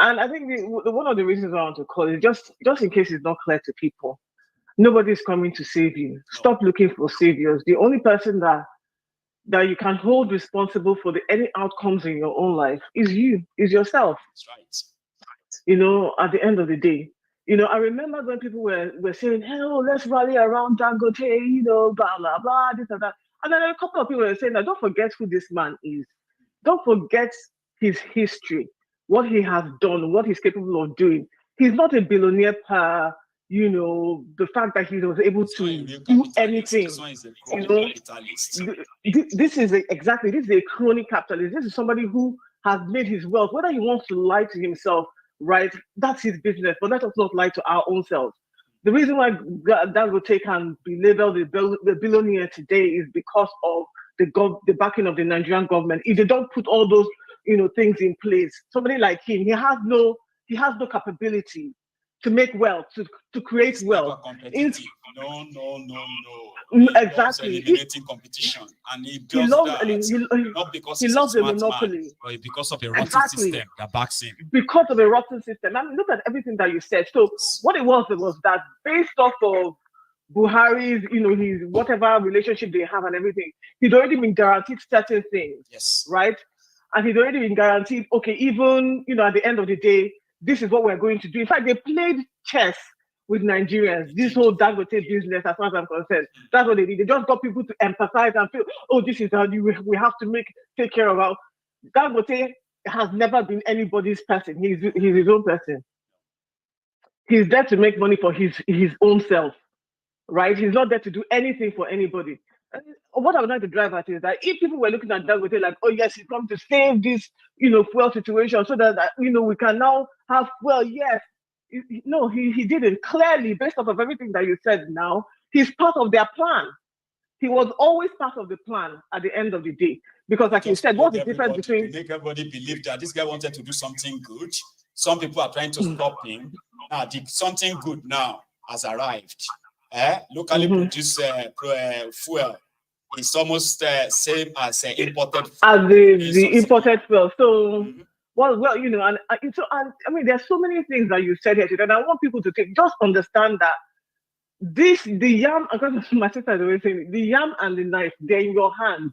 And I think one of the reasons I want to call is just in case it's not clear to people, nobody's coming to save you. Stop looking for saviors. The only person that you can hold responsible for any outcomes in your own life is yourself. That's right. At the end of the day. I remember when people were saying, hey, let's rally around Dangote, blah, blah, blah, this and that. And then a couple of people were saying, don't forget who this man is. Don't forget his history, what he has done, what he's capable of doing. He's not a billionaire per, the fact that he was able to do anything. This is a crony capitalist. This is somebody who has made his wealth. Whether he wants to lie to himself, right, that's his business, but let us not lie to our own selves. The reason why Dangote can be labeled the billionaire today is because of the backing of the Nigerian government. If they don't put all those things in place, somebody like him, he has no capability to make wealth, to create wealth. No. Exactly. Eliminating competition, and he does not because he loves the monopoly, man, but because of a rotten system that backs him. Because of a rotten system. I mean, look at everything that you said. So what it was that based off of Buhari's, his whatever relationship they have and everything, he'd already been guaranteed certain things. Yes. Right? and he's already been guaranteed, okay, even, at the end of the day, this is what we're going to do. In fact, they played chess with Nigerians, this whole Dangote business, as far as I'm concerned. That's what they did. They just got people to empathize and feel, oh, this is how we have to take care of our... Dangote has never been anybody's person. He's his own person. He's there to make money for his own self, right? He's not there to do anything for anybody. And what I would like to drive at is that if people were looking at Dangote like, oh yes, he's come to save this, fuel situation so that, we can now have fuel. Yes. No, he didn't. Clearly, based off of everything that you said now, he's part of their plan. He was always part of the plan at the end of the day. Because like you said, what's the difference between... Make everybody believe that this guy wanted to do something good. Some people are trying to stop him. Now, something good now has arrived. Locally produced fuel is almost same as imported fuel. As the imported fuel. So... Well, and I mean, there's so many things that you said here today, and I want people to just understand that the yam, according to my sister, the way saying the yam and the knife, they're in your hands.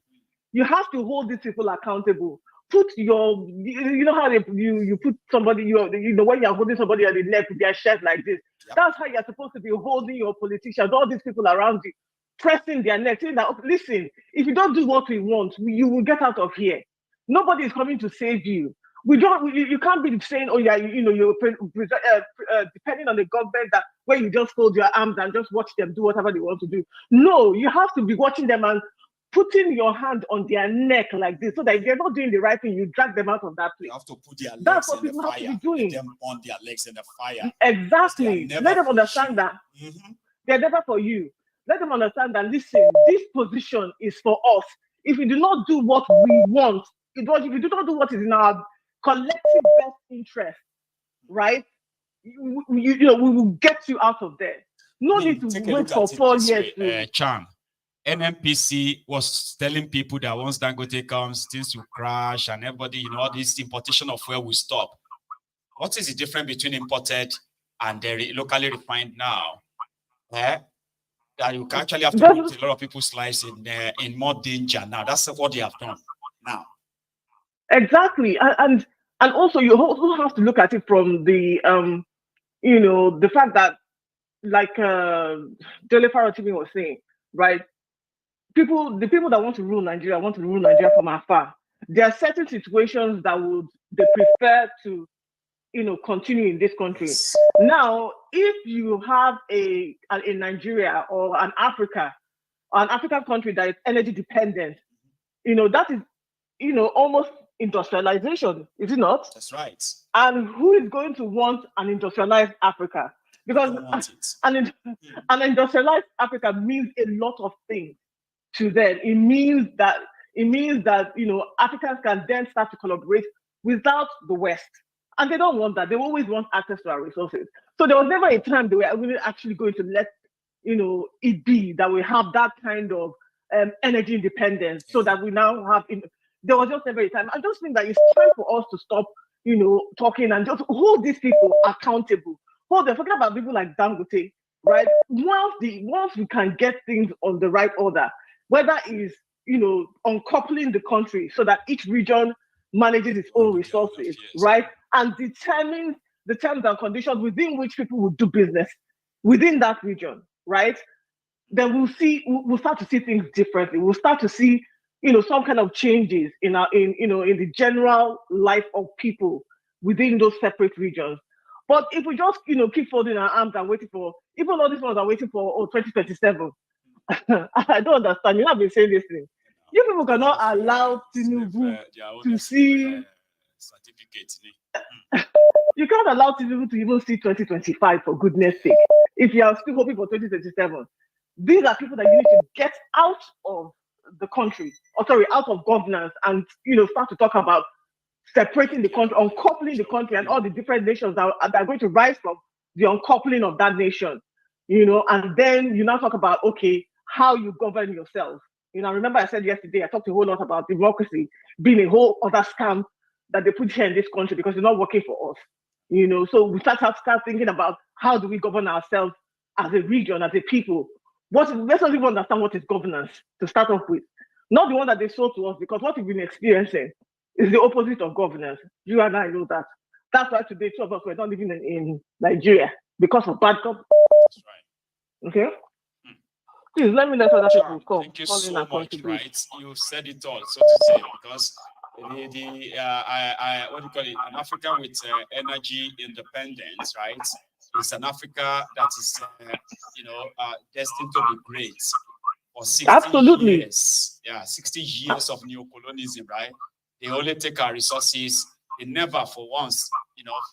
You have to hold these people accountable. Put your, how you put somebody, when you're holding somebody at the neck with their shirt like this, that's how you're supposed to be holding your politicians, all these people around you, pressing their neck, saying that, listen, if you don't do what we want, you will get out of here. Nobody is coming to save you. You can't be saying, oh yeah, you're depending on the government that where you just fold your arms and just watch them do whatever they want to do. No, you have to be watching them and putting your hand on their neck like this, so that if they're not doing the right thing, you drag them out of that place. You have to put their legs That's what in people the have fire. to be doing. Put them on their legs in the fire. Exactly. Let them understand that they're never for you. Let them understand that, listen, this position is for us. If we do not do what we want, if we do not do what is in our collective best interest, right? We will get you out of there. No need to wait for 4 years. Chan, NNPC was telling people that once Dangote comes, things will crash and everybody, all this importation of fuel will stop. What is the difference between imported and locally refined now? That you actually have to put a lot of people's lives in more danger now. That's what they have done now. Exactly, and also you also have to look at it from the the fact that, like Dele Farotimi was saying, right? The people that want to rule Nigeria from afar. There are certain situations that they prefer to continue in this country. Now, if you have a Nigeria or an African country that is energy dependent, that is almost industrialization, is it not? That's right. And who is going to want an industrialized Africa? Because an industrialized Africa means a lot of things to them. It means that Africans can then start to collaborate without the West. And they don't want that. They always want access to our resources. So there was never a time they were actually going to let it be that we have that kind of energy independence, so that we now have there was just never a time. I just think that it's time for us to stop, talking and just hold these people accountable. They're talking about people like Dangote, right? Once we can get things on the right order, whether it's, uncoupling the country so that each region manages its own resources, right? And determines the terms and conditions within which people will do business within that region, right? Then we'll start to see things differently. We'll start to see some kind of changes in the general life of people within those separate regions. But if we just keep folding our arms and waiting for, even all these ones are waiting for 2027, I don't understand. You've not been saying this thing. You people cannot allow Tinubu to see certificates. You can't allow Tinubu to even see 2025, for goodness sake. If you are still hoping for 2027, these are people that you need to get out of the country, out of governance, and start to talk about separating the country, uncoupling the country, and all the different nations that are going to rise from the uncoupling of that nation. And then you now talk about, okay, how you govern yourself. Remember I said yesterday, I talked a whole lot about democracy being a whole other scam that they put here in this country because it's not working for us. So we start thinking about how do we govern ourselves as a region, as a people. Let's not even understand what is governance to start off with. Not the one that they sold to us, because what we've been experiencing It's the opposite of governance. You and I know that. That's why today 2 of us were not living in Nigeria because of bad governance. That's right. Okay? Please let me let other people come. Thank you so much, right? You said it all, so to say, because what do you call it? An Africa with energy independence, right? It's an Africa that is, destined to be great for 60 years. Yeah, 60 years of neocolonialism, right? They only take our resources. They never, for once,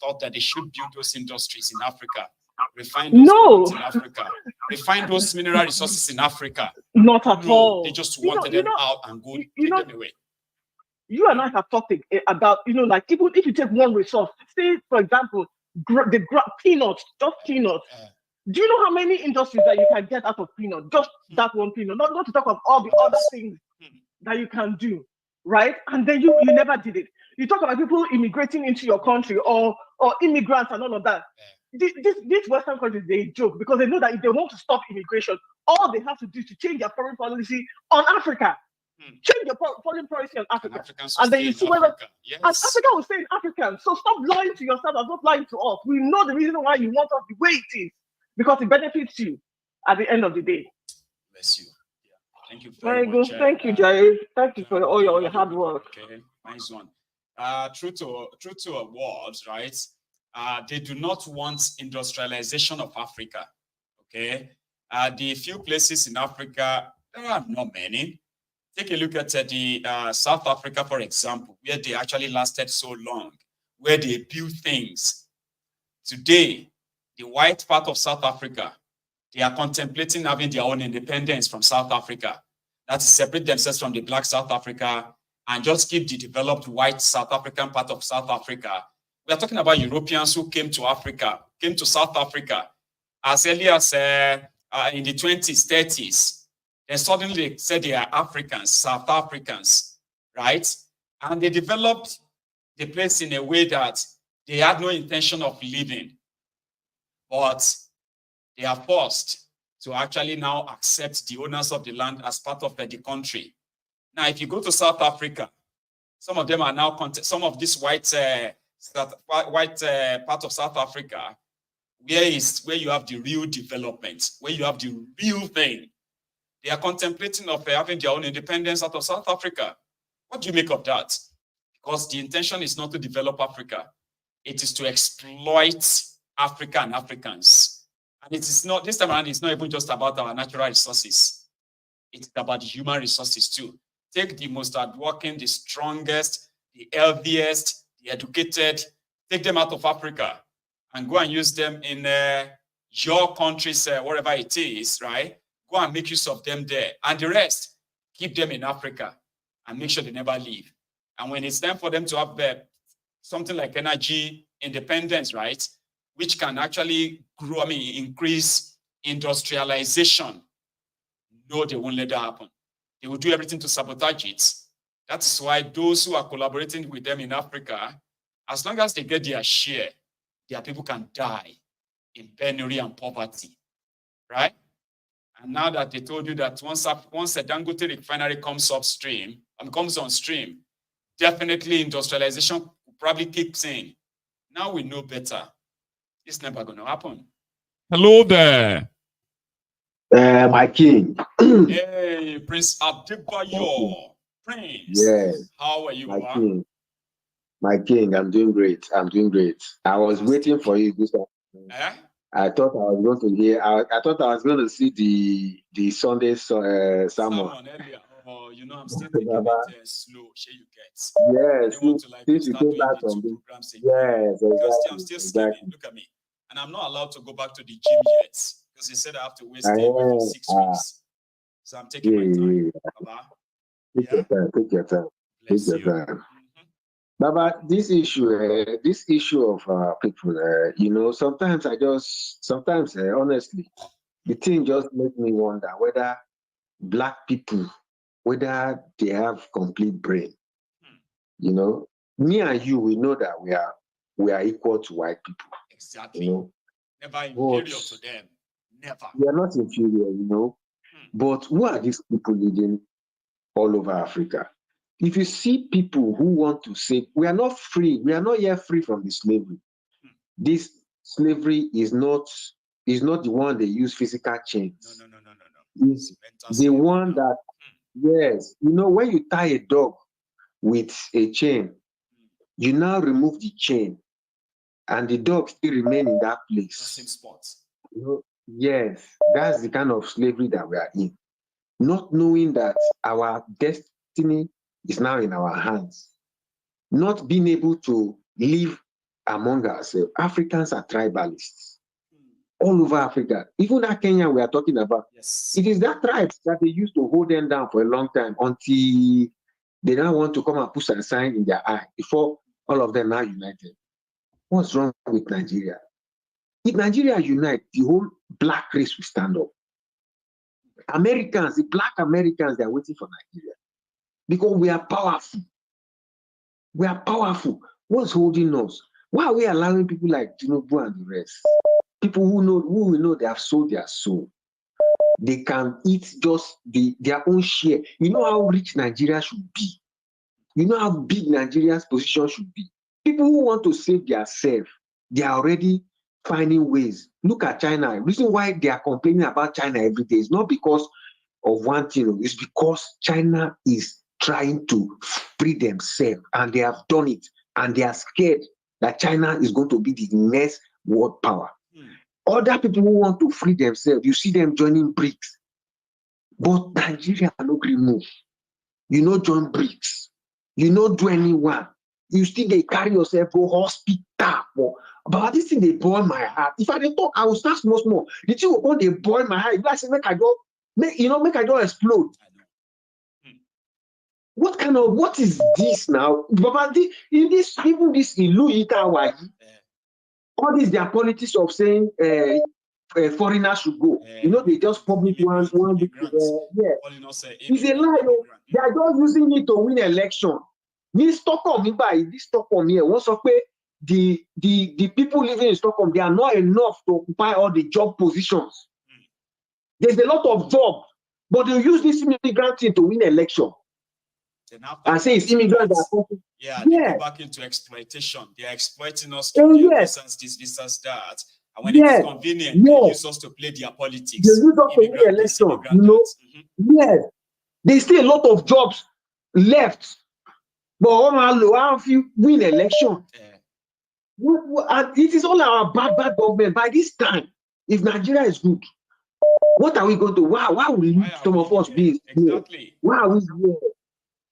thought that they should build those industries in Africa. Refine those in Africa. Refine those mineral resources in Africa. Not at all. They just wanted them out and go take them away. You and I have talked about, like even if you take one resource, say for example, peanuts, just peanuts. Do you know how many industries that you can get out of peanut? Just that one peanut. Not to talk of all the other things that you can do, right? And then you never did it. You talk about people immigrating into your country or immigrants and all of that. These Western countries, they joke because they know that if they want to stop immigration, all they have to do is to change their foreign policy on Africa. Change your foreign policy on Africa. And then you see whether Africa will stay in African. So stop lying to yourself and stop lying to us. We know the reason why you want us the way it is. Because it benefits you at the end of the day. Bless you. Yeah. Thank you very much. Thank you, Jai. Thank you for all your hard work. Okay, nice one. True to a word, right? They do not want industrialization of Africa. Okay, the few places in Africa, there are not many. Take a look at the South Africa, for example, where they actually lasted so long, where they built things. Today, the white part of South Africa, they are contemplating having their own independence from South Africa. That is, separate themselves from the black South Africa and just keep the developed white South African part of South Africa. We are talking about Europeans who came to South Africa as early as in the 20s, 30s. Then suddenly they said they are Africans, South Africans, right? And they developed the place in a way that they had no intention of living. But they are forced to actually now accept the owners of the land as part of the country. Now, if you go to South Africa, some of them are now, some of this white part of South Africa, where you have the real development, where you have the real thing. They are contemplating of having their own independence out of South Africa. What do you make of that? Because the intention is not to develop Africa. It is to exploit Africa and Africans. And it is not, this time around, it's not even just about our natural resources. It's about the human resources too. Take the most hardworking, the strongest, the healthiest, the educated, take them out of Africa and go and use them in your countries, wherever it is, right? Go and make use of them there. And the rest, keep them in Africa and make sure they never leave. And when it's time for them to have something like energy independence, right? Which can actually grow, increase industrialization. No, they won't let that happen. They will do everything to sabotage it. That's why those who are collaborating with them in Africa, as long as they get their share, their people can die in penury and poverty, right? And now that they told you that once a Dangote refinery comes on stream, definitely industrialization probably kicks in. Now we know better. It's never going to happen. Hello there. My king. Hey, Prince Adebayo. Prince. Yes. How are you, My king, I'm doing great. I was waiting for you this afternoon. I thought I was going to hear. I thought I was going to see the Sunday sermon. Earlier. Oh, I'm still taking it slow. Sure you get. Yes. Since you came back from the yes, exactly. I'm still skinny. Look at me. And I'm not allowed to go back to the gym yet because they said I have to stay away for 6 weeks. So I'm taking my time. Baba. Take your time. Baba, this issue of people, sometimes honestly, the thing just makes me wonder whether black people, whether they have complete brain. Me and you, we know that we are equal to white people. Exactly. Never inferior to them. Never. We are not inferior, But who are these people leading all over Africa? If you see people who want to say, we are not free, we are not yet free from the slavery. This slavery is not the one they use physical chains. No. It's the one that, yes, you know, when you tie a dog with a chain, you now remove the chain and the dog still remain in that place. Same spot. You know, yes, that's the kind of slavery that we are in. Not knowing that our destiny is now in our hands. Not being able to live among ourselves. Africans are tribalists. All over Africa. Even that Kenya we are talking about. Yes. It is that tribes that they used to hold them down for a long time until they now want to come and put a sign in their eye before all of them are united. What's wrong with Nigeria? If Nigeria unite, the whole black race will stand up. Americans, the black Americans, they are waiting for Nigeria because we are powerful. We are powerful. What's holding us? Why are we allowing people like Tinubu and the rest? People who we know they have sold their soul. They can eat just their own share. You know how rich Nigeria should be. You know how big Nigeria's position should be. People who want to save themselves, they are already finding ways. Look at China. The reason why they are complaining about China every day is not because of one thing. It's because China is trying to free themselves, and they have done it. And they are scared that China is going to be the next world power. Other people who want to free themselves, you see them joining BRICS. But Nigeria no gree move. You know join BRICS. You know do anyone. You still they carry yourself go hospital. But this thing they boil my heart. If I didn't talk, I will start small. The thing will go they boil my heart. If I say make I don't explode. What is this now? But even this Ilu Itawa, all this their politics of saying foreigners should go. You know, they just publish one big yeah. It's a lie. They are just using it to win election. This Stockholm here. Once the people living in Stockholm, they are not enough to occupy all the job positions. There's a lot of jobs, but they use this immigrant thing to win election. I say it's immigrants that are they go back into exploitation. They are exploiting us to this, that. And when it's convenient, they use us to play their politics. They use us to win election. You know? Yes. There's still a lot of jobs left. But how if you win election? And it is all our bad government. By this time, if Nigeria is good, what are we going to? Why will some of us be? Exactly. Why are we here?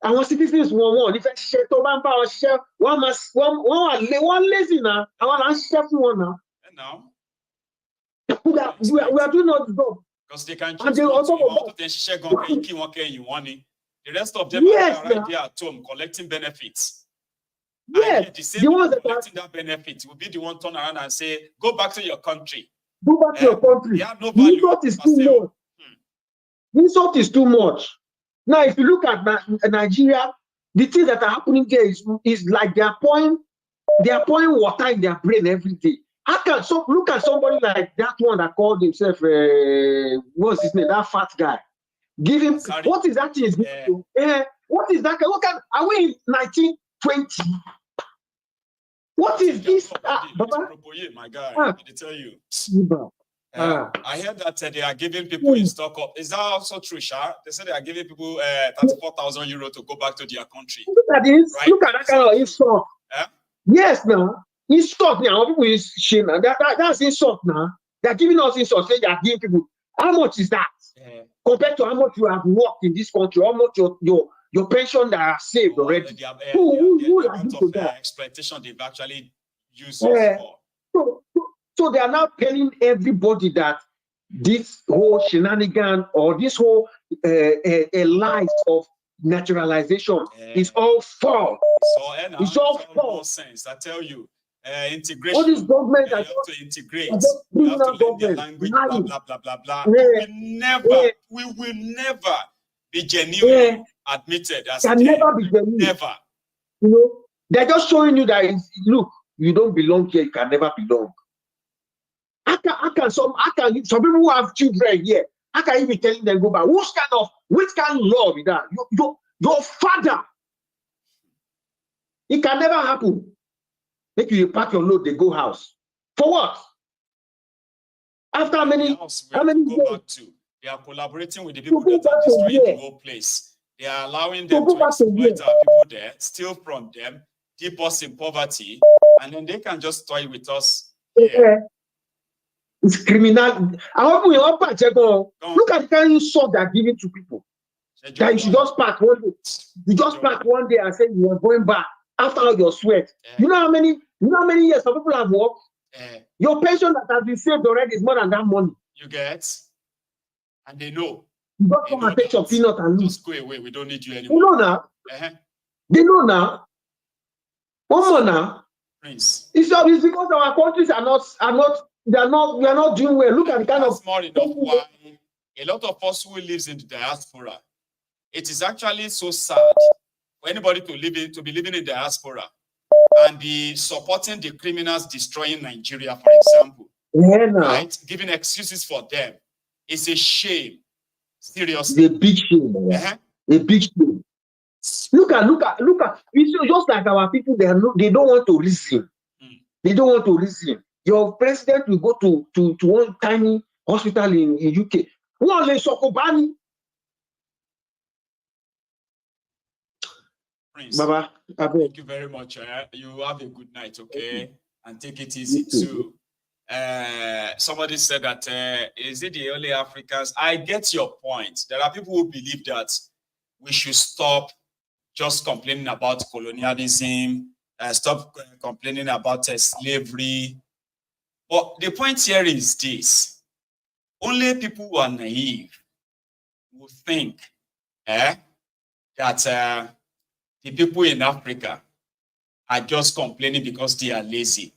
Our citizens want if I share to man power share one lazy now. I want to share one now. And now we are doing all the job. Because they can choose not to share the rest of them are right there at home collecting benefits. Yes, the same people collecting that benefit will be the one turn around and say, go back to your country. Go back to your country. They have no value. Insult is too much. Insult is too much. Now, if you look at Nigeria, the things that are happening there is like they are pouring water in their brain every day. Look at somebody like that one that called himself what's his name? That fat guy. Give him what is that thing? What is that? Are we in 1920? What is this? My guy, I tell you. I heard that they are giving people in stock up. Is that also true, Sha? They say they are giving people 34,000 euro to go back to their country. Look at this. Right? Look at that kind of insult. Yes, now. Insult now. People is shame. That's insult now. They're giving us insult. Say they are giving people. How much is that? Compared to how much you have worked in this country, how much your pension that are saved already? Who are you to that? Exploitation they've actually used for. So they are now telling everybody that this whole shenanigan or this whole lies of naturalization is all false. It's all false. I tell you, integration. All these governments you have to integrate. You have to learn their language. Blah. We will never be genuinely admitted as can never be genuine. Never. You know, they're just showing you that look, you don't belong here. You can never belong. Some people who have children here, how can you be telling them go back? Which kind of law is that? Your father It can never happen. Make you pack your load, they go house. For what? After how many years? They are collaborating with the people that are destroying the whole place. They are allowing them to exploit our people there, steal from them, keep us in poverty, and then they can just toy with us. Yeah. It's criminal. Look at the kind of sword they're giving to people. That you should just pack one day. You just pack one day and say you are going back after all your sweat. You know how many years some people have worked? Your pension that has been saved already is more than that money. You get? And they know. You don't come and take your peanut and lose. Just go away. We don't need you anymore. You know now. They know now. One more now. Prince. It's because our countries we are not doing well. Look at the kind of more enough why a lot of us who lives in the diaspora. It is actually so sad for anybody to be living in diaspora and be supporting the criminals destroying Nigeria, for example. Yeah, no. Right? Giving excuses for them. It's a shame. Seriously. It's a big shame. A big shame. Look at. It's just like our people, they don't want to listen. They don't want to listen. Your president will go to one tiny hospital in UK. Prince, Baba, thank you very much. You have a good night, okay? And take it easy too. Somebody said that, is it the only Africans? I get your point. There are people who believe that we should stop just complaining about colonialism, stop complaining about slavery. But the point here is this. Only people who are naive will think that the people in Africa are just complaining because they are lazy.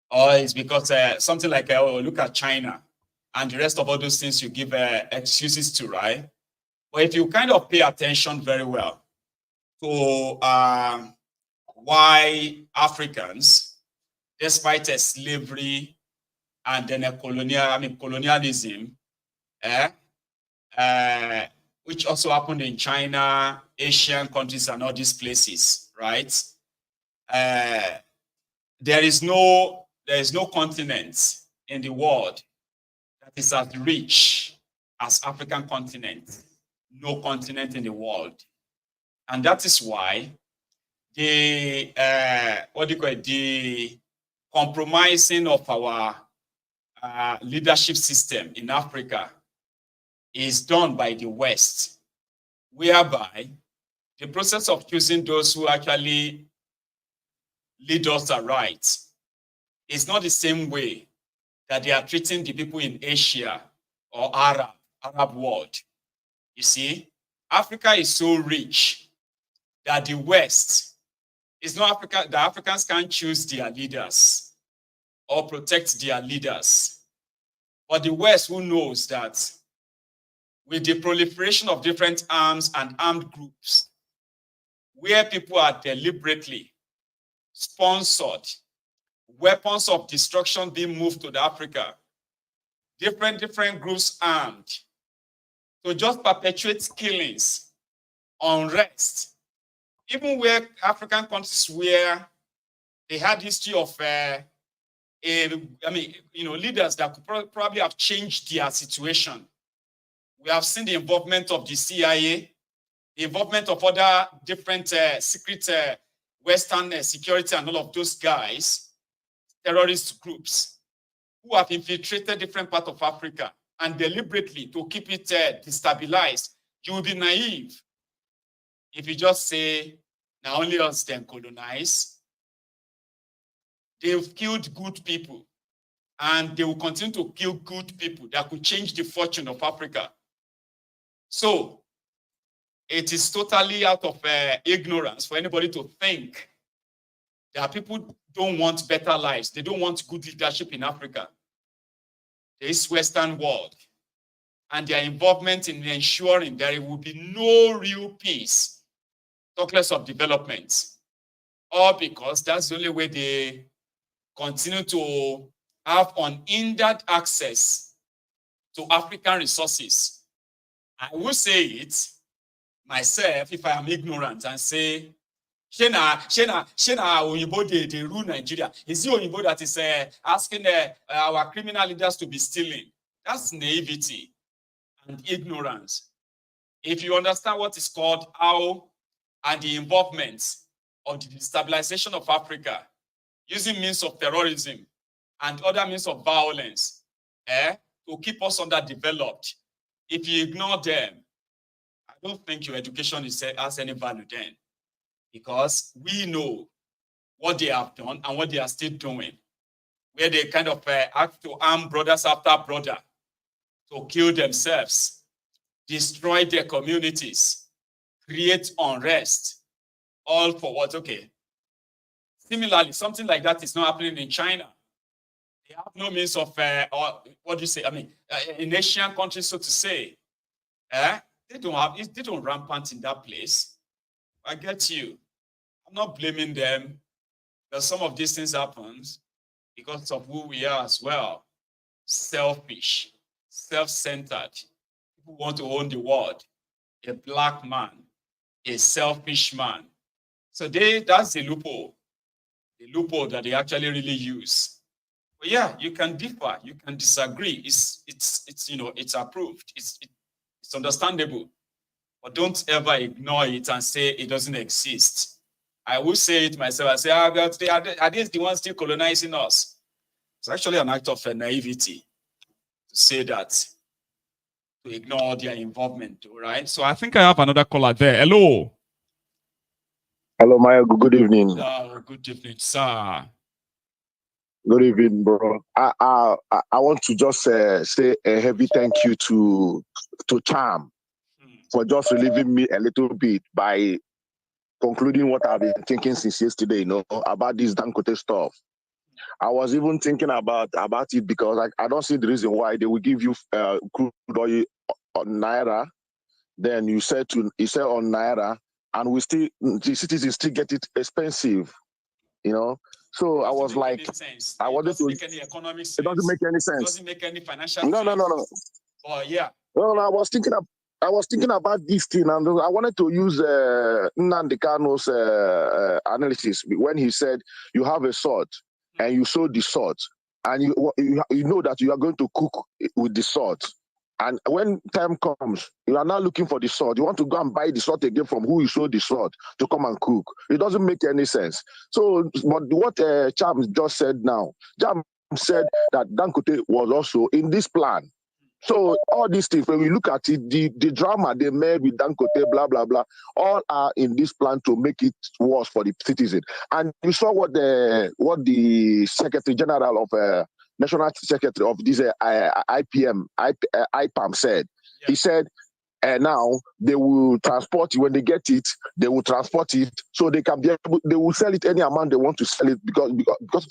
Or it's because something like, look at China and the rest of all those things you give excuses to, right? But if you kind of pay attention very well to why Africans, despite slavery and then colonialism, which also happened in China, Asian countries, and all these places, right? There is no continent in the world that is as rich as African continent. No continent in the world, and that is why the the compromising of our leadership system in Africa is done by the West, whereby the process of choosing those who actually lead us aright is not the same way that they are treating the people in Asia or Arab world. You see, Africa is so rich that the West is not Africa. The Africans can't choose their leaders or protect their leaders. But the West, who knows that with the proliferation of different arms and armed groups, where people are deliberately sponsored, weapons of destruction being moved to Africa, different groups armed, to just perpetuate killings, unrest, even where African countries where they had history of leaders that could probably have changed their situation. We have seen the involvement of the CIA, the involvement of other different secret Western security and all of those guys, terrorist groups, who have infiltrated different parts of Africa and deliberately to keep it destabilized. You will be naive if you just say, now only us then colonize. They've killed good people, and they will continue to kill good people that could change the fortune of Africa. So it is totally out of ignorance for anybody to think that people don't want better lives. They don't want good leadership in Africa. This Western world and their involvement in ensuring there will be no real peace, talk less of development, all because that's the only way they continue to have unhindered access to African resources. I will say it myself if I am ignorant and say Shena Oyinbo, they rule Nigeria. Is it Oyinbo that is asking our criminal leaders to be stealing? That's naivety and ignorance. If you understand what is called how and the involvement of the destabilization of Africa using means of terrorism and other means of violence to keep us underdeveloped, if you ignore them, I don't think your education has any value then, because we know what they have done and what they are still doing, where they kind of have to arm brothers after brother to kill themselves, destroy their communities, create unrest, all for what? Okay. Similarly, something like that is not happening in China. They have no means of, or what do you say? I mean, in Asian countries, so to say, they don't rampant in that place. I get you. I'm not blaming them, because some of these things happen because of who we are as well. Selfish, self-centered. People want to own the world. A black man, a selfish man. So that's the loophole that they actually really use. But yeah, you can differ, you can disagree. It's approved. It's understandable. But don't ever ignore it and say it doesn't exist. I will say it myself. I say, are these the ones still colonizing us? It's actually an act of naivety to say that, to ignore their involvement, all right? So I think I have another caller there. Hello. Hello, Maya. Good evening. Good evening, sir. Good evening, bro. I want to just say a heavy thank you to Charm for just relieving me a little bit by concluding what I've been thinking since yesterday, about this Dangote stuff. I was even thinking about it because I don't see the reason why they will give you crude oil on Naira. Then you said on Naira, and the citizens still get it expensive, So I was like, I wanted to. Make any economic sense. It doesn't make any sense. It doesn't make any financial No. Oh yeah. No, I was thinking about this thing, and I wanted to use Nnamdi Kanu's analysis when he said you have a sword and you sow the sword, and you know that you are going to cook with the sword. And when time comes, you are now looking for the sword. You want to go and buy the sword again from who you sold the sword to come and cook. It doesn't make any sense. So, but what Cham just said now, Cham said that Dangote was also in this plan. So all these things, when we look at it, the drama they made with Dangote, blah, blah, blah, all are in this plan to make it worse for the citizen. And you saw what the Secretary General of National Secretary of this IPM said. Yeah. He said, now they will transport it. When they get it, they will transport it so they can be able, they will sell it any amount they want to sell it because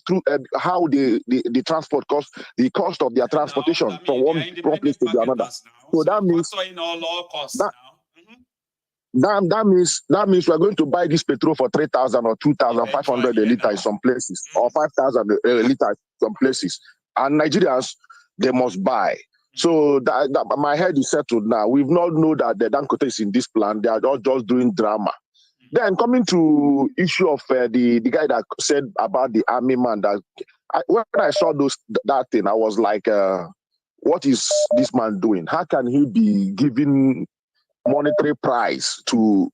through how the transport cost, the cost of their transportation from one place to the another. So that means that means we're going to buy this petrol for 3,000 or 2,500 a litre in some places, or 5,000 a litre in some places. And Nigerians, they must buy. So that my head is settled now. We've not known that the Dangote is in this plan. They are just doing drama. Then coming to issue of the guy that said about the army man, when I saw that thing, I was like, what is this man doing? How can he be giving monetary prize to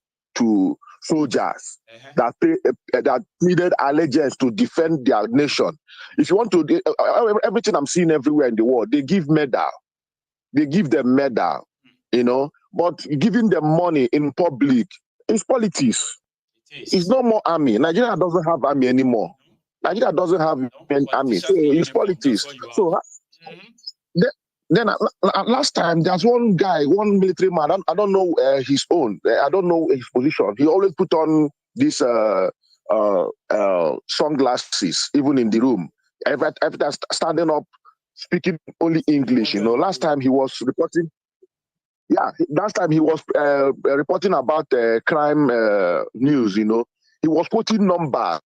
soldiers that needed allegiance to defend their nation? If you want to, everything I'm seeing everywhere in the world, they give medal. They give them medal, but giving them money in public is politics. It's no more army. Nigeria doesn't have army anymore. Nigeria doesn't have an army. So it's politics. So then last time, there's one guy, one military man, I don't know his own, I don't know his position. He always put on these sunglasses, even in the room. Every time standing up, speaking only English, Last time he was reporting, reporting about crime news, He was quoting numbers.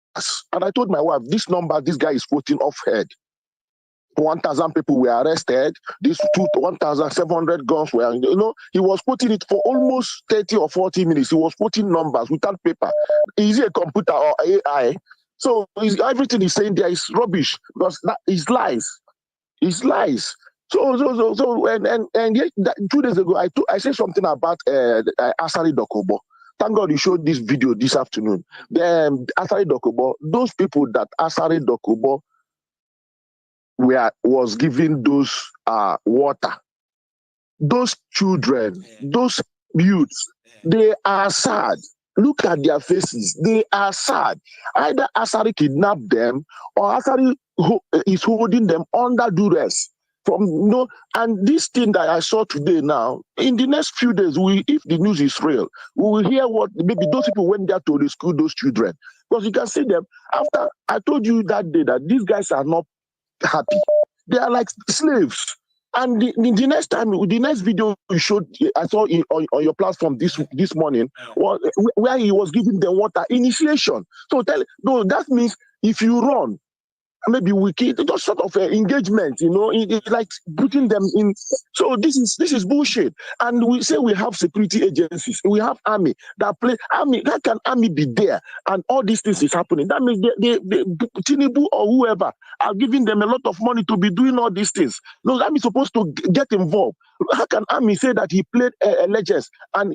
And I told my wife, this number, this guy is quoting off head. 1,000 people were arrested. These 1,700 guns were, he was putting it for almost 30 or 40 minutes. He was putting numbers without paper. Is it a computer or AI? So everything he's saying there is rubbish because that is lies. It's lies. So and yet, 2 days ago, I said something about Asari Dokubo. Thank God you showed this video this afternoon. Asari Dokubo, those people that Asari Dokubo was giving those water, those children, those youths, they are sad. Look at their faces. They are sad. Either Asari kidnapped them or Asari is holding them under duress. And this thing that I saw today now, in the next few days, if the news is real, we will hear what maybe those people went there to rescue those children. Because you can see them after I told you that day that these guys are not happy. They are like slaves. And the next time, the next video you showed, I saw on your platform this morning, where he was giving them water initiation. So that means if you run, maybe we keep just sort of engagement, it's like putting them in. So this is bullshit. And we say we have security agencies, we have army that play army. How can army be there and all these things is happening? That means they Tinubu or whoever are giving them a lot of money to be doing all these things. No, army is supposed to get involved. How can army say that he played allegiance and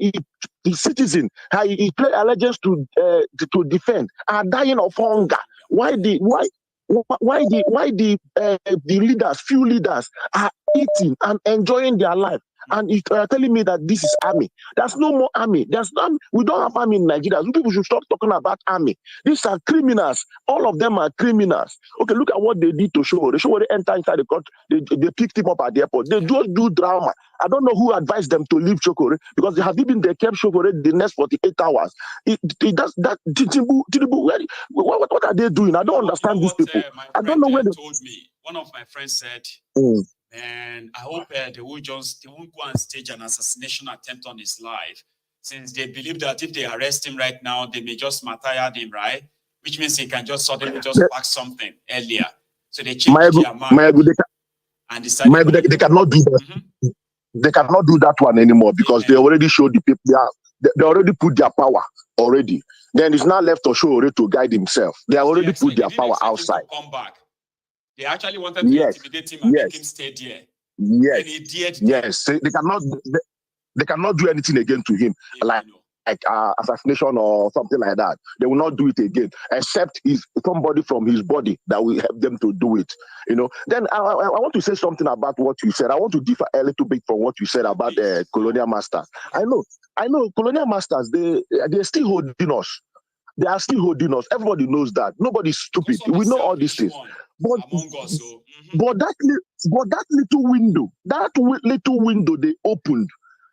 the citizen he played allegiance to defend are dying of hunger? Why the leaders, few leaders are eating and enjoying their life? And you are telling me that this is army. There's no more army. We don't have army in Nigeria. People should stop talking about army. These are criminals. All of them are criminals. Okay, look at what they did to Sowore. Sowore entered inside the country. They picked him up at the airport. They just do drama. I don't know who advised them to leave Sowore because they kept Sowore the next 48 hours. What are they doing? I don't understand these people. I don't know where they told me. One of my friends said, and I hope they won't go and stage an assassination attempt on his life, since they believe that if they arrest him right now, they may just martyr him, right? Which means he can just suddenly just pack something earlier. So they changed their mind and decided they cannot do that. They cannot do that one anymore because they already showed the people. They already put their power already. Then it's not left to Sowore to guide himself. They already put their power outside. Come back. They actually wanted to intimidate him and make him stay there. Yes. And he dared yes. They cannot do anything again to him, like assassination or something like that. They will not do it again, except if somebody from his body that will help them to do it. Then I want to say something about what you said. I want to differ a little bit from what you said about the colonial masters. I know colonial masters, they're still holding us. They are still holding us. Everybody knows that. Nobody's stupid. We know all these things. But that little window they opened,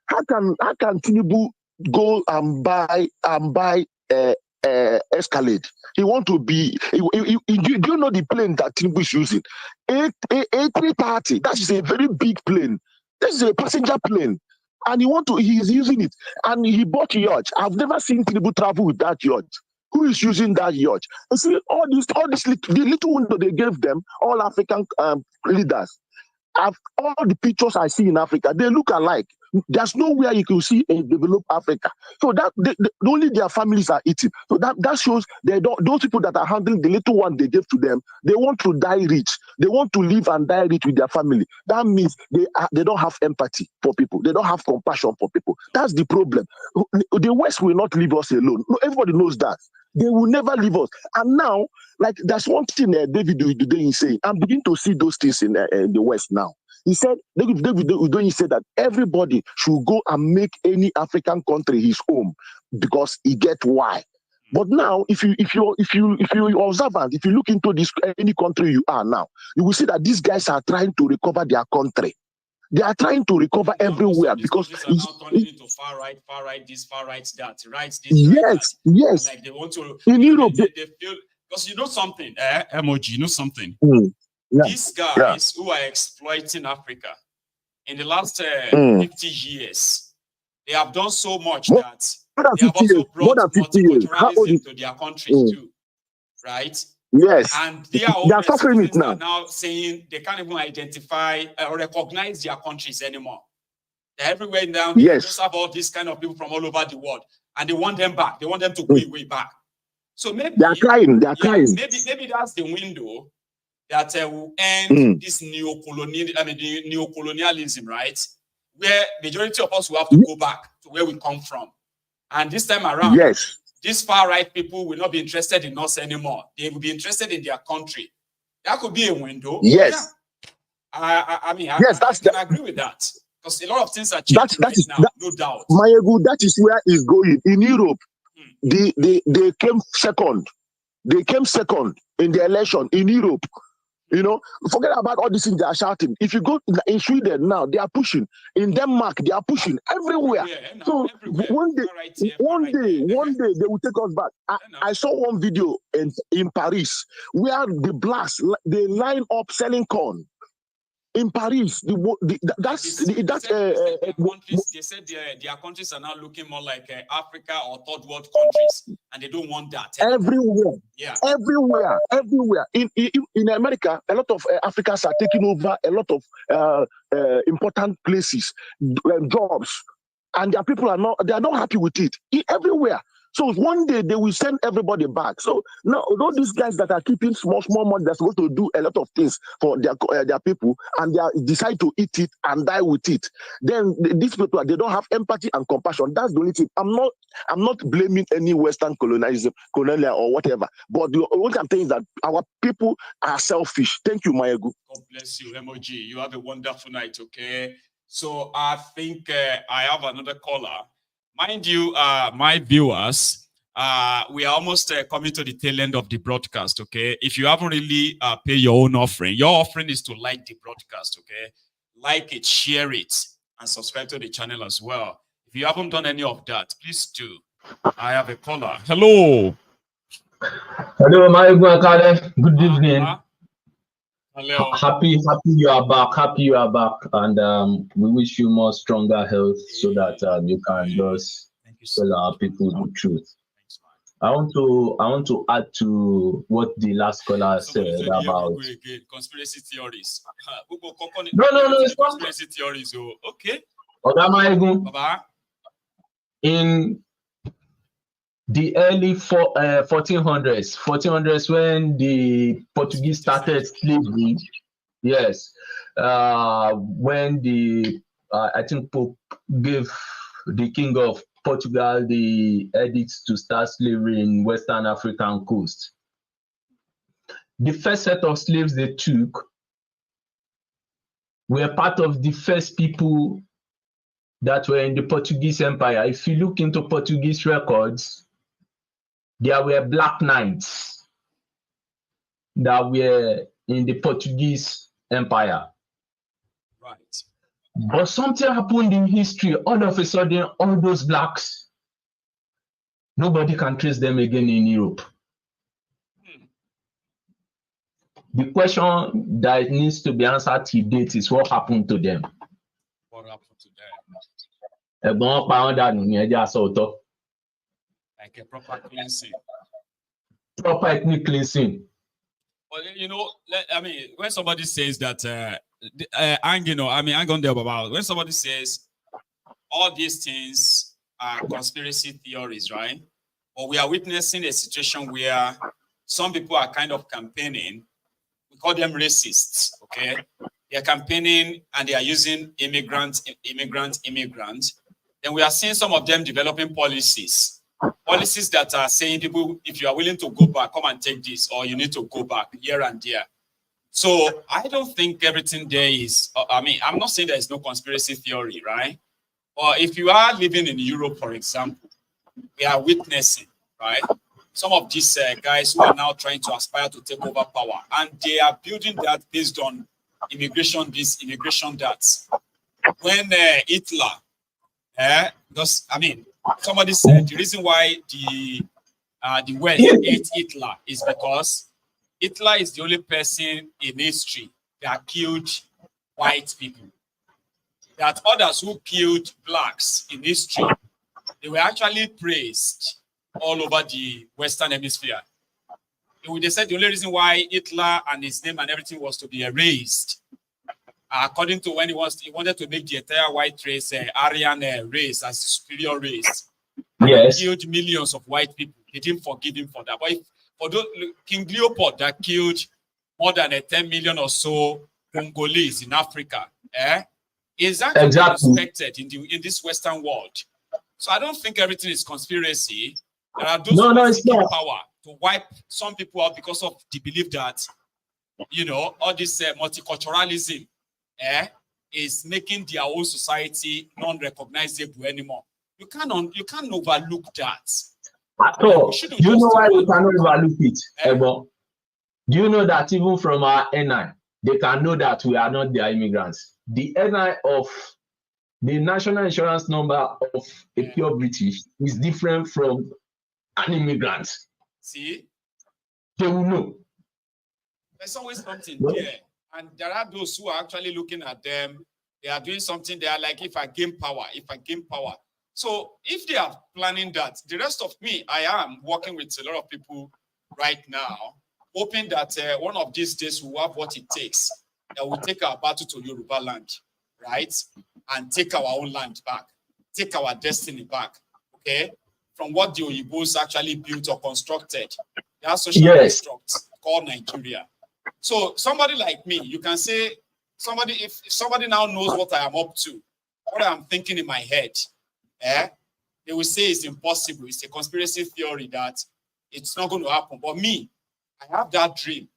how can Tinubu go and buy Escalade? He want to be. Do you know the plane that Tinubu is using? A330. That is a very big plane. This is a passenger plane, and he's using it. And he bought a yacht. I've never seen Tinubu travel with that yacht. Who is using that yacht? You see, the little window they gave them, all African leaders. All the pictures I see in Africa, they look alike. There's nowhere you can see a developed Africa. So that only their families are eating. So that shows those people that are handling the little one they gave to them, they want to die rich. They want to live and die rich with their family. That means they don't have empathy for people. They don't have compassion for people. That's the problem. The West will not leave us alone. No, everybody knows that. They will never leave us. And now, like that's one thing David Udoyin is saying. I'm beginning to see those things in the West now. He said, David Udoyin said that everybody should go and make any African country his home because he get why. But now, if you observe and if you look into this any country you are now, you will see that these guys are trying to recover their country. They are trying to recover everywhere because are now turning into far right this, far right that, right this, yes, right that. yes. And like they want to in Europe, they feel because you know something, emoji, you know something. Yeah. These guys who are exploiting Africa in the last 50 years, they have done so much that they have also brought multiculturalism to their countries too, right? Yes. And they are suffering it now. Now saying they can't even identify or recognize their countries anymore. They're everywhere now. They just have all these kind of people from all over the world, and they want them back. They want them to go way back. So maybe they are crying. They are crying. Maybe that's the window that will end this neocolonialism, right? Where majority of us will have to go back to where we come from. And this time around, these far-right people will not be interested in us anymore. They will be interested in their country. That could be a window. Yes. Yeah. I can agree with that. Because a lot of things are changing now, no doubt. Mayegu, that is where it's going. In Europe, they came second. They came second in the election in Europe. You know, forget about all these things they are shouting. If you go in Sweden now, they are pushing. In Denmark, they are pushing everywhere. So one day they will take us back. I saw one video in Paris where the blacks they line up selling corn. In Paris, they said their countries are now looking more like Africa or third world countries, and they don't want that everywhere. Everywhere. In America, a lot of Africans are taking over a lot of important places, jobs, and their people are not happy with it. Everywhere. So one day they will send everybody back. So now all these guys that are keeping small money, they're supposed to do a lot of things for their people, and they decide to eat it and die with it. Then these people, they don't have empathy and compassion. That's the only thing. I'm not blaming any Western colonial or whatever. But what I'm saying is that our people are selfish. Thank you, Mayegu. God bless you, MOG. You have a wonderful night. Okay. So I think I have another caller. Mind you, my viewers, we are almost coming to the tail end of the broadcast, okay? If you haven't really paid your own offering, your offering is to like the broadcast, okay? Like it, share it, and subscribe to the channel as well. If you haven't done any of that, please do. I have a caller. Hello. Hello, my good evening. Hello. Happy you are back, and we wish you more stronger health so that you can just tell our people the truth. I want to add to what the last caller said about conspiracy theories. No, it's not conspiracy theories. Okay. In the early 1400s, when the Portuguese started slavery, when the I think Pope gave the king of Portugal the edict to start slavery in Western African coast. The first set of slaves they took were part of the first people that were in the Portuguese Empire. If you look into Portuguese records, there were black knights that were in the Portuguese Empire. Right. But something happened in history. All of a sudden, all those blacks, nobody can trace them again in Europe. The question that needs to be answered to date is what happened to them? What happened to them? Like a proper cleansing. Proper ethnic cleansing. Well, you know, I mean, when somebody says that, hang on there about when somebody says all these things are conspiracy theories, right? Or we are witnessing a situation where some people are kind of campaigning. We call them racists, okay? They are campaigning and they are using immigrants. Then we are seeing some of them developing policies that are saying people, if you are willing to go back, come and take this, or you need to go back here and there. So I don't think everything there is, I'm not saying there is no conspiracy theory, right? Or if you are living in Europe, for example, we are witnessing, right? Some of these guys who are now trying to aspire to take over power, and they are building that based on immigration this, immigration that. When Hitler, because somebody said the reason why the West hates Hitler is because Hitler is the only person in history that killed white people. That others who killed blacks in history, they were actually praised all over the Western Hemisphere. They said the only reason why Hitler and his name and everything was to be erased, according to when he wanted to make the entire white race Aryan race as the superior race. Yes. He killed millions of white people. He didn't forgive him for that. But for those, King Leopold that killed more than 10 million or so Congolese in Africa, is actually respected in this Western world. So I don't think everything is conspiracy. There are those who are seeking power to wipe some people out because of the belief that, you know, all this multiculturalism is making their own society non-recognizable anymore. You can't overlook that. At all. Do you know why we cannot overlook it, Ebo? Do you know that even from our NI, they can know that we are not their immigrants? The NI of the national insurance number of a pure British is different from an immigrant. See? They will know. There's always something there. And there are those who are actually looking at them. They are doing something. They are like, if I gain power. So if they are planning that, the rest of me, I am working with a lot of people right now, hoping that one of these days we'll have what it takes. That we'll take our battle to Yoruba land, right? And take our own land back. Take our destiny back, okay? From what the Oyibos actually built or constructed. They are social constructs called Nigeria. So somebody like me, you can say, if somebody now knows what I am up to, what I'm thinking in my head, they will say it's impossible. It's a conspiracy theory that it's not going to happen. But me, I have that dream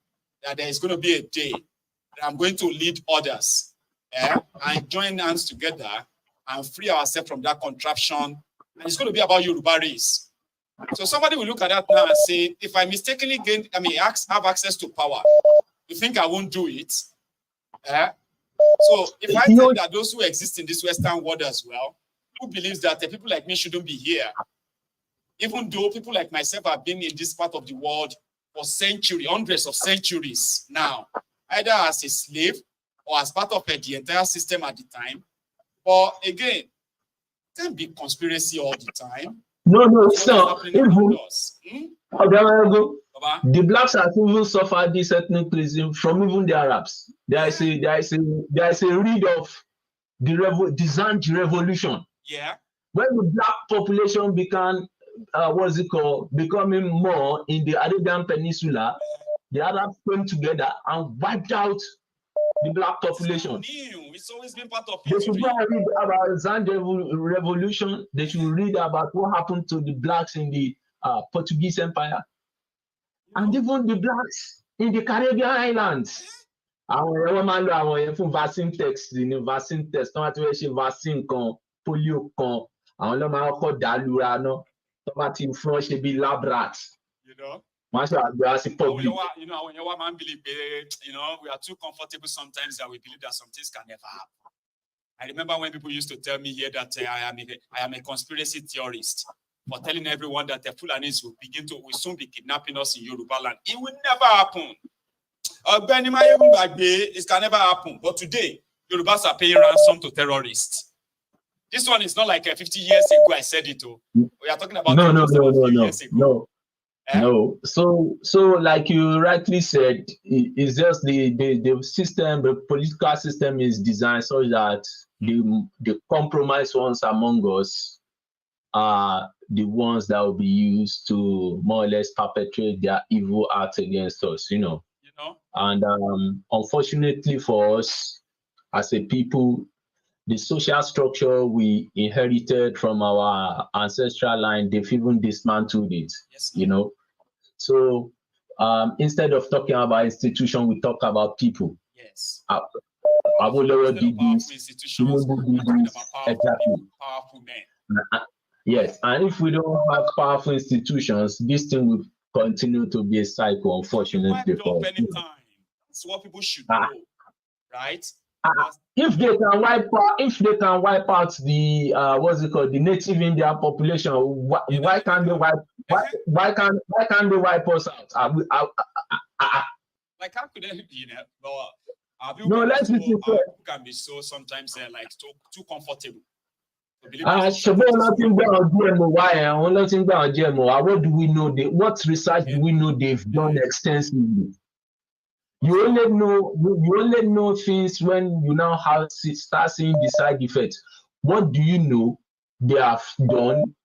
that there is going to be a day that I'm going to lead others and join hands together and free ourselves from that contraption. And it's going to be about Yoruba race. So somebody will look at that now and say, if I mistakenly have access to power, you think I won't do it? So if I think that those who exist in this Western world as well, who believes that people like me shouldn't be here, even though people like myself have been in this part of the world for centuries, hundreds of centuries now, either as a slave or as part of the entire system at the time. But again, it can't be conspiracy all the time. No, it's not. The blacks have even suffered this ethnic cleansing from even the Arabs. There is a read of the Zanj revolution. Yeah. When the black population began, becoming more in the Arabian Peninsula, the Arabs came together and wiped out the black population. It's always been part of history. They should read about Zanj revolution. They should read about what happened to the blacks in the Portuguese Empire. And even the blacks in the Caribbean islands. Àwọn vaccine text, vaccine test, vaccine polio àwọn ló máa kọ́ dàlúra náà tó bá ti fún ọ ṣe bí lab rat. Wọ́n ṣe àgbẹ̀ sí public. You know, when your man believe, we are too comfortable sometimes that we believe that some things can never happen. I remember when people used to tell me here that I am a conspiracy theorist for telling everyone that the Fulanis will soon be kidnapping us in Yoruba land. It will never happen. It can never happen. But today, Yorubas are paying ransom to terrorists. This one is not like 50 years ago I said it. We are talking about years ago. No. So like you rightly said, it's just the system, the political system is designed so that the compromised ones among us are the ones that will be used to more or less perpetrate their evil acts against us, And unfortunately for us as a people, the social structure we inherited from our ancestral line, they've even dismantled it, So instead of talking about institution, we talk about people. Yes. Exactly. Powerful men. Yes, and if we don't have powerful institutions, this thing will continue to be a cycle, unfortunately. That's what people should know, right? If they can wipe out the the native Indian population, why can't they wipe? Why can't they wipe us out? Like how could they be? No, let's be people can be so sometimes too comfortable to What do we know? What research do we know they've done extensively? You only know things when you now start seeing the side effects. What do you know they have done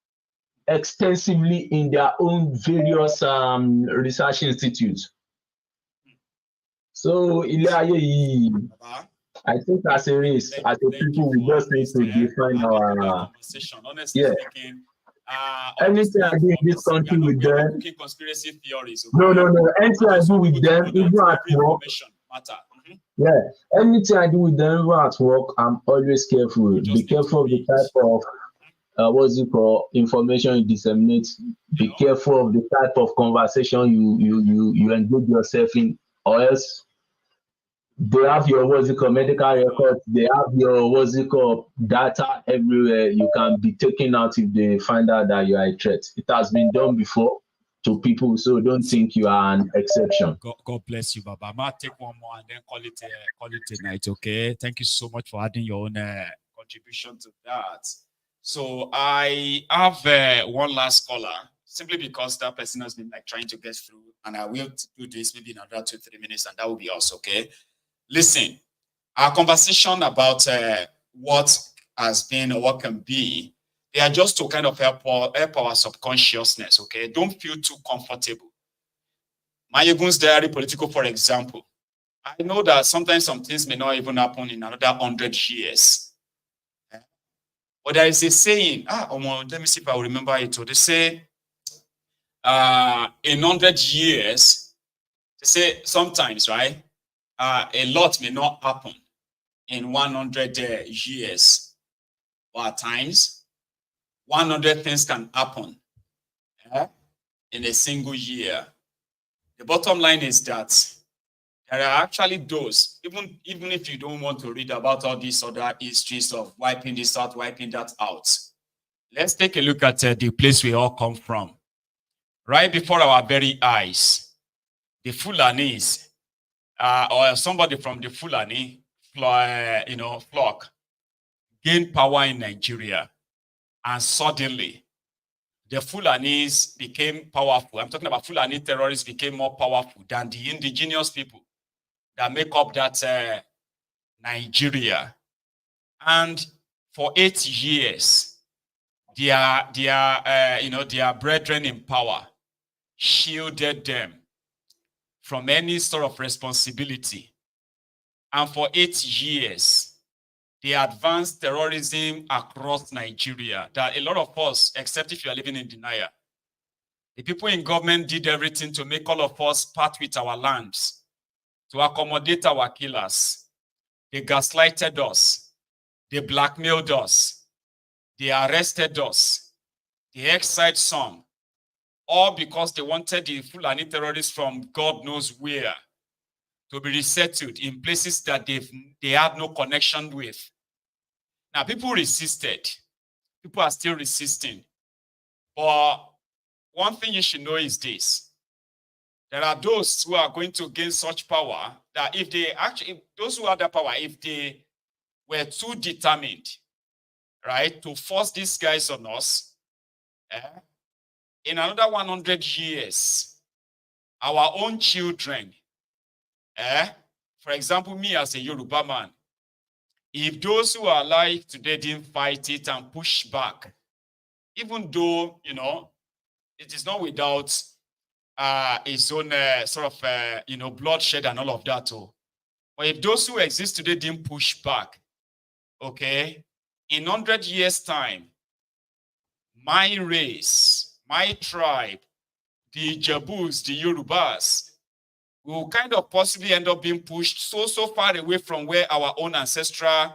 extensively in their own various research institutes? So, I think as a race, as a people, we just need to define our speaking, anything I do in this country with them. Conspiracy theories. No. Anything I do with them, even at work. Yeah, anything I do with them, even at work, I'm always careful. Be careful of the type of information you disseminate. Be careful of the type of conversation you engage yourself in, or else they have your medical records, they have your data everywhere. You can be taken out if they find out that you are a threat. It has been done before to people, so don't think you are an exception. God bless you, Baba. I might take one more and then call it a night, okay? Thank you so much for adding your own contribution to that. So I have one last caller, simply because that person has been trying to get through, and I will do this maybe in another 2-3 minutes, and that will be us, okay? Listen, our conversation about what has been or what can be, they are just to kind of help our subconsciousness, okay? Don't feel too comfortable. Mayegun's diary political, for example. I know that sometimes some things may not even happen in another 100 years. But there is a saying, let me see if I will remember it. So they say, in 100 years, they say sometimes, right? A lot may not happen in 100 years, but at times 100 things can happen in a single year. The bottom line is that there are actually those, even if you don't want to read about all these other histories of wiping this out, wiping that out. Let's take a look at the place we all come from. Right before our very eyes, the Fulanis, or somebody from the Fulani, flock, gained power in Nigeria, and suddenly the Fulanis became powerful. I'm talking about Fulani terrorists became more powerful than the indigenous people that make up that Nigeria. And for 8 years, their brethren in power shielded them from any sort of responsibility. And for 8 years, they advanced terrorism across Nigeria that a lot of us, except if you are living in denial, the people in government did everything to make all of us part with our lands, to accommodate our killers. They gaslighted us. They blackmailed us. They arrested us. They exiled some. All because they wanted the Fulani terrorists from God knows where to be resettled in places that they had no connection with. Now, people resisted. People are still resisting. But one thing you should know is this. There are those who are going to gain such power that those who have that power, if they were too determined, right, to force these guys on us, in another 100 years, our own children, for example, me as a Yoruba man, if those who are alive today didn't fight it and push back, even though, it is not without its own sort of, bloodshed and all of that. But if those who exist today didn't push back, okay, in 100 years' time, my race, my tribe, the Ijabus, the Yorubas, will kind of possibly end up being pushed so far away from where our own ancestors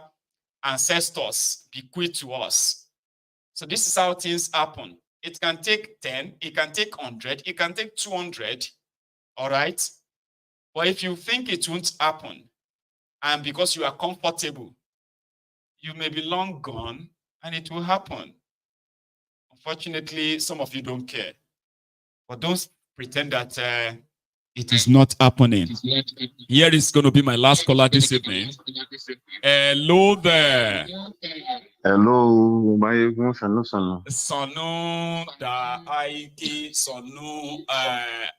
bequeathed to us. So this is how things happen. It can take 10, it can take 100, it can take 200, all right? But if you think it won't happen, and because you are comfortable, you may be long gone, and it will happen. Unfortunately, some of you don't care. But don't pretend that It is not happening. Here is going to be my last caller this evening. Hello there. Hello, Mayegun Sanu. Sonu da Aiki Sonu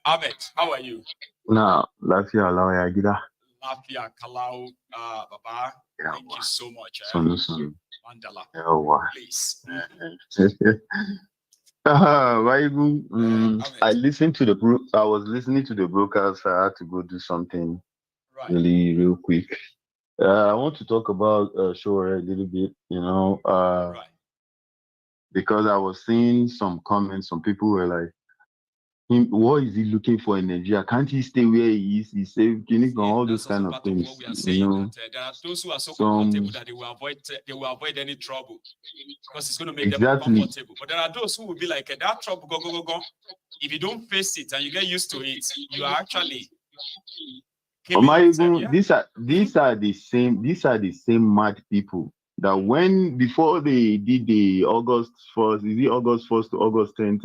Ahmed. How are you? Nah, Lafia Alawaya Gida. Lafia Kalau Baba. Thank you so much. Sonu. Mandala. Please. Mayegun, I listened to I was listening to the broadcast. I had to go do something really real quick. I want to talk about Sowore a little bit, because I was seeing some comments. Some people were like, what is he looking for in Nigeria? Can't he stay where he is? He saved all those kind of things. There are those who are so comfortable that they will avoid any trouble because it's going to make them uncomfortable. But there are those who will be like, that trouble, go. If you don't face it and you get used to it, you are actually. These are the same mad people that before they did the August 1st to August 10th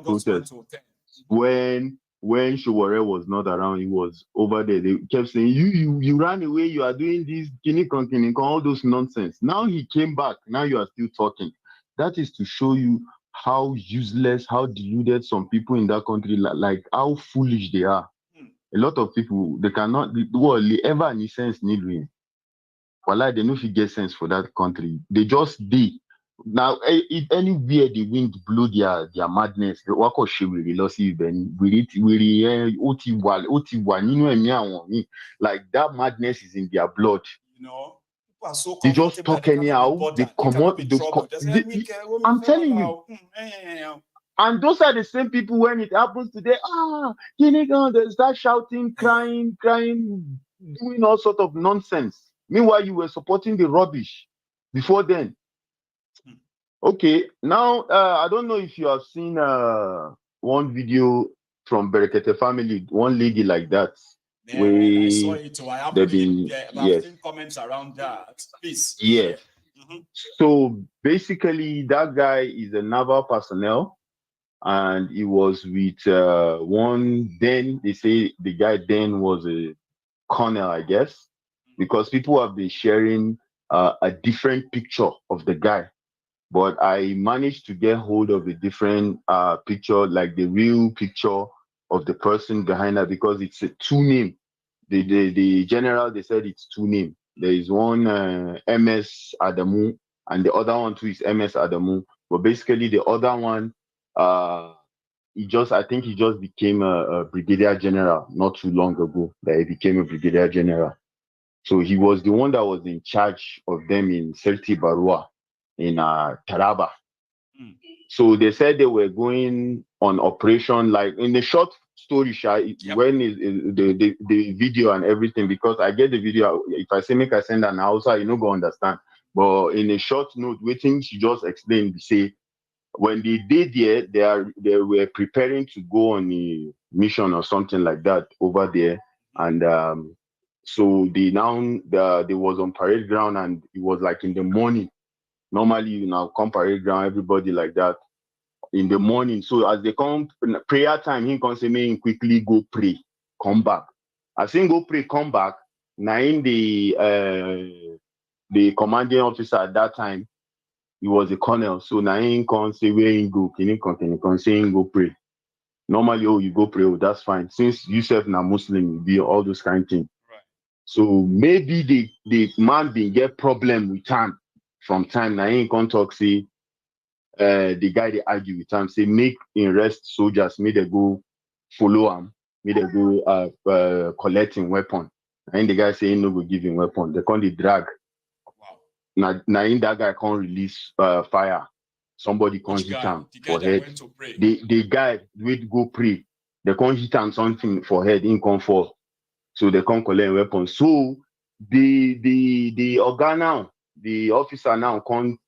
protest, when Sowore was not around, he was over there. They kept saying, you ran away, you are doing this, all those nonsense. Now he came back, now you are still talking. That is to show you how useless, how deluded some people in that country, like how foolish they are. A lot of people, they cannot, ever any sense need win. Well, they know if you get sense for that country. They just did. Now, if anywhere the wind blow their madness, the work of Shady, like that madness is in their blood. People are so they just talk anyhow. They come out. I'm telling you. And those are the same people when it happens today. They start shouting, crying, doing all sort of nonsense. Meanwhile, you were supporting the rubbish before then. Okay, now I don't know if you have seen one video from Berekete family, one lady like that. I saw it too. I've seen comments around that. Please. Yes. So basically, that guy is a naval personnel. And he was with they say the guy then was a colonel, I guess, because people have been sharing a different picture of the guy. But I managed to get hold of a different picture, like the real picture of the person behind that, because it's a two name. The general, they said it's two name. There is one MS Adamu, and the other one too is MS Adamu. But basically, the other one, I think he just became a brigadier general not too long ago. That he became a brigadier general. So he was the one that was in charge of them in Selti Barua in Taraba. So they said they were going on operation, like in the short story, when is the video and everything, because I get the video. If I say make I send an Hausa, you know, go understand. But in a short note, waiting, she just explained, say, when they did there, they were preparing to go on a mission or something like that over there. And so they was on parade ground, and it was like in the morning. Normally, you now come parade ground, everybody like that in the morning. So as they come prayer time, he can say, "Me quickly go pray, come back." As he go pray, come back. Now in the commanding officer at that time, he was a colonel. So now he can say where he go, can say he go pray. Normally, you go pray, that's fine. Since you self now Muslim, you be all those kind of things. Right. So maybe the man been get problem with him from time. Now he can talk, say the guy they argue with him, say make in rest soldiers, may they go follow him, may they go collecting weapon. And the guy say he no go give him weapon. They can't drag. Now in that guy can't release fire. Somebody can't hit him for head. The guy will go pray. They can't hit him something for head, in can't fall. So they can't collect weapon. So the organ now, the officer now can't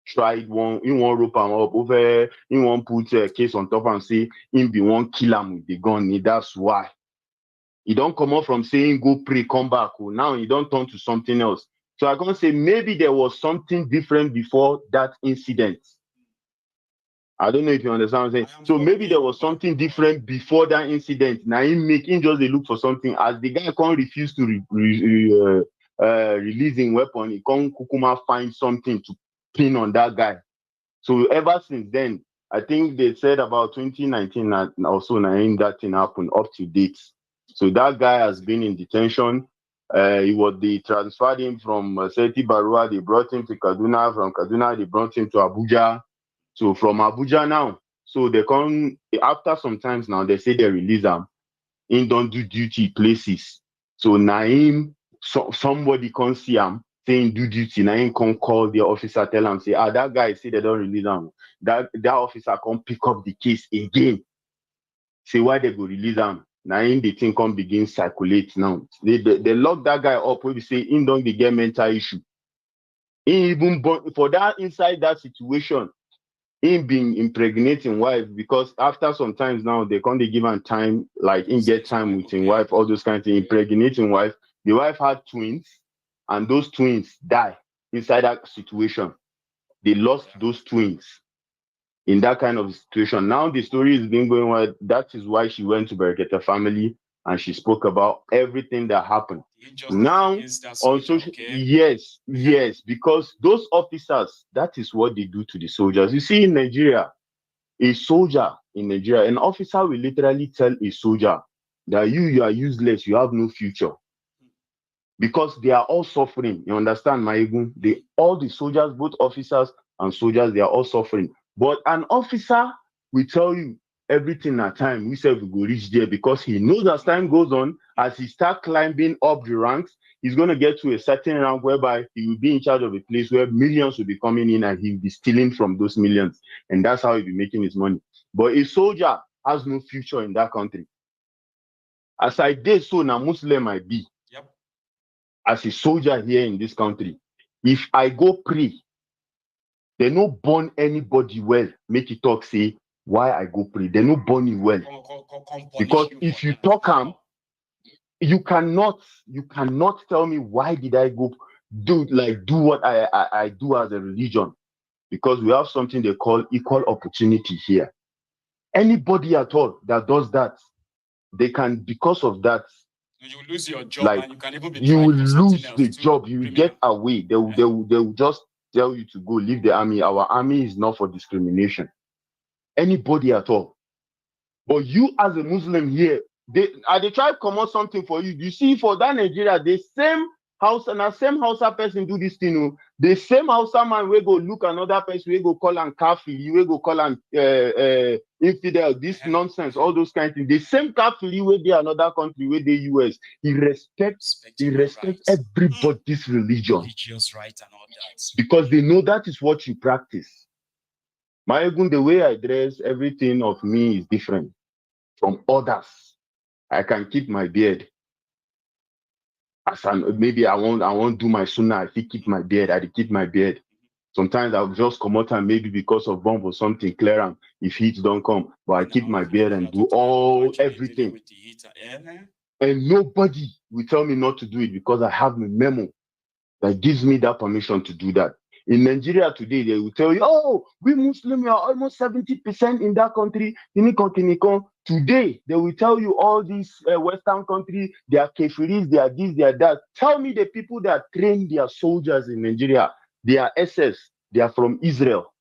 try one rope him up over, he won't put a case on top and say him be one kill him with the gun. That's why. He don't come up from saying go pray, come back. Now he don't turn to something else. So I can say maybe there was something different before that incident. I don't know if you understand what I'm saying. So maybe there was something different before that incident. Now him making just they look for something. As the guy can't refuse to release his weapon, he can't kukuma find something to pin on that guy. So ever since then, I think they said about 2019 or so, that thing happened up to date. So that guy has been in detention. They transferred him from Seti Barua, they brought him to Kaduna. From Kaduna, they brought him to Abuja. So from Abuja now, so they come after some times now, they say they release him. He don't do duty places. So Naim, somebody can't see him saying do duty. Naim can't call the officer, tell him, say, that guy say they don't release him. That officer can't pick up the case again. Say why they go release him. Naim the thing can begin circulate now. They lock that guy up where we say he don't get mental issue. He even for that inside that situation. Him being impregnating wife, because after some times now they can't give him time, like him get time with his wife, all those kinds of things. Impregnating wife, the wife had twins, and those twins die inside that situation. They lost those twins in that kind of situation. Now the story is being going well. That is why she went to Bereketa family and she spoke about everything that happened. Now on social, yes, because those officers, that is what they do to the soldiers. You see, in Nigeria, a soldier in Nigeria, an officer will literally tell a soldier that you are useless, you have no future, because they are all suffering. You understand, Maegun? All the soldiers, both officers and soldiers, they are all suffering. But an officer will tell you everything at time. We said we go reach there, because he knows as time goes on, as he start climbing up the ranks, he's going to get to a certain rank whereby he will be in charge of a place where millions will be coming in and he'll be stealing from those millions. And that's how he'll be making his money. But a soldier has no future in that country. As I did so, now Muslim I be. Yep. As a soldier here in this country, if I go pray, they no born anybody well, make it talk, say, why I go pray. They no born you well. Because if you talk you cannot tell me why did I go do what I do as a religion. Because we have something they call equal opportunity here. Anybody at all that does that, they can, because of that, you will lose your job, and you can even be you will lose the too, job, you will get away. They will just tell you to go leave the army. Our army is not for discrimination. Anybody at all. But you as a Muslim here, they try to come out something for you. You see, for that Nigeria, the same house and the same Hausa person do this thing. The same Hausa man will go look another person, we go call him kafiri, you will go call him infidel, this nonsense, all those kind of things. The same kafiri will be another country, where the US. He respects everybody's religion. Religious right and all that. Because they know that is what you practice. The way I dress, everything of me is different from others. I can keep my beard. Maybe I won't do my sunnah. I keep my beard. I keep my beard. Sometimes I'll just come out and maybe because of bomb or something clear them if heat don't come. But I keep my beard and do everything. And nobody will tell me not to do it because I have a memo that gives me that permission to do that. In Nigeria today, they will tell you, oh, we Muslims are almost 70% in that country. Today, they will tell you all these Western countries, they are kefiris, they are this, they are that. Tell me the people that train their soldiers in Nigeria, they are SS, they are from Israel.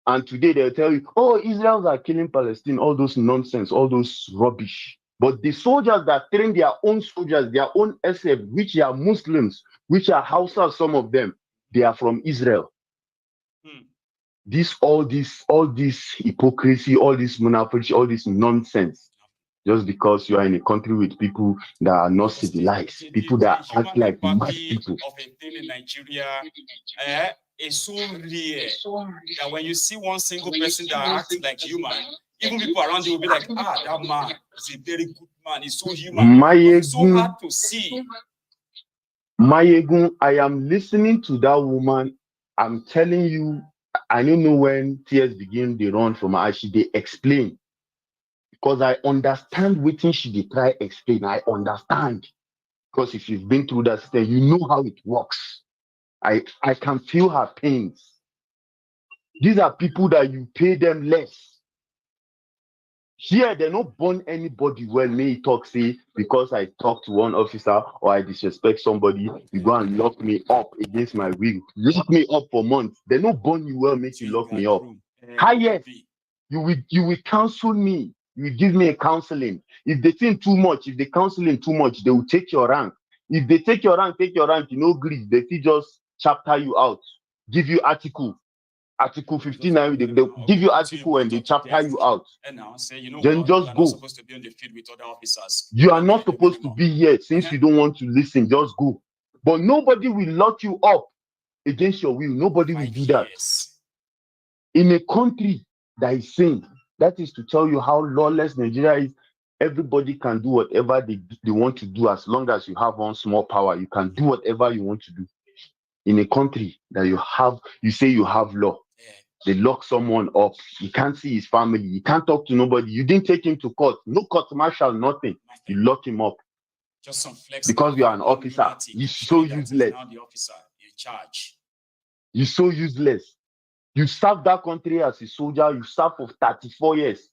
And today they'll tell you, oh, Israelis are killing Palestine, all those nonsense, all those rubbish. But the soldiers that train their own soldiers, their own SF, which are Muslims, which are Hausa, some of them, they are from Israel. All this hypocrisy, all this monopoly, all this nonsense, just because you are in a country with people that are not civilized, people that act like mad people. Of a thing in Nigeria is so rare that when you see one single person that acts like human, even people around you will be like, that man is a very good man, he's so human. It's so hard to see. Mayegun, I am listening to that woman. I'm telling you, I don't know when tears begin to run from her eyes. They explain. Because I understand what she they try to explain. I understand. Because if you've been through that system, you know how it works. I can feel her pains. These are people that you pay them less. Here, they don't burn anybody well. May talk, say, because I talk to one officer or I disrespect somebody, you go and lock me up against my will. Lock me up for months. They don't burn you well, make you lock me up. Highest, you will counsel me. You will give me a counseling. If they think too much, if they counseling too much, they will take your rank. If they take your rank, you know, grief. They still just chapter you out, give you article 59. They give you article and they chapter you out. And now say, you know, then what? just go. Supposed to be on the field with other officers. You are not supposed to be here since you don't want to listen. Just go. But nobody will lock you up against your will. Nobody will do that. In a country that is sane, that is to tell you how lawless Nigeria is. Everybody can do whatever they want to do as long as you have one small power. You can do whatever you want to do. In a country that you say you have law, they lock someone up. You can't see his family. You can't talk to nobody. You didn't take him to court. No court martial, nothing. You lock him up. Just some flex because you are an officer. You're so useless. Now the officer in charge. You're so useless. You served that country as a soldier. You served for 34 years.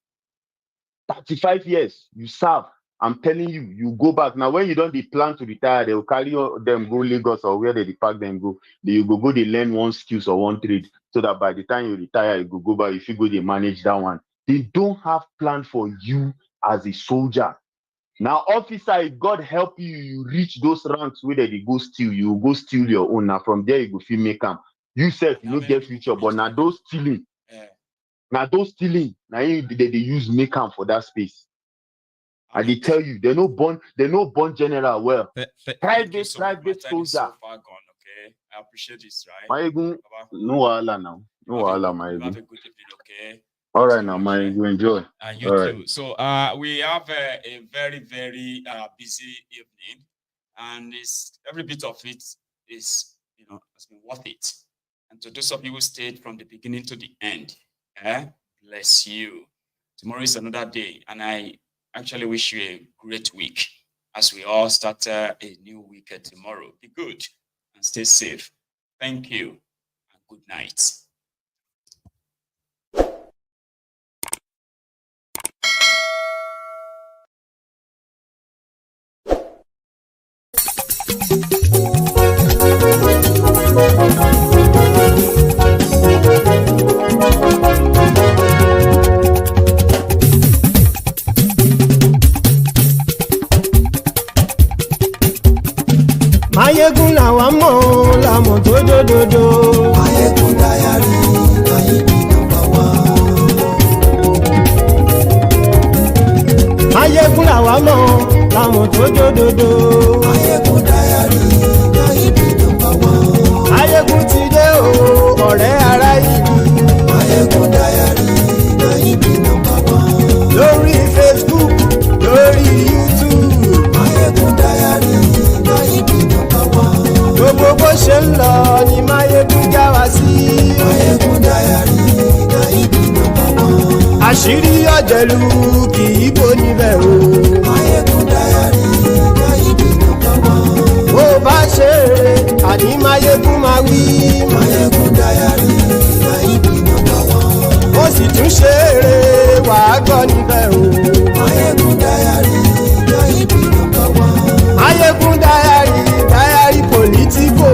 35 years. You serve. I'm telling you, you go back. Now, when you don't plan to retire, they will carry them, go Lagos or where they pack them, go. They go, they learn one skills or one trade, so that by the time you retire, you go back. If you go, they manage that one. They don't have plan for you as a soldier. Now, officer, if God help you, you reach those ranks where they go steal, you go steal your own. Now, from there, you go feel make them. You said you don't get future, but now those stealing, now they use make them for that space. And they tell you they no born general well. Private soldier. So far gone, okay? I appreciate this, right? No wahala now. No wahala, my have a good evening, okay? All right now, my you enjoy. And you all too. Right. So we have a very, very busy evening, and every bit of it is, has been worth it. And to those of you who stayed from the beginning to the end, bless you. Tomorrow is another day, and I actually wish you a great week as we all start a new week tomorrow. Be good and stay safe. Thank you and good night. Mayegun làwa mọ̀ làmọ̀ tó dòdòdò. Mayegun dayari Nayibi #1. Mayegun làwa mọ̀ làmọ̀ tó dòdòdò. Mayegun dayari Nayibi #1. Mayegun ti dé o ọ̀rẹ́ ara ìlú. Mayegun dayari Nayibi #1. Lórí Facebook, lórí YouTube. Mayegun dayari Nayibi #1. Gbogbo bó ṣe ń lọ ni Mayegun já wa sí. Mayegun dayari Nayibi #1. Àṣírí ọ̀jẹ̀lú kì í bò níbẹ̀ o. Mayegun dayari Nayibi #1. Bó bá ṣe eré àní Mayegun máa wí. Mayegun dayari Nayibi #1. Ó sì tún ṣe eré wàá gbọ́ níbẹ̀ o. Mayegun dayari Nayibi #1. Mayegun dayari politico.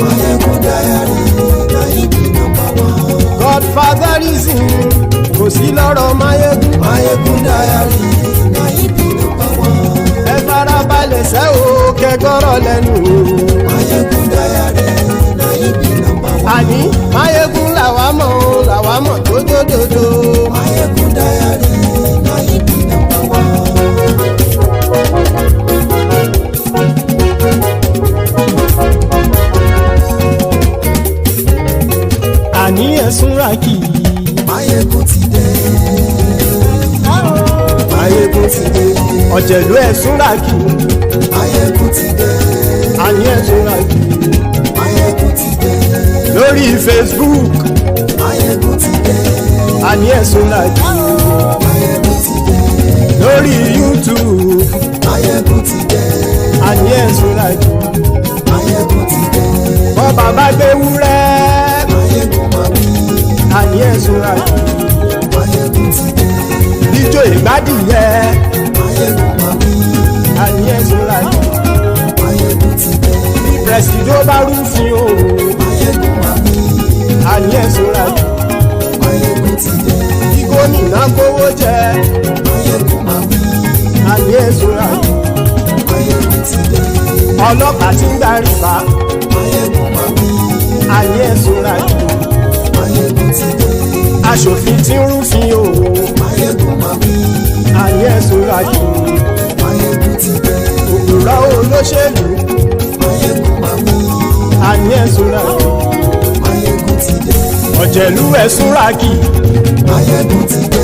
Mayegun dayari Nayibi #1. Godfatherism kò sí lọ́rọ̀ Mayegun. Mayegun dayari Nayibi #1. Ẹ farabalẹ̀ sẹ́ o kẹgọ́rọ̀ lẹ́nu o. Mayegun dayari Nayibi #1. Àní Mayegun làwa mọ̀ tó dòdòdò. Mayegun dayari Nayibi #1. Àní ẹ̀sùn rákì. Mayegun ti dé. Mayegun ti dé. Ọ̀jẹ̀lú ẹ̀sùn rákì. Mayegun ti dé. Àní ẹ̀sùn rákì. Mayegun ti dé. Lórí Facebook. Mayegun ti dé. Àní ẹ̀sùn rákì. Mayegun ti dé. Lórí YouTube. Mayegun ti dé. Àní ẹ̀sùn rákì. Mayegun ti dé. Bọ́ bàbá gbé wúrẹ́. Mayegun máa wí. àní ẹ̀sùn àjò. Máyégún ti dé. Ijó ìgbádìyẹ. Máyégún mami. Àní ẹ̀sùn àjò. Máyégún ti dé. Presido bá rúfin o. Máyégún mami. Àní ẹ̀sùn àjò. Máyégún ti dé. Kí gómìnà kówó jẹ. Máyégún mami. Àní ẹ̀sùn àjò. Máyégún ti dé. Ọlọ́pàá tí ń darí bá. Máyégún mami. Àní ẹ̀sùn àjò. Máyégún ti dé. Aṣòfin tí ń rúfin o. Máyégún mami. Àní ẹ̀sùn àjò. Máyégún ti dé. Òpùrọ́ olóṣèlú. Máyégún mami. Àní ẹ̀sùn àjò. Máyégún ti dé. Ọ̀jẹ̀lú ẹ̀sùn ràkì. Máyégún ti dé.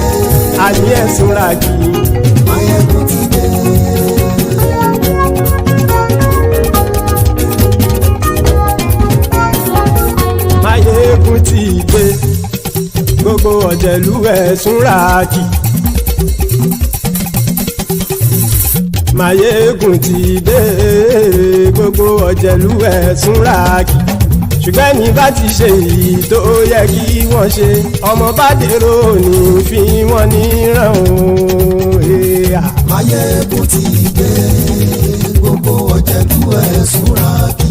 Àní ẹ̀sùn ràkì. Máyégún ti dé. Máyégún ti dé. Gbogbo ọ̀jẹ̀lú ẹ̀sùn ràkì. Máyégún ti dé. Gbogbo ọ̀jẹ̀lú ẹ̀sùn ràkì. Ṣùgbọ́n ní bá ti ṣe èyí tó yẹ kí wọ́n ṣe, ọmọ bá dèrò ní fi wọ́n níran o. Máyégún ti dé. Gbogbo ọ̀jẹ̀lú ẹ̀sùn ràkì.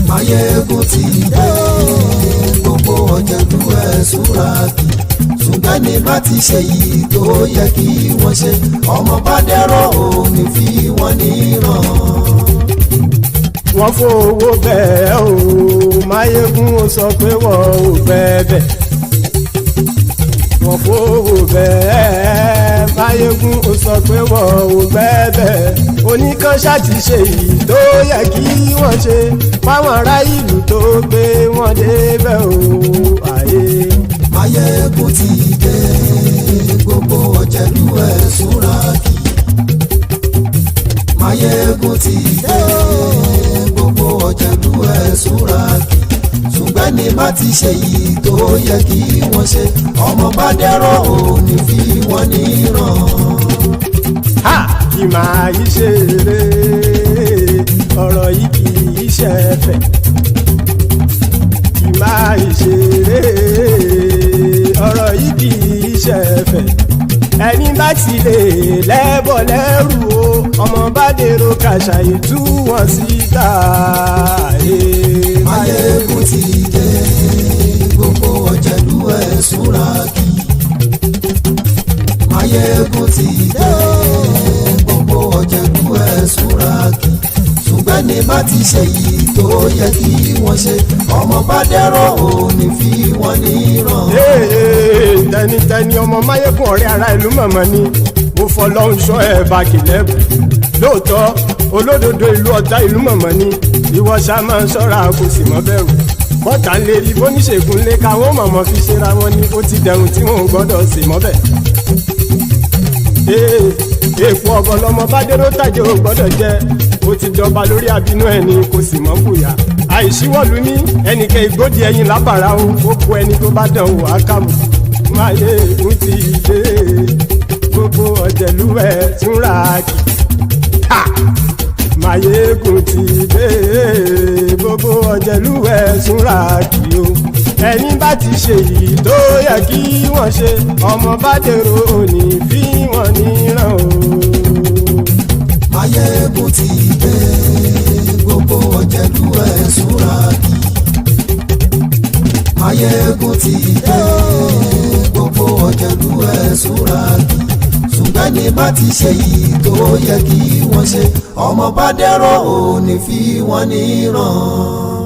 Máyégún ti dé. Gbogbo ọ̀jẹ̀lú ẹ̀sùn ràkì. Ṣùgbọ́n ní bá ti ṣe èyí tó yẹ kí wọ́n ṣe, ọmọ bá dèrò ní fi wọ́n níran. Wọ́n fowó bẹ́ẹ̀ o, Máyégún ó sọ pé wọ́n ò fẹ́ bẹ̀. Wọ́n fowó bẹ́ẹ̀, Máyégún ó sọ pé wọ́n ò fẹ́ bẹ̀. Oníkan ṣáàtì ṣe èyí tó yẹ kí wọ́n ṣe, fáwọn ará ìlú tó gbé wọn débẹ̀ o. Ayé. Máyégún ti dé. Gbogbo ọ̀jẹ̀lú ẹ̀sùn ràkì. Máyégún ti dé. Gbogbo ọ̀jẹ̀lú ẹ̀sùn ràkì. Ṣùgbọ́n ní bá ti ṣe yìí tó yẹ kí wọ́n ṣe, ọmọ bá dẹ́rọ̀ ò ní fi wọ́n níran. Ha! Kì máa yí ṣeré, ọ̀rọ̀ yìí kì í ṣẹ̀fẹ̀. Kì máa yí ṣeré, ọ̀rọ̀ yìí kì í ṣẹ̀fẹ̀. Ẹni bá ti lè lẹ́bọ̀ lẹ́rù o, ọmọ bá dèrò kàṣàyè tú wọn síta. Máyégún ti dé. Gbogbo ọ̀jẹ̀lú ẹ̀sùn ràkì. Máyégún ti dé. Gbogbo ọ̀jẹ̀lú ẹ̀sùn ràkì. Ṣùgbọ́n ní bá ti ṣe yìí tó yẹ kí wọ́n ṣe, ọmọ bá dẹ́rọ̀ ò ní fi wọ́n níran. Tẹnitẹni ọmọ Máyégún ọ̀rẹ́ ara ìlú mọ̀mọ́ ni mo fọlọ́hún ṣọ́ ẹ̀ bá kìlẹ́bù. Lóòótọ́ olódodo ìlú ọ̀tá ìlú mọ̀mọ́ ni ìwọ ṣá máa ń ṣọ́ra kò sì mọ́ bẹ̀rù. Bọ́tà ń lè rí bóníṣègùn lé káwọn mọ̀mọ́ fi ṣera wọn ni ó ti dẹrùn tí wọn ò gbọ́dọ̀ sì mọ́ bẹ̀. Èèpo ọ̀bọ lọmọ bá dérò tàjẹ́ ò gbọ́dọ̀ jẹ́, ó ti jọba lórí àbínú ẹni kò sì mọ́ bùyà. Àìsíwọ́lu ní ẹnìkẹ́ ìgbódì ẹyin lábàrá o, ó kó ẹni tó bá dán o àkàmù. Máyégún ti dé. Gbogbo ọ̀jẹ̀lú ẹ̀sùn ràkì. Máyégún ti dé. Gbogbo ọ̀jẹ̀lú ẹ̀sùn ràkì o. Ẹni bá ti ṣe yìí tó yẹ kí wọ́n ṣe, ọmọ bá dèrò òní fi wọ́n níran o. Máyégún ti dé. Gbogbo ọ̀jẹ̀lú ẹ̀sùn ràkì. Máyégún ti dé. Gbogbo ọ̀jẹ̀lú ẹ̀sùn ràkì. Ṣùgbọ́n ní bá ti ṣe yìí tó yẹ kí wọ́n ṣe, ọmọ bá dẹ́rọ̀ ò ní fi wọ́n níran.